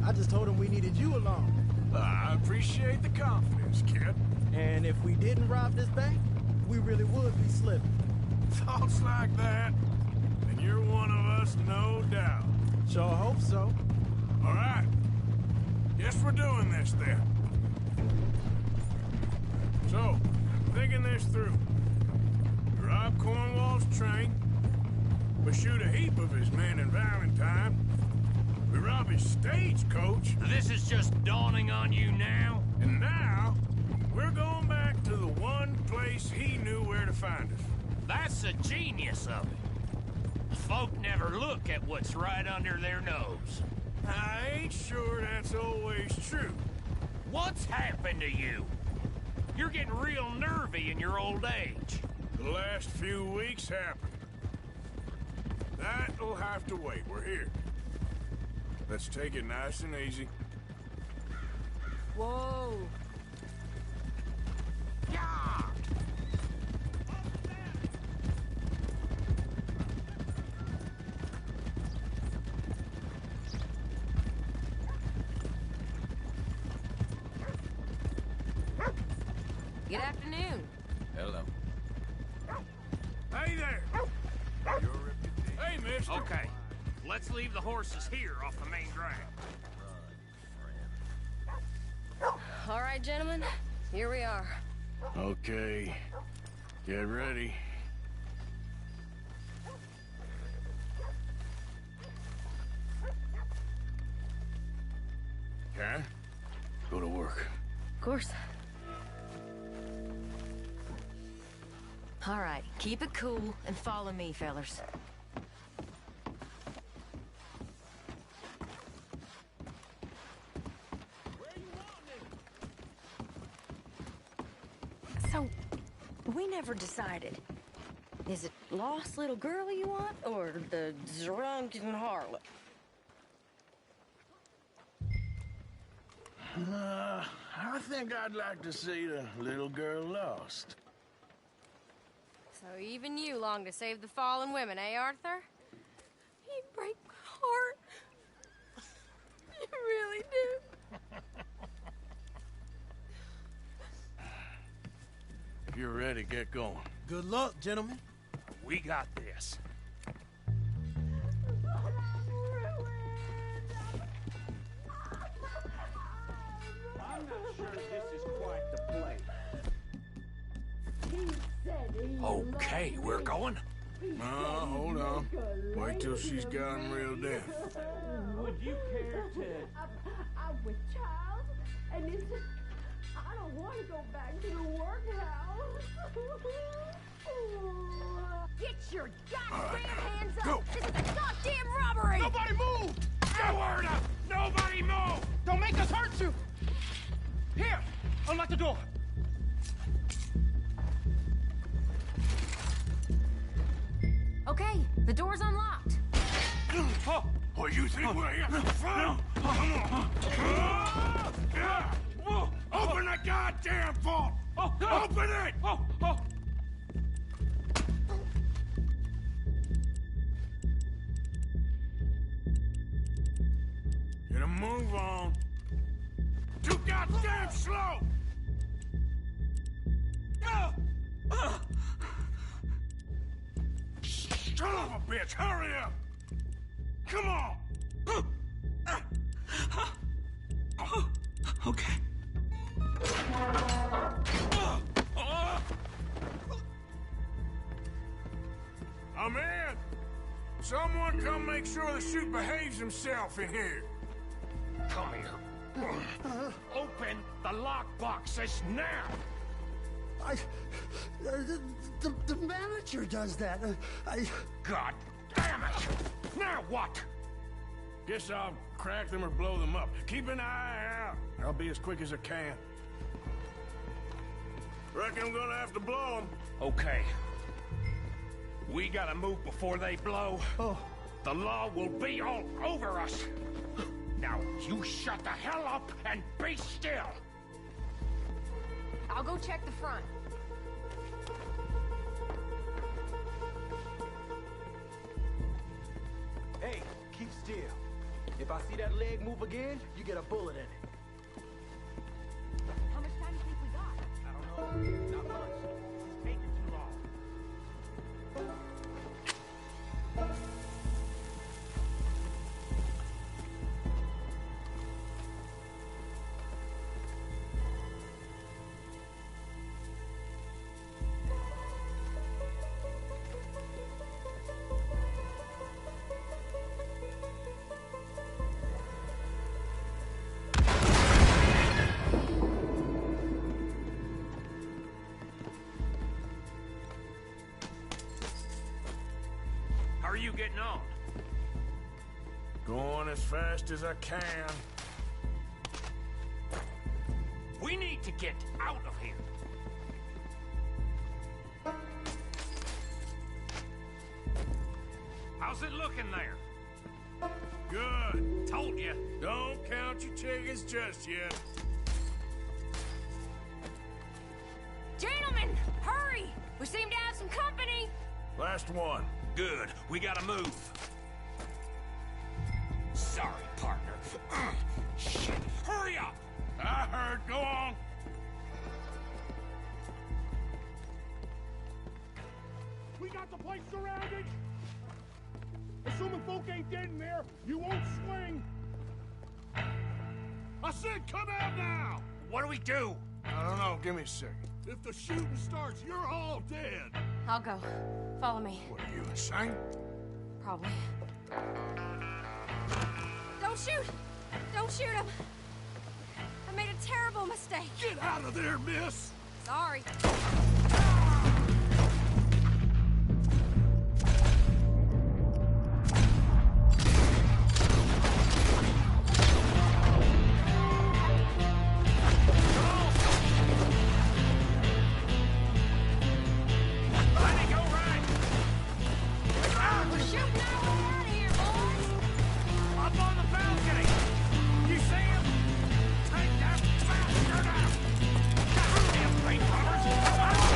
I just told him we needed you along. I appreciate the confidence, kid. And if we didn't rob this bank, we really would be slipping. Thoughts like that, and you're one of us, no doubt. Sure hope so. All right. Guess we're doing this then. So, thinking this through. We rob Cornwall's train. We shoot a heap of his men in Valentine. We rob his stagecoach. This is just dawning on you now? And now, we're going back to the one place he knew where to find us. That's the genius of it. Folk never look at what's right under their nose. I ain't sure that's always true. What's happened to you? You're getting real nervy in your old age. The last few weeks happened. That'll have to wait. We're here. Let's take it nice and easy. Whoa. Yeah! Good afternoon. Hello. Hey there! Hey, mister! Okay, let's leave the horses here off the main drag. All right, gentlemen. Here we are. Okay. Get ready. Karen, go to work. Of course. All right, keep it cool and follow me, fellers. So, we never decided. Is it lost little girl you want, or the drunken harlot? I think I'd like to see the little girl lost. So even you long to save the fallen women, eh, Arthur? You break my heart. You really do. If you're ready, get going. Good luck, gentlemen. We got this. I'm not sure this is quite the place. Okay, we're going? No, hold on. Wait till she's gotten real deaf. Would you care to... I'm with child, and it's... I don't want to go back to the workhouse. Get your goddamn hands up! Go. This is a goddamn robbery! Nobody move! No word up! Nobody move! Don't make us hurt you! Here! Unlock the door! Okay, the door's unlocked. What, you think we're here for fun? Come on. Open the goddamn vault! Open it! Get a move on. Too goddamn slow! Son of a bitch, hurry up! Come on! Okay. I'm in! Someone come make sure the chute behaves himself in here. Come here. Open the lockboxes now! The manager does that. God damn it! Now what? Guess I'll crack them or blow them up. Keep an eye out. I'll be as quick as I can. Reckon I'm gonna have to blow them. Okay. We gotta move before they blow. The law will be all over us. Now, you shut the hell up and be still. I'll go check the front. Hey, keep still. If I see that leg move again, you get a bullet in it. How much time do you think we got? I don't know. Not much. It's taking too long. How are you getting on? Going as fast as I can. We need to get out of here. How's it looking there? Good. Told you. Don't count your chickens just yet. Gentlemen, hurry! We seem to have some company. Last one. Good. We gotta move. Sorry, partner. Shit. Hurry up! I heard. Go on. We got the place surrounded. Assuming folk ain't dead in there, you won't swing. I said come out now! What do we do? I don't know. Give me a second. If the shooting starts, you're all dead. I'll go. Follow me. What are you, insane? Probably. Don't shoot! Don't shoot him! I made a terrible mistake. Get out of there, miss! Sorry. Take that bastard out! Goddamn paint robbers!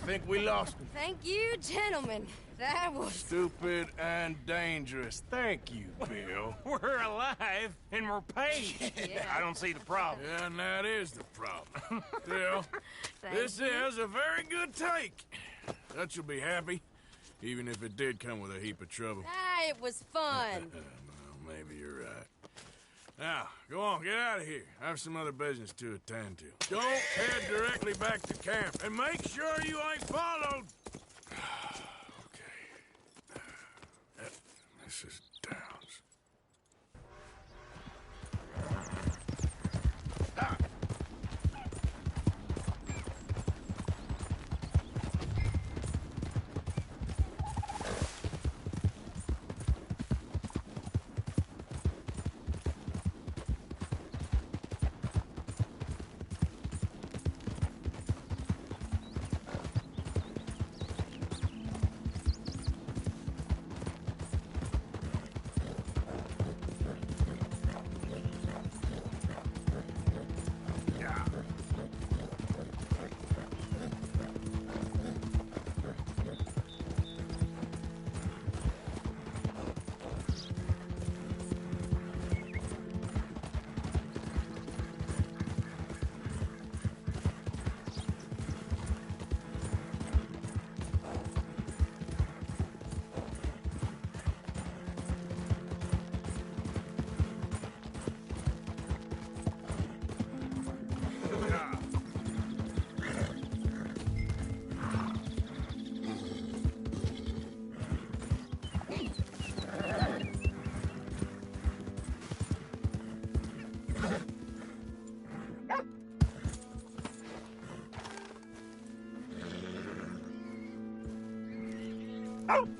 think we lost him. Thank you, gentlemen. That was... Stupid and dangerous. Thank you, Bill. We're alive, and we're paid. Yeah. I don't see the problem. Yeah, and that is the problem. Bill, this is a very good take. Dutch will be happy, even if it did come with a heap of trouble. Ah, it was fun. Well, maybe you're right. Now, go on, get out of here. I have some other business to attend to. Don't head directly back to camp, and make sure you ain't followed. Okay. Mrs. Downs.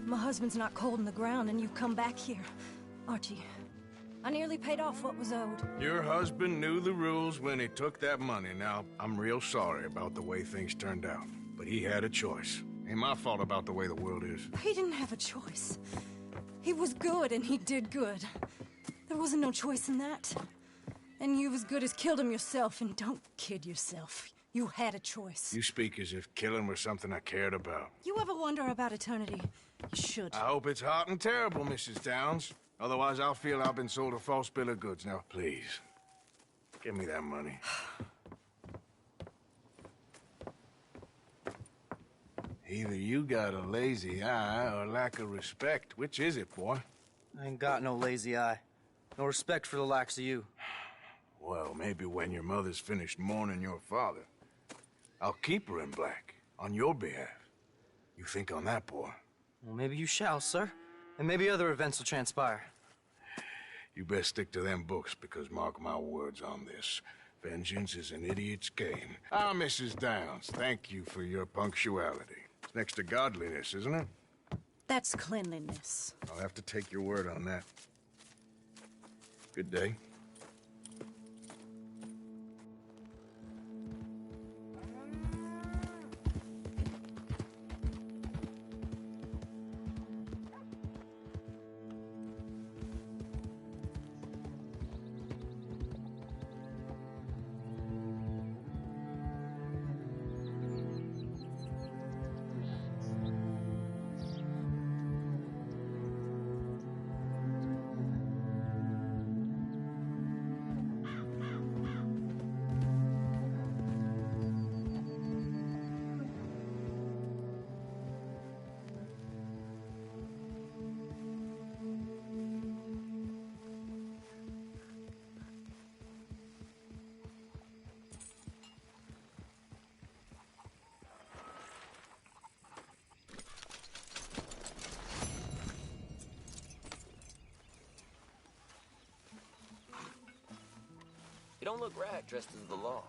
My husband's not cold in the ground, and you come back here. Archie, I nearly paid off what was owed. Your husband knew the rules when he took that money. Now, I'm real sorry about the way things turned out. But he had a choice. Ain't my fault about the way the world is. He didn't have a choice. He was good, and he did good. There wasn't no choice in that. And you've as good as killed him yourself, and don't kid yourself. You had a choice. You speak as if killing was something I cared about. You ever wonder about eternity? You should. I hope it's hot and terrible, Mrs. Downs. Otherwise, I'll feel I've been sold a false bill of goods. Now, please, give me that money. Either you got a lazy eye or lack of respect. Which is it, boy? I ain't got no lazy eye. No respect for the likes of you. Well, maybe when your mother's finished mourning your father, I'll keep her in black, on your behalf. You think on that, boy? Well, maybe you shall, sir. And maybe other events will transpire. You best stick to them books, because mark my words on this. Vengeance is an idiot's game. Ah, Mrs. Downs, thank you for your punctuality. It's next to godliness, isn't it? That's cleanliness. I'll have to take your word on that. Good day. You don't look right dressed as the law.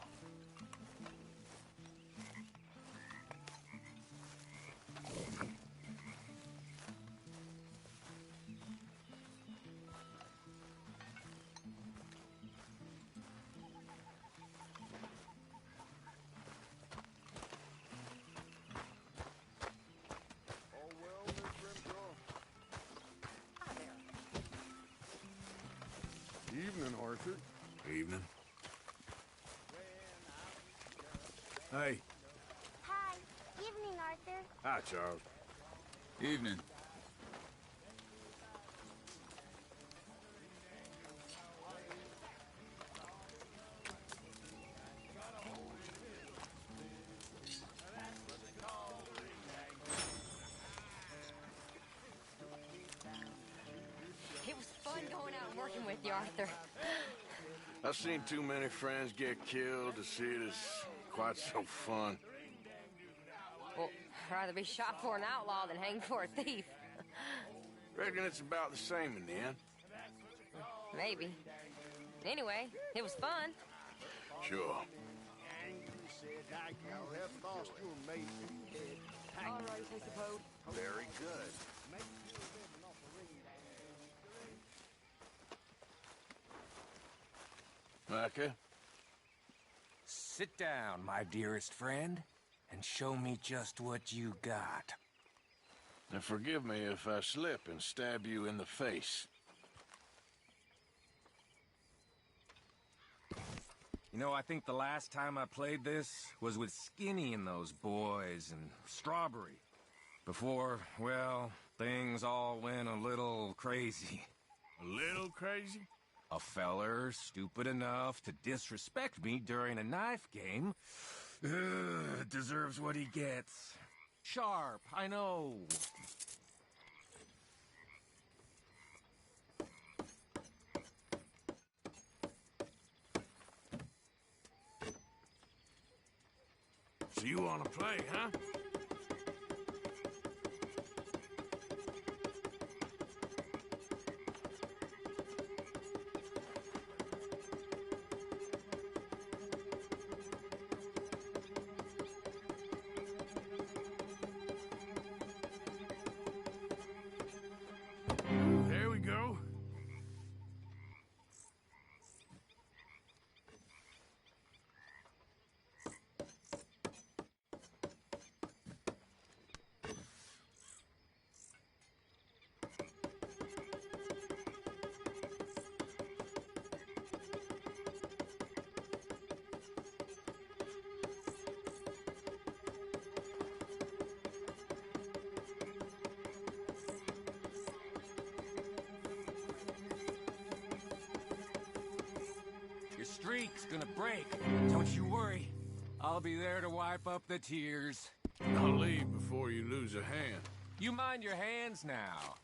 Evening, Arthur. Evening. Hey. Hi. You Evening, Arthur. Hi, Charles. Evening. It was fun going out and working with you, Arthur. I've seen too many friends get killed to see it as quite so fun. Well, I'd rather be shot for an outlaw than hanged for a thief. Reckon it's about the same in the end. Maybe. Anyway, it was fun. Sure. All right, I suppose. Very good. Micah? Sit down, my dearest friend, and show me just what you got. And forgive me if I slip and stab you in the face. You know, I think the last time I played this was with Skinny and those boys and Strawberry. Before, well, things all went a little crazy. A little crazy? A feller stupid enough to disrespect me during a knife game deserves what he gets. Sharp, I know. So you want to play, huh? There we go. Your streak's gonna break. Don't you worry. I'll be there to wipe up the tears. I'll leave before you lose a hand. You mind your hands now.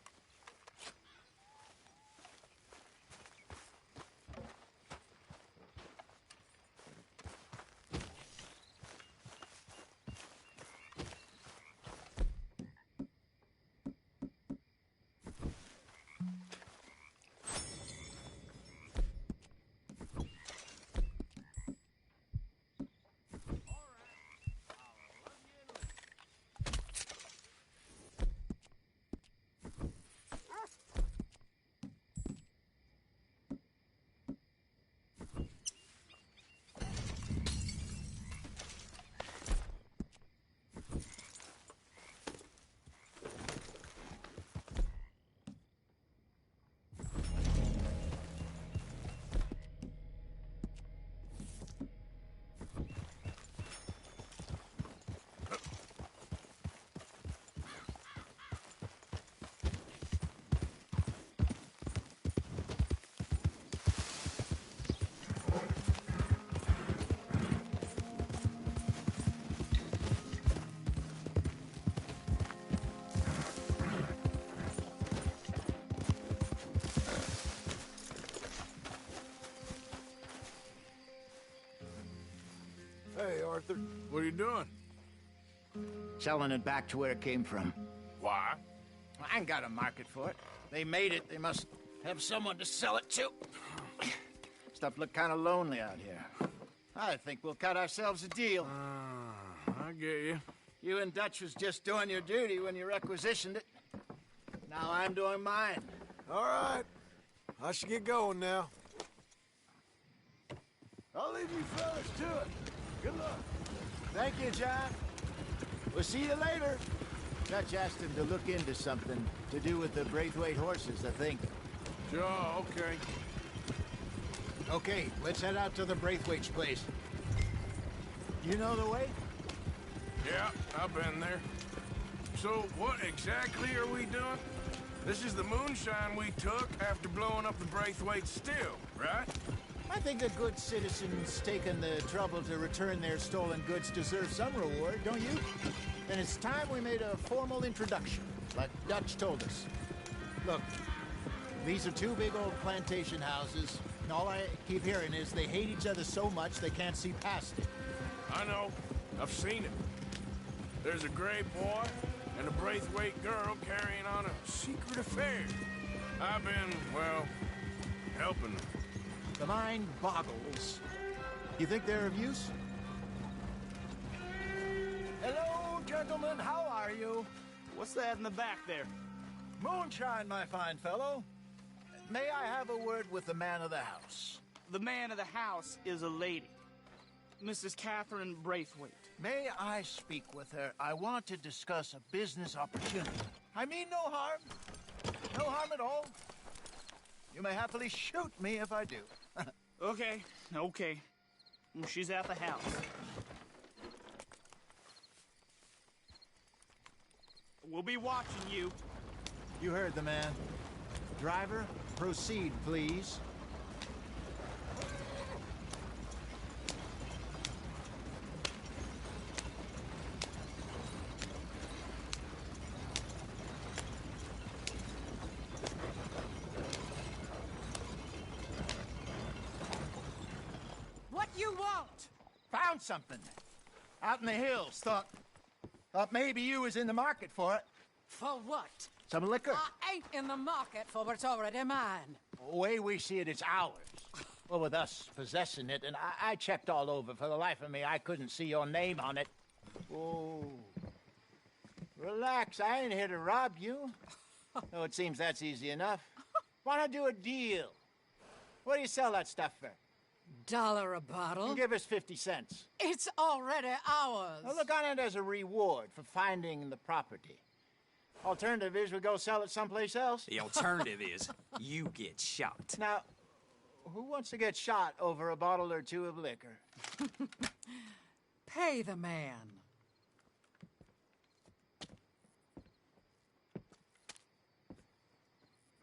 Hey, Arthur. What are you doing? Selling it back to where it came from. Why? I ain't got a market for it. They made it. They must have someone to sell it to. Stuff look kind of lonely out here. I think we'll cut ourselves a deal. I get you. You and Dutch was just doing your duty when you requisitioned it. Now I'm doing mine. All right. I should get going now. I'll leave you fellas to it. Good luck. Thank you, John. We'll see you later. Dutch asked him to look into something to do with the Braithwaite horses, I think. Sure, okay. Okay, let's head out to the Braithwaite's place. You know the way? Yeah, I've been there. So, what exactly are we doing? This is the moonshine we took after blowing up the Braithwaite still, right? I think the good citizens taking the trouble to return their stolen goods deserve some reward, don't you? And it's time we made a formal introduction, like Dutch told us. Look, these are two big old plantation houses, and all I keep hearing is they hate each other so much they can't see past it. I know. I've seen it. There's a gray boy and a Braithwaite girl carrying on a secret affair. I've been, well, helping them. The mind boggles. You think they're of use? Hello, gentlemen. How are you? What's that in the back there? Moonshine, my fine fellow. May I have a word with the man of the house? The man of the house is a lady. Mrs. Catherine Braithwaite. May I speak with her? I want to discuss a business opportunity. I mean no harm. No harm at all. You may happily shoot me if I do. Okay. She's at the house. We'll be watching you. You heard the man. Driver, proceed, please. What you want? Found something. Out in the hills. Thought maybe you was in the market for it. For what? Some liquor. I ain't in the market for what's already mine. The way we see it, it's ours. Well, with us possessing it, and I checked all over. For the life of me, I couldn't see your name on it. Oh. Relax, I ain't here to rob you. No, it seems that's easy enough. Why not do a deal? What do you sell that stuff for? $1 a bottle? You give us 50 cents. It's already ours. Well, look on it as a reward for finding the property. Alternative is we go sell it someplace else. The alternative is you get shot. Now, who wants to get shot over a bottle or two of liquor? Pay the man.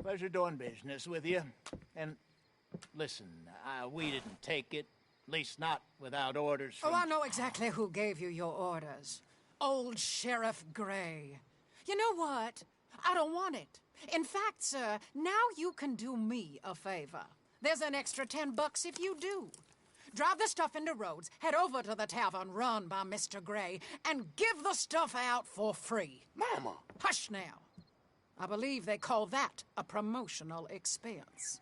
Pleasure doing business with you. And listen, we didn't take it. At least not without orders from... Oh, I know exactly who gave you your orders. Old Sheriff Gray. You know what? I don't want it. In fact, sir, now you can do me a favor. There's an extra $10 if you do. Drive the stuff into Rhodes, head over to the tavern run by Mr. Gray, and give the stuff out for free. Mama! Hush now. I believe they call that a promotional expense.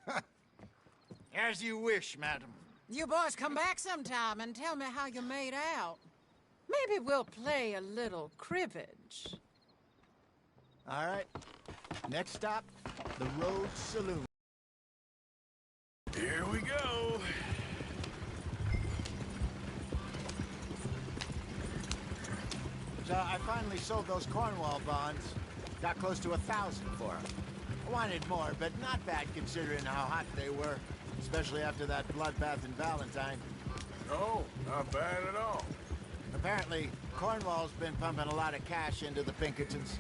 As you wish, madam. You boys come back sometime and tell me how you made out. Maybe we'll play a little cribbage. All right. Next stop, the Rhodes Saloon. Here we go. So I finally sold those Cornwall bonds. Got close to 1,000 for them. I wanted more, but not bad considering how hot they were, especially after that bloodbath in Valentine. Oh, not bad at all. Apparently, Cornwall's been pumping a lot of cash into the Pinkertons.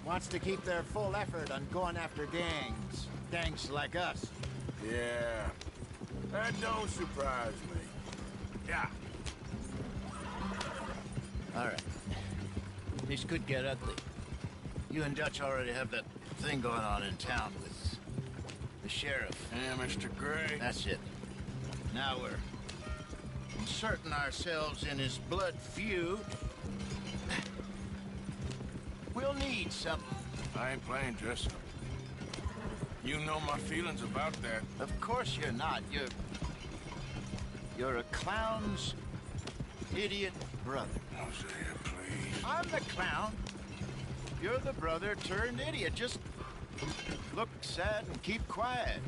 Wants to keep their full effort on going after gangs. Gangs like us. Yeah, that don't surprise me. Yeah. All right. This could get ugly. You and Dutch already have that thing going on in town with the sheriff. Yeah, Mr. Gray. That's it. Now we're inserting ourselves in his blood feud. We'll need something. I ain't playing dress up. You know my feelings about that. Of course you're not. You're a clown's idiot brother. Hosea, please. I'm the clown. You're the brother turned idiot. Just look sad and keep quiet.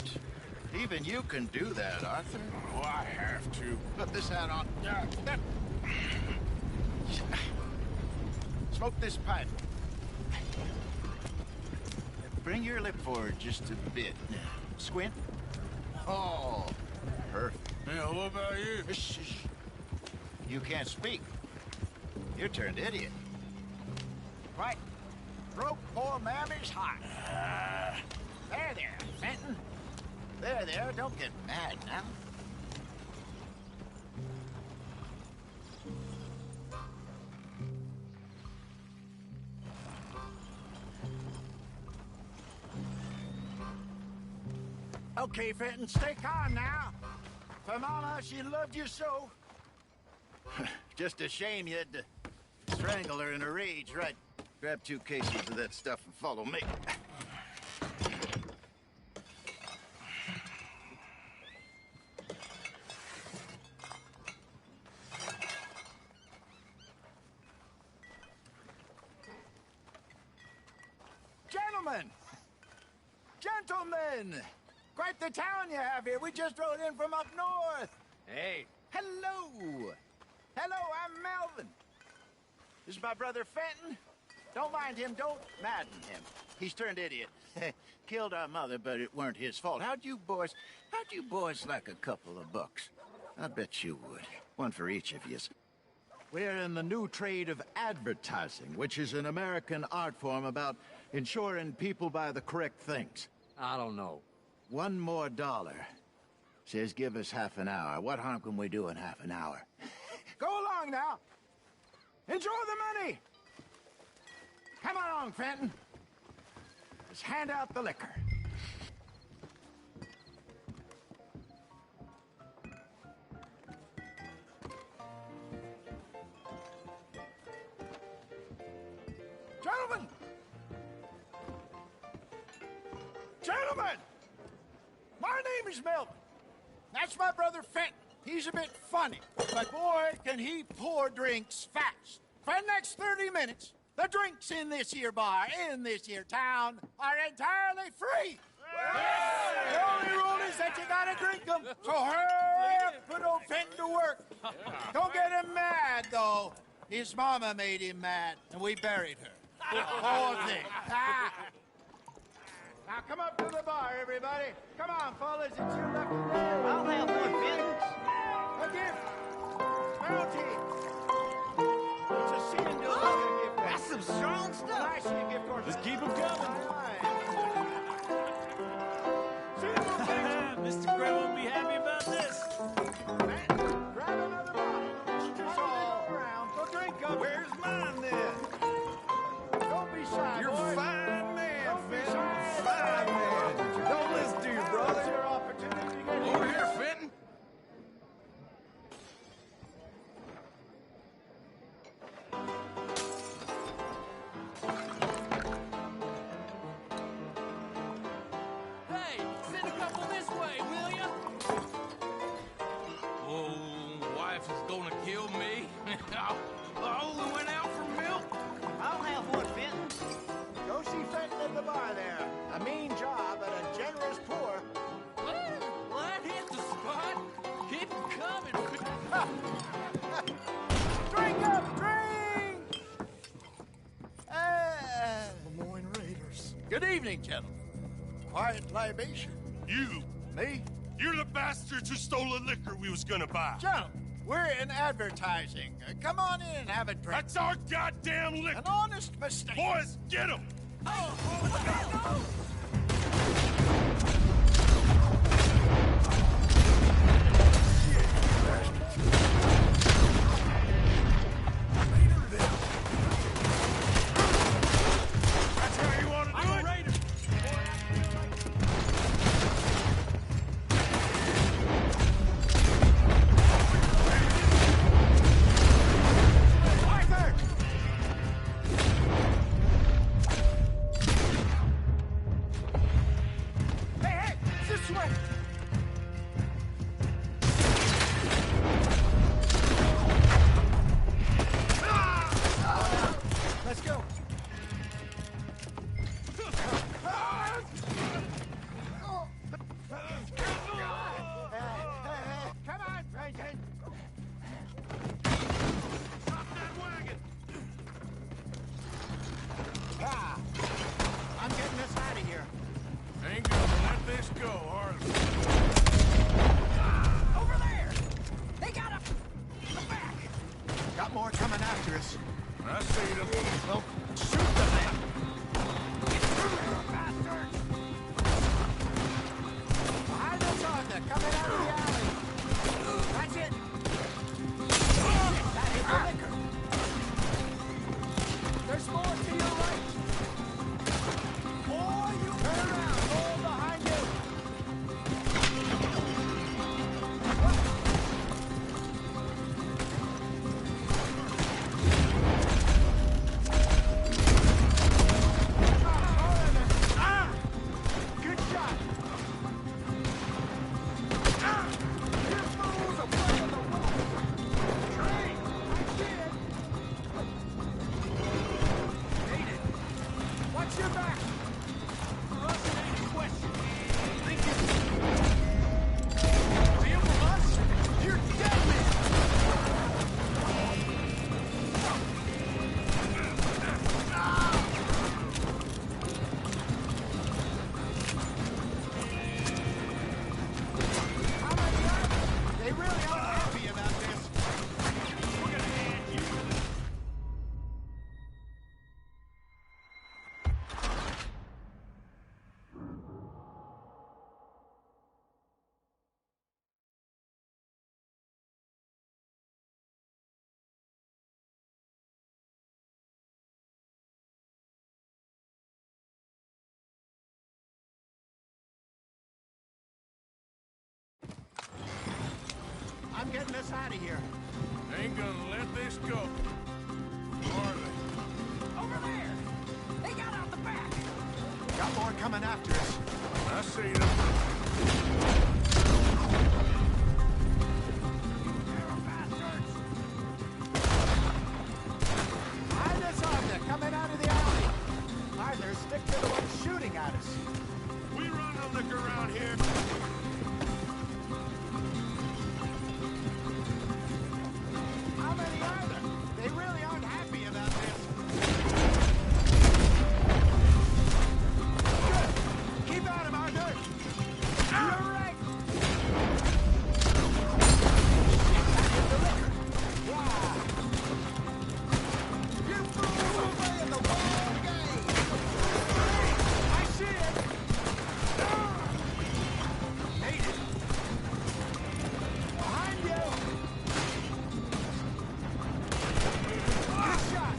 Even you can do that, Arthur. Oh, I have to. Put this hat on. Smoke this pipe. Bring your lip forward just a bit. Squint. Oh, perfect. Yeah, what about you? You can't speak. You turned idiot. Right. Broke poor Mammy's heart. There, Fenton. There, don't get mad now. Okay, Fenton, stay calm now. For Mama, she loved you so. Just a shame you had to strangle her in a rage, right? Grab 2 cases of that stuff and follow me. Gentlemen! Quite the town you have here. We just rode in from up north. Hey. Hello. Hello, I'm Melvin. This is my brother Fenton. Don't mind him. Don't madden him. He's turned idiot. Killed our mother, but it weren't his fault. How'd you boys like a couple of bucks? I bet you would. One for each of yous. We're in the new trade of advertising, which is an American art form about ensuring people buy the correct things. I don't know. $1 more. Says give us half an hour. What harm can we do in half an hour? Go along now. Enjoy the money. Come along, Fenton. Let's hand out the liquor. Gentlemen! My name is Melvin. That's my brother Fenton. He's a bit funny, but boy, can he pour drinks fast. For the next 30 minutes, the drinks in this here bar, in this here town, are entirely free. The only rule is that you gotta drink them. So hurry up, put old Fenton to work. Don't get him mad, though. His mama made him mad, and we buried her. Poor thing. Now come up to the bar, everybody. Come on, fellas, it's your lucky day. I'll have one, Fenton. A gift. Bounty. It's a sin to a gift. That's some strong stuff. I see a gift horse. Just keep them coming. Mr. Gray won't be happy about this. Grab another bottle. Just all around. Go drink up. Where's mine, then? Don't be shy, You're boys. fine man, Don't be Fenton. shy. Fine man. Don't listen to your Now's brother. your opportunity to get Over here, Fenton. Hey, send a couple this way, will ya? Oh, wife is gonna kill me. I only went out for milk. I'll have one, Fenton. Go see Fenton at the bar there. A mean job at a generous pour. Well, that hit the spot. Keep 'em coming. Drink up, drink! Lemoyne Raiders. Good evening, gentlemen. Quiet libation. You. Me? You're the bastards who stole the liquor we was gonna buy. Gentlemen, we're in advertising. Come on in and have a drink. That's our goddamn liquor. An honest mistake. Boys, get him! That's how you want to do it? Arthur! I see them. Well, shoot them then. Behind us, Arthur, coming out of the alley. That's it. That hit the liquor. There's more to your right. Boy, you turn around. All behind you. Good shot. You fools are playing the wall. Train, I see it. Hate it. Watch your back. For us, it ain't a question. Think it. Deal with us? You're dead, man. They really aren't happy about this. We're gonna hand you this. I'm getting us out of here. Ain't gonna let this go. Are they? Over there! They got out the back! Got more coming after us. I see them. Behind us, Arthur, coming out of the alley. Arthur, stick to the one shooting at us. We run the liquor around here. How many are there? They really aren't happy about this. Good. Keep at him, Arthur. You're right. That hit the liquor. Wow. You fools are playing the wrong game. I see it. Hate it. Behind you. Good shot.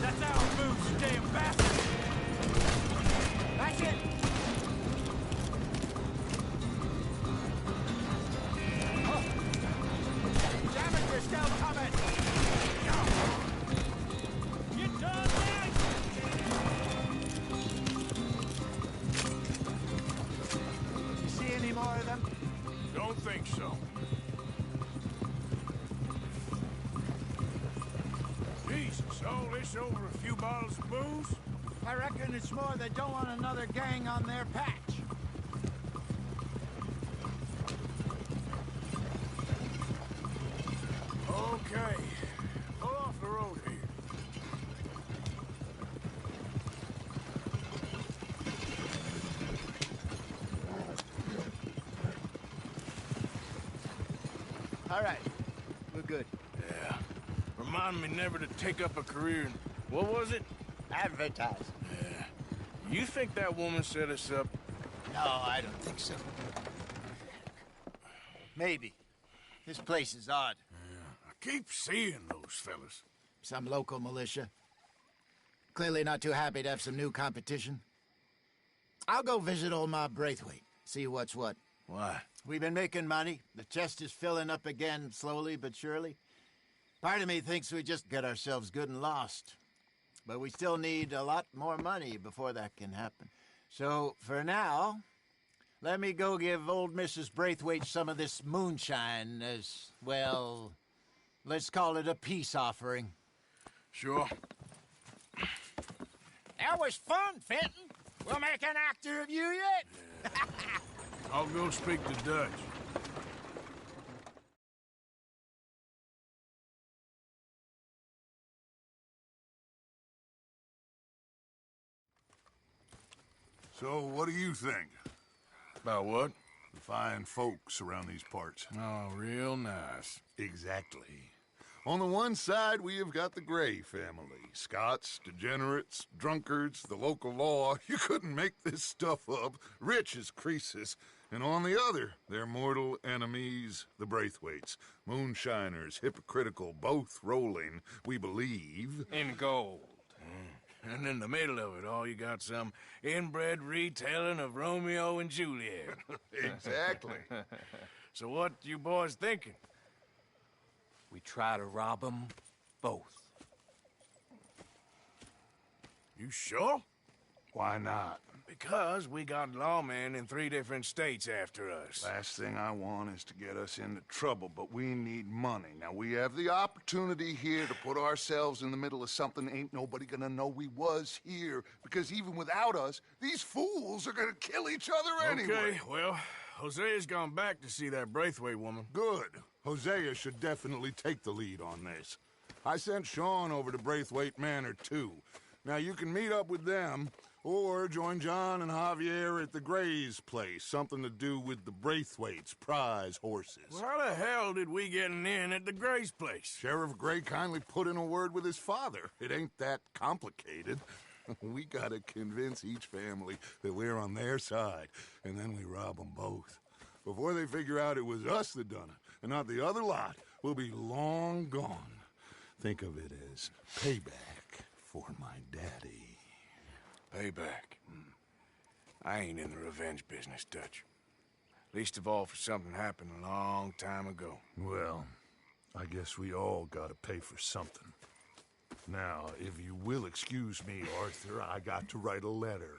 That's how it moves, you damn bastard! That's it. Oh. Damn it, they're still coming. You done that? You see any more of them? Don't think so. Jesus, all this over a few bottles of booze? I reckon it's more they don't want another gang on their patch. Okay. Pull off the road here. All right, we're good. Yeah. Remind me never to take up a career in... What was it? Advertising. Yeah. You think that woman set us up? No, I don't think so. Maybe. This place is odd. Yeah. I keep seeing those fellas. Some local militia. Clearly not too happy to have some new competition. I'll go visit old Ma Braithwaite, see what's what. Why? We've been making money. The chest is filling up again, slowly but surely. Part of me thinks we just get ourselves good and lost. But we still need a lot more money before that can happen. So, for now, let me go give old Mrs. Braithwaite some of this moonshine as, well, let's call it a peace offering. Sure. That was fun, Fenton. We'll make an actor of you yet. Yeah. I'll go speak to Dutch. So, what do you think? About what? The fine folks around these parts. Oh, real nice. Exactly. On the one side, we have got the Gray family. Scots, degenerates, drunkards, the local law. You couldn't make this stuff up. Rich as Croesus. And on the other, their mortal enemies, the Braithwaites. Moonshiners, hypocritical, both rolling, we believe, in gold. And in the middle of it all, you got some inbred retelling of Romeo and Juliet. Exactly. So what you boys thinking? We try to rob them both. You sure? Why not? Because we got lawmen in 3 different states after us. Last thing I want is to get us into trouble, but we need money. Now, we have the opportunity here to put ourselves in the middle of something ain't nobody gonna know we was here, because even without us, these fools are gonna kill each other anyway. Okay, well, Hosea's gone back to see that Braithwaite woman. Good. Hosea should definitely take the lead on this. I sent Sean over to Braithwaite Manor, too. Now, you can meet up with them, or join John and Javier at the Gray's place. Something to do with the Braithwaites' prize horses. Well, how the hell did we get in at the Gray's place? Sheriff Gray kindly put in a word with his father. It ain't that complicated. We gotta convince each family that we're on their side, and then we rob them both. Before they figure out it was us that done it, and not the other lot, we'll be long gone. Think of it as payback for my daddy. Payback. I ain't in the revenge business, Dutch. Least of all for something happened a long time ago. Well, I guess we all gotta pay for something. Now, if you will excuse me, Arthur, I got to write a letter.